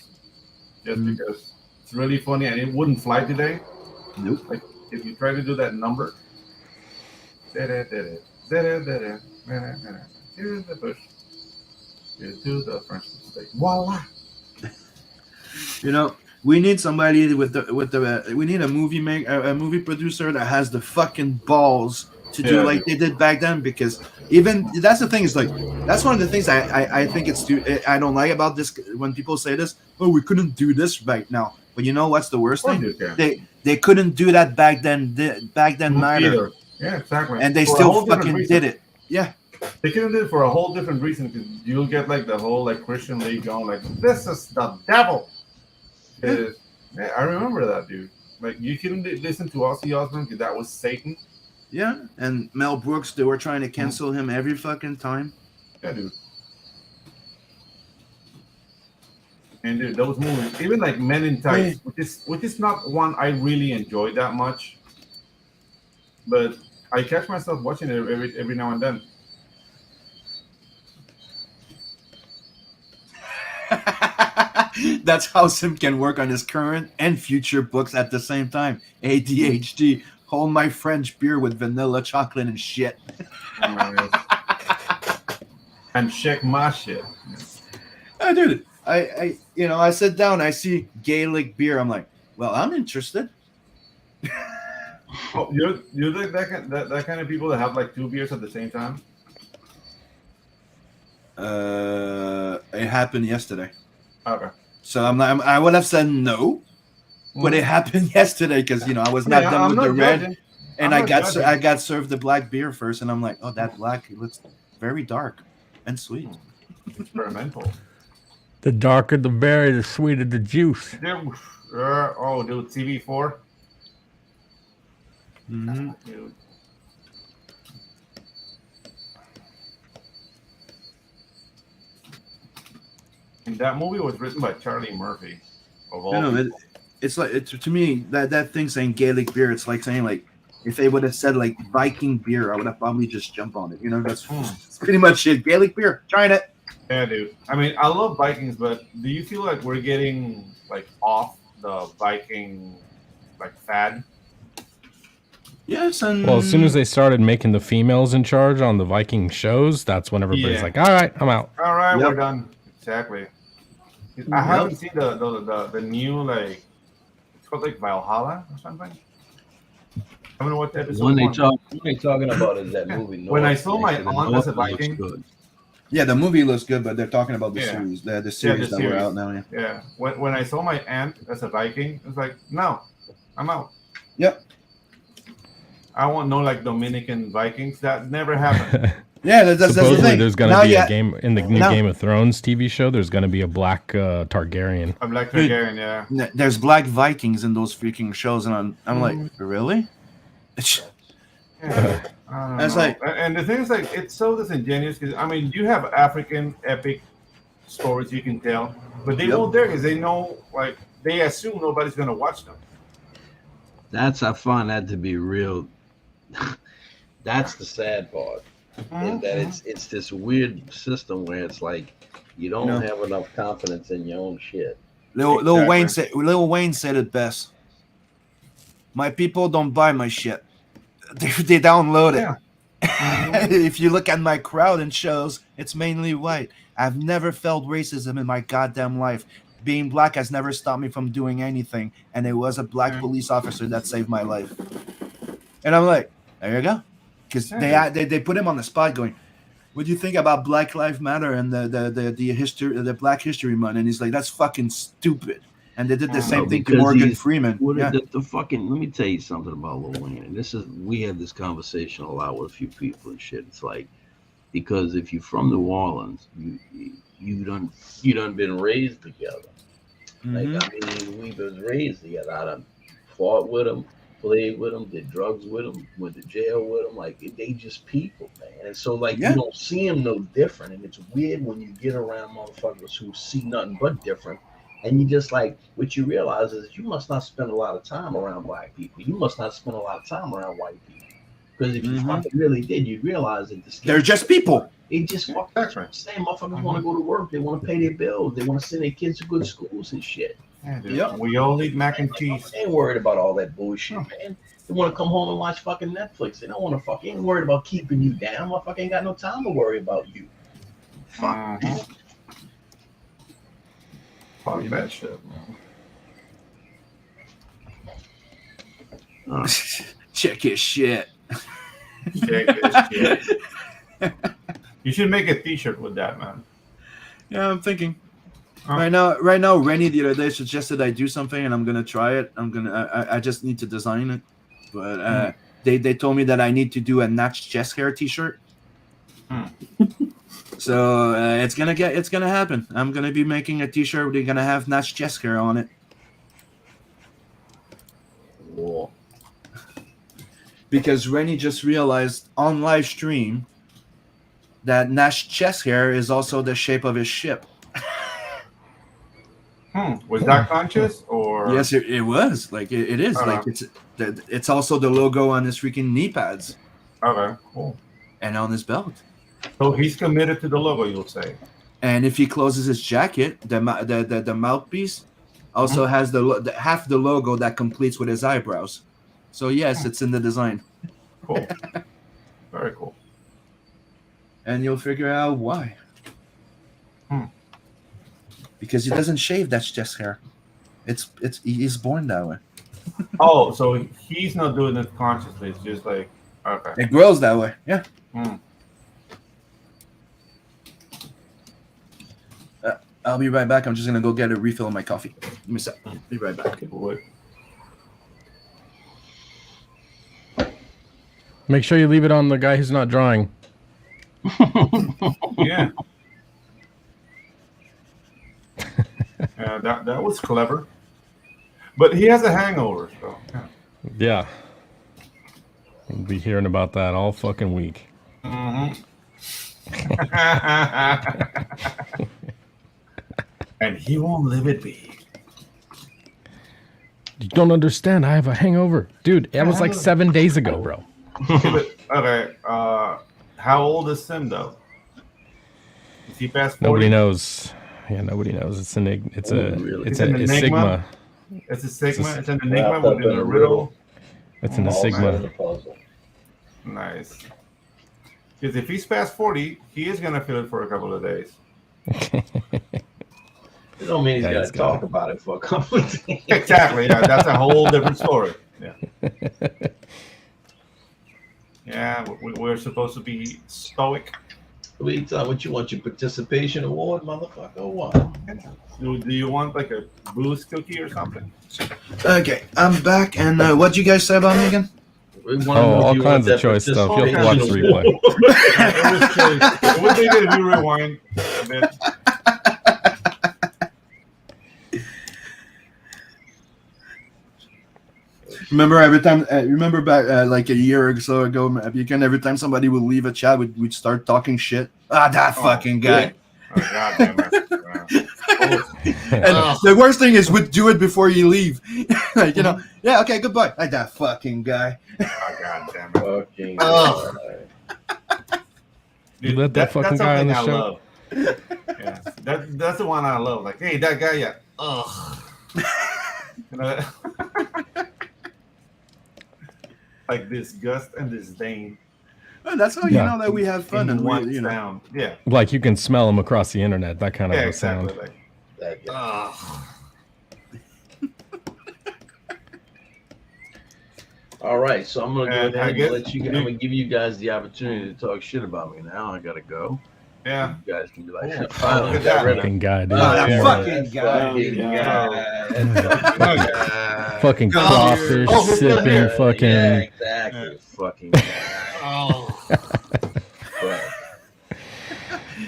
just because it's really funny, and it wouldn't fly today. Nope. Like if you try to do that number, here's the push, do the French Mistake, voila. We need somebody we need a movie producer that has the fucking balls to do like they did back then, because even that's the thing is like that's one of the things I think I don't like about this when people say this, oh, we couldn't do this right now. But you know what's the worst thing? They couldn't do that back then neither. Yeah, exactly. And they still fucking did it. Yeah. They couldn't do it for a whole different reason, because you'll get like the whole like Christian League going like, this is the devil. Yeah, I remember that, dude. Like you couldn't listen to Ozzy Osbourne because that was Satan. Yeah, and Mel Brooks, they were trying to cancel him every fucking time. Yeah, dude. And dude, those movies, even like Men in Tights, which is not one I really enjoyed that much, but I catch myself watching it every now and then. That's how Sim can work on his current and future books at the same time. ADHD. Hold my French beer with vanilla chocolate and shit. And check my shit. Dude, I sit down, I see Gaelic beer. I'm like, well, I'm interested. Oh, you're like that kind of people that have like two beers at the same time? It happened yesterday. Okay. So I would have said no, but it happened yesterday because I was not done with the red, and I got served the black beer first, and I'm like, oh, that black looks very dark and sweet. Experimental. The darker the berry, the sweeter the juice. Dude, dude, TV4. Mm-hmm. Dude. And that movie was written by Charlie Murphy. Of all people. It's like to me that thing saying Gaelic beer. It's like saying like if they would have said like Viking beer, I would have probably just jumped on it. That's pretty much it. Gaelic beer, trying it. Yeah, dude. I mean, I love Vikings, but do you feel like we're getting like off the Viking like fad? Yes, and well, as soon as they started making the females in charge on the Viking shows, that's when everybody's like, "All right, I'm out." All right, we're done. Exactly. I haven't seen the new like it's called like Valhalla or something. I don't know what episode. What they talking about is that movie. When I saw my aunt as a Viking. Yeah, the movie looks good, but they're talking about the series. The series that were out now. Yeah. Yeah. When I saw my aunt as a Viking, it was like, no, I'm out. Yep. I want no like Dominican Vikings. That never happened. Yeah, that's supposedly the thing. There's going to be a game in the new Game of Thrones TV show. There's going to be a black Targaryen. A black Targaryen, yeah. There's black Vikings in those freaking shows, and I'm like, really? Yeah. It's like, and the thing is, like, it's so disingenuous because I mean, you have African epic stories you can tell, but they won't dare because they know, like, they assume nobody's gonna watch them. I find that to be real. That's the sad part, is that it's this weird system where it's like you don't have enough confidence in your own shit. Lil Wayne said it best. My people don't buy my shit. They download it. Yeah. If you look at my crowd and shows, it's mainly white. I've never felt racism in my goddamn life. Being black has never stopped me from doing anything. And it was a black police officer that saved my life. And I'm like, there you go. Because they put him on the spot going, what do you think about Black Lives Matter and the Black History Month? And he's like, that's fucking stupid. And they did the same thing to because Morgan he's- Freeman. What Yeah. the fucking? Let me tell you something about Lil Wayne. And we had this conversation a lot with a few people and shit. It's like, because if you're from New Orleans, you done been raised together. Mhm. Like, I mean, we was raised together. I done fought with them, played with them, did drugs with them, went to jail with them. Like, they just people, man. And so, like, Yeah. you don't see them no different. And it's weird when you get around motherfuckers who see nothing but different. And you just like, what you realize is you must not spend a lot of time around black people. You must not spend a lot of time around white people. Because if you Mhm. fucking really did, you'd realize that They're just people. They just fucking That's right. same motherfuckers want to go to work. They want to pay their bills. They want to send their kids to good schools and shit. Yeah, dude. Yep. We all eat mac and cheese. They ain't worried about all that bullshit, man. They want to come home and watch fucking Netflix. They don't want to fucking ain't worried about keeping you down. Motherfucker ain't got no time to worry about you. Fuck. Mhm. Fuck that shit, man. Check his shit. Check this shit. You should make a T-shirt with that, man. Yeah, I'm thinking. Huh? Right now, Rennie the other day suggested I do something, and I'm gonna try it. I just need to design it, but they told me that I need to do a Natch chest hair T-shirt. So it's gonna happen. I'm gonna be making a T-shirt. They're gonna have Natch chest hair on it. War. Because Rennie just realized on live stream that Natch chest hair is also the shape of his ship. Was that conscious or? Yes, it was. Like it is. Uh-huh. Like it's also the logo on his freaking knee pads Okay, cool. and on his belt. So he's committed to the logo, you'll say. And if he closes his jacket, the mouthpiece also has the half the logo that completes with his eyebrows. So yes, it's in the design, Cool. Very cool. and you'll figure out why. Because he doesn't shave that chest hair. He's born that way. Oh, so he's not doing it consciously. It's just like, okay. It grows that way. Yeah. I'll be right back. I'm just gonna go get a refill of my coffee. Give me a sec. Be right back. What? Make sure you leave it on the guy who's not drawing. Yeah. Yeah, that was clever. But he has a hangover, so. Yeah. Yeah. We'll be hearing about that all fucking week. Mm-hmm. And he won't live it be. You don't understand. I have a hangover. Dude, that was like 7 days ago, bro. Okay. How old is Sim though? Is he past 40? Nobody knows. Yeah, nobody knows. It's an it's a Really? it's It's a an sigma. enigma? It's a sigma. It's an enigma Wrapped up within in a a riddle. It's an All part of sigma. the puzzle. Nice. Because if he's past 40, he is gonna feel it for a couple of days. It don't mean he's Yeah, got he's to got talk about it for a couple of days. Exactly. Yeah, that's a whole different story. Yeah. Yeah, we're supposed to be stoic. What you want, your participation award, motherfucker, or what? Do you want like a boost cookie or something? Okay, I'm back. And what you guys say about me again? We wanna know Oh, if all you kinds want of choice that stuff. You'll have to participation watch the award. replay. It would be good if you rewind a bit. Remember every time? Remember back like a year or so ago, every time somebody would leave a chat, we'd start talking shit. That fucking guy. Oh, God damn it. And the worst thing is we'd do it before you leave. Like, yeah, okay, goodbye. Like that fucking guy. Oh, God damn it. Fucking Ugh. You let that fucking guy on the something show? I love. Yeah, that's the one I love. Like, hey, that guy, yeah. Ugh. Like disgust and disdain. And that's how you know that we have fun in and one we, sound. Yeah. Like you can smell them across the internet. That kind of Yeah, a exactly. sound. Like, That guy. ugh. All right, so I'm gonna go And ahead I and guess- let you. I'm gonna give you guys the opportunity to talk shit about me now. I gotta go. Yeah. You guys can be like, Cool. finally Look at got that. rid of Fucking guy, dude. Oh, that Yeah, fucking that guy. fucking Yeah. guy. Fucking Go crawfish here. Oh, sipping here. fucking. Yeah, exactly. Yeah. Fucking guy. Oh. But,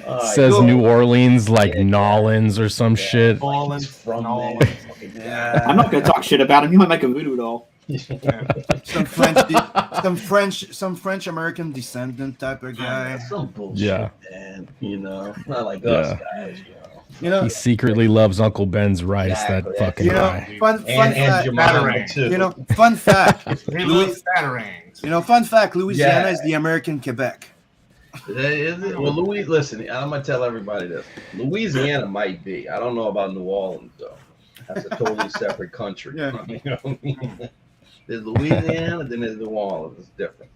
all right, Says go. New Orleans like Yeah, Nolans or some shit. He's from Nolans. there. Fucking Yeah. I'm not gonna talk shit about him. He might make a voodoo doll. Some French American descendant type of guy. Some bullshit, Yeah. man. You know, not like Yeah. us guys. You know, You know, He secretly loves Uncle Ben's rice. Exactly. That fucking you know, guy. fun and fact. Jemima Batarang. too. You know, fun fact. He Louis, loves batarangs. you know, fun fact. Louisiana Yeah. is the American Quebec. Is it? Well, listen, I'm gonna tell everybody this. Louisiana might be. I don't know about New Orleans though. That's a totally separate country. Yeah. You know what I mean? There's Louisiana, then there's New Orleans. It's different.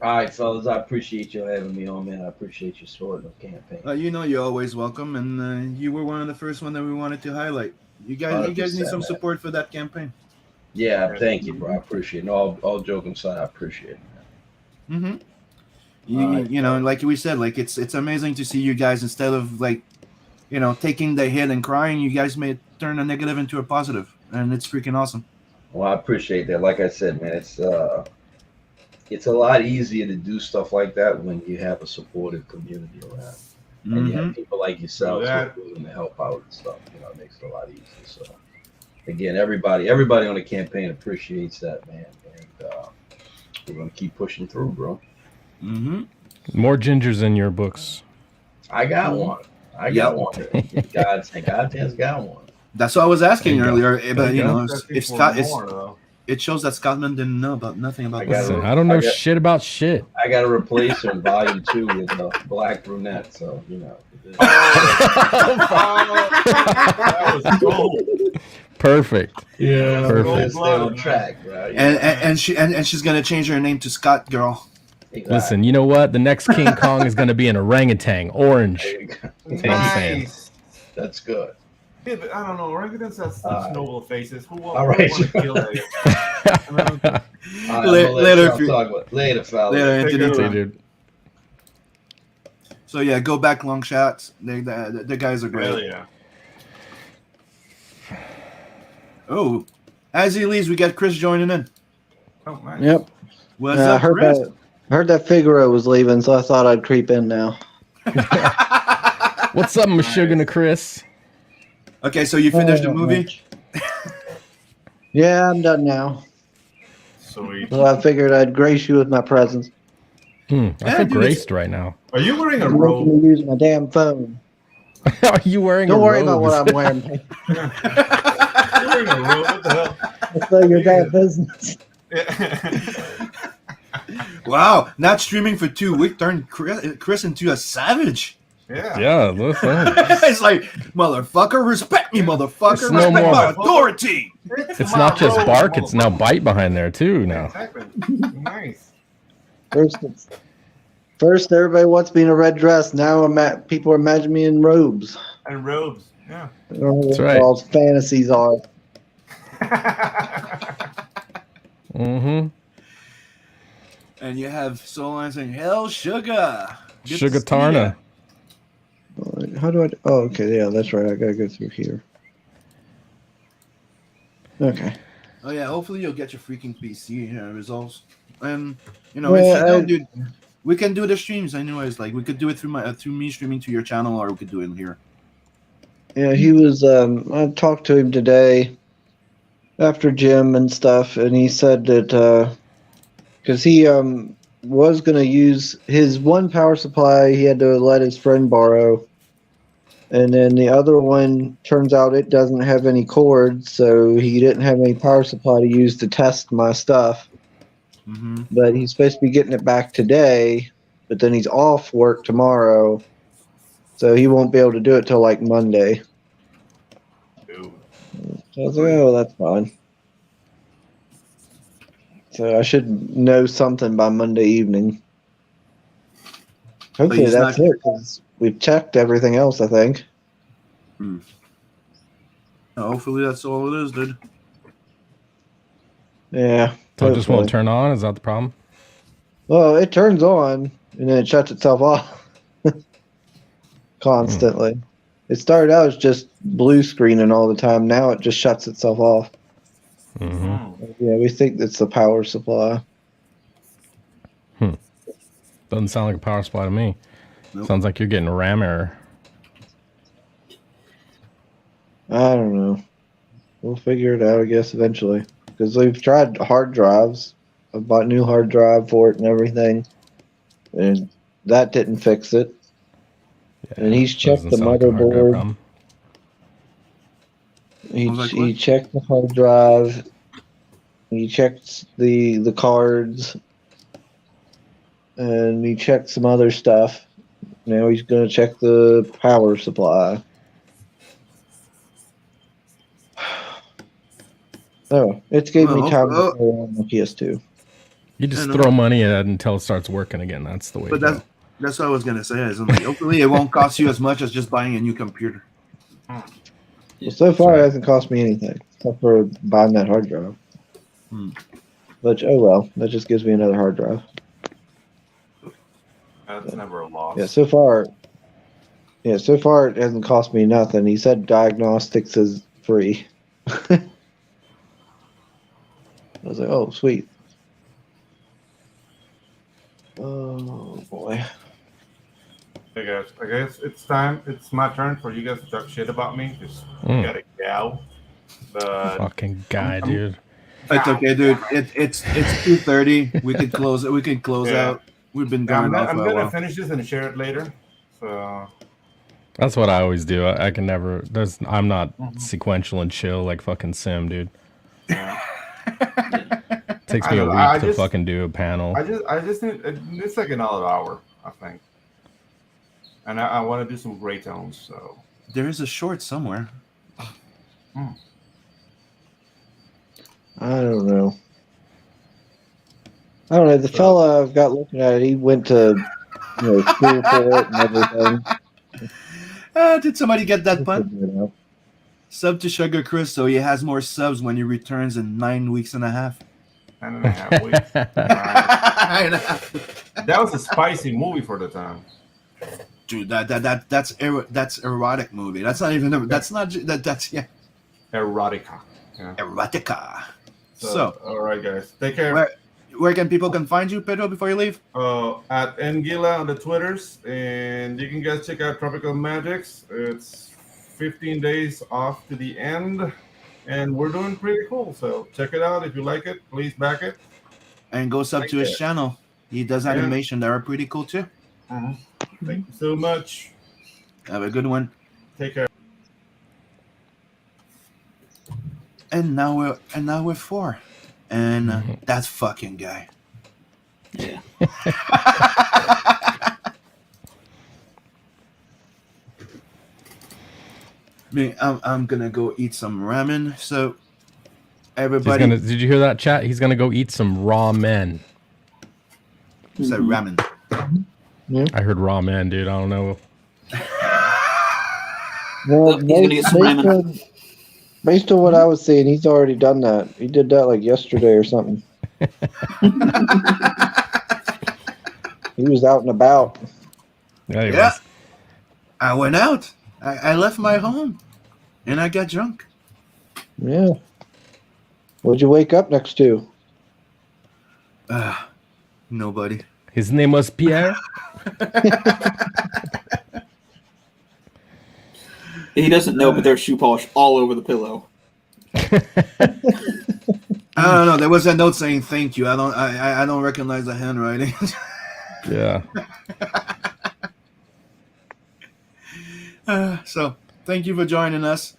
All right, fellas. I appreciate you having me on, man. I appreciate your supporting the campaign. You know, you're always welcome, and you were one of the first one that we wanted to highlight. You guys need 100%, some man. support for that campaign. Yeah, thank you, bro. I appreciate it. No, all joking aside, I appreciate it. Mm-hmm. Alright. You know, like we said, like it's amazing to see you guys instead of like, you know, taking the hit and crying. You guys may turn a negative into a positive, and it's freaking awesome. Well, I appreciate that. Like I said, man, it's a lot easier to do stuff like that when you have a supportive community around, and you have people like yourselves who are willing to help out and stuff. You know, it makes it a lot easier. So, again, everybody on the campaign appreciates that, man, and we're gonna keep pushing through, bro. Mm-hmm. More gingers in your books. I got one. I got one. God's got one. That's what I was asking There you earlier. But you know, if Scott, More, it shows that Scotland didn't know nothing about I got this. it. Listen, I don't know I got- shit about shit. I got to replace her in volume 2 with a black brunette. So you know. that was gold. Perfect. Yeah, Perfect. stay on track, bro. You know? And she's gonna change her name to Scott Girl. Exactly. Listen, you know what? The next King Kong is going to be an orangutan, orange. There you go. Nice. That's good. Yeah, but I don't know. Orangutans have such noble faces. Who All right. want to kill that? Later, fellas. Later, Anthony. See, dude. So yeah, go back long shots. The guys are great. Hell yeah. Oh, as he leaves, we got Chris joining in. Oh, nice. Yep. What's I up, Chris? heard that Figaro was leaving, so I thought I'd creep in now. What's up, Meshuggah Chris? Okay, so you finished the Not movie? much. Yeah, I'm done now. Sweet. So I figured I'd grace you with my presence. I Yeah, feel dude, graced right now. Are you wearing a I'm making robe? me use my damn phone. Are you wearing Don't a worry robe? about what I'm wearing. You're wearing a robe? What the hell? It's none of your damn business. Wow, not streaming for 2 weeks turned Chris into a savage. Yeah. Yeah, listen. It's like, motherfucker, respect me, motherfucker. It's no Respect more- my authority. It's not just bark, it's now bite behind there, too, now. Exactly. Nice. First, everybody wants me in a red dress. Now people imagine me in robes. And robes. Yeah. I don't know That's what right. all fantasies are. Mm-hmm. And you have Soul Line saying, hell, sugar. Good to Sugar see Tarna. How do I? Oh, okay. Yeah, that's right. I gotta go through here. Okay. ya. Oh, yeah, hopefully you'll get your freaking PC results. And, you know, Yeah, if you don't, dude, we can do the streams anyways. Like, we could do it through me streaming to your channel, or we could do it here. Yeah, he was. I talked to him today after gym and stuff, and he said that because he was going to use his one power supply, he had to let his friend borrow, and then the other one turns out it doesn't have any cords, so he didn't have any power supply to use to test my stuff. Mm-hmm. But he's supposed to be getting it back today, but then he's off work tomorrow, so he won't be able to do it till like Monday. Dude. So I was like, oh, that's fine. So I should know something by Monday evening. Hopefully he's that's not- it, because we've checked everything else, I think. Hopefully that's all it is, dude. Yeah. So it just won't hopefully. turn on? Is that the problem? Well, it turns on. and then it shuts itself off constantly. It started out as just blue screening all the time. Now it just shuts itself off. Mm-hmm. Yeah, we think it's the power supply. Doesn't sound like a power supply to me. Nope. Sounds like you're getting a RAM error. I don't know. We'll figure it out, I guess, eventually. Because we've tried hard drives. I bought a new hard drive for it and everything. And that didn't fix it. Yeah, And he's checked the doesn't sound like a hard drive motherboard. problem. He checked the hard drive. He checked the cards. And he checked some other stuff. Now he's going to check the power supply. Oh, it's gave me time to play on the PS2. You just throw money at it until it starts working again. That's the way. But that's what I was gonna say. Is like, hopefully, it won't cost you as much as just buying a new computer. Well, so far, it hasn't cost me anything except for buying that hard drive. But oh well, that just gives me another hard drive. That's never a loss. Yeah, so far it hasn't cost me nothing. He said diagnostics is free. I was like, oh, sweet. Oh boy. Hey guys, I guess it's time. It's my turn for you guys to talk shit about me. Just gotta go. But fucking guy, dude. It's okay, dude. It's 2:30. We could close it. We can close out. We've been going on for a while. I'm gonna finish this and share it later. So that's what I always do. I can never. I'm not sequential and chill like fucking Sim, dude. Takes me a week to fucking do a panel. I just need it's like another hour, I think. And I want to do some gray tones. So there is a short somewhere. I don't know. The fella I've got looking at it, he went to school for it and everything. Did somebody get that pun? Sub to Sugar Chris, so he has more subs when he returns in 9 weeks and a half. 9.5 weeks. That was a spicy movie for the time. Dude, that's erotic movie. That's not even that's yeah. Erotica. Yeah. Erotica. So all right, guys, take care. Where can people find you, Pedro, before you leave? At Ngila on the Twitters, and you can guys check out Tropical Magics. It's 15 days off to the end, and we're doing pretty cool. So check it out if you like it. Please back it, and go sub to his channel. He does animation that are pretty cool too. Thank you so much. Have a good one. Take care. And now we're 4. And that fucking guy. Yeah. I'm gonna go eat some ramen. So everybody, did you hear that, chat? He's gonna go eat some raw men. Said ramen. Yeah. I heard raw men, dude. I don't know. Well, He's gonna get some ramen. Based on what I was seeing, he's already done that. He did that like yesterday or something. He was out and about. Yeah. I went out. I left my home, and I got drunk. Yeah. What'd you wake up next to? Nobody. His name was Pierre. He doesn't know, but there's shoe polish all over the pillow. I don't know. There was a note saying thank you. I don't recognize the handwriting. Yeah. So thank you for joining us.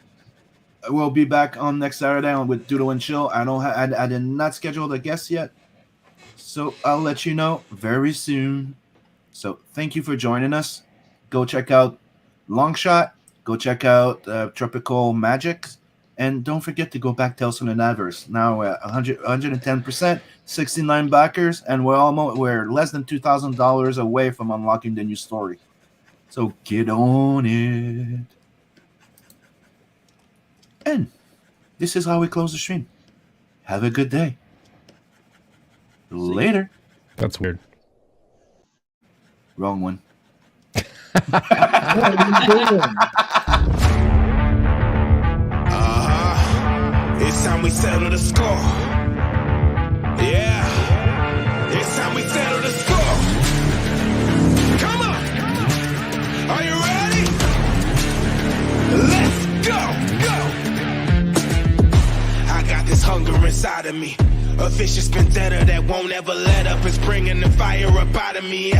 We'll be back on next Saturday with Doodle and Chill. I did not schedule the guests yet, so I'll let you know very soon. So thank you for joining us. Go check out Longshot. Go check out Tropical Magics. And don't forget to go back to Telson and Adverse. Now we're 110%, 69 backers, and we're less than $2,000 away from unlocking the new story. So get on it. And this is how we close the stream. Have a good day. Later. That's weird. Wrong one. It's time we settle the score. Yeah. It's time we settle the score. Come on. Are you ready? Let's go. I got this hunger inside of me. A vicious vendetta that won't ever let up. It's bringing the fire up out of me.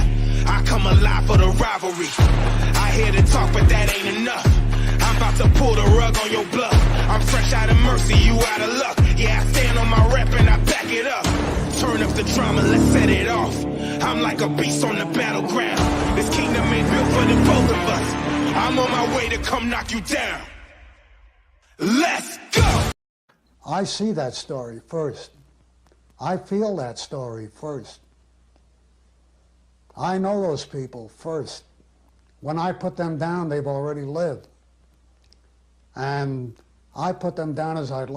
I come alive for the rivalry. I hear the talk, but that ain't enough. I'm about to pull the rug on your bluff. I'm fresh out of mercy, you out of luck. Yeah, I stand on my rep and I back it up. Turn up the drama, let's set it off. I'm like a beast on the battleground. This kingdom ain't built for the both of us. I'm on my way to come knock you down. Let's go! I see that story first. I feel that story first. I know those people first. When I put them down, they've already lived. And I put them down as I'd like.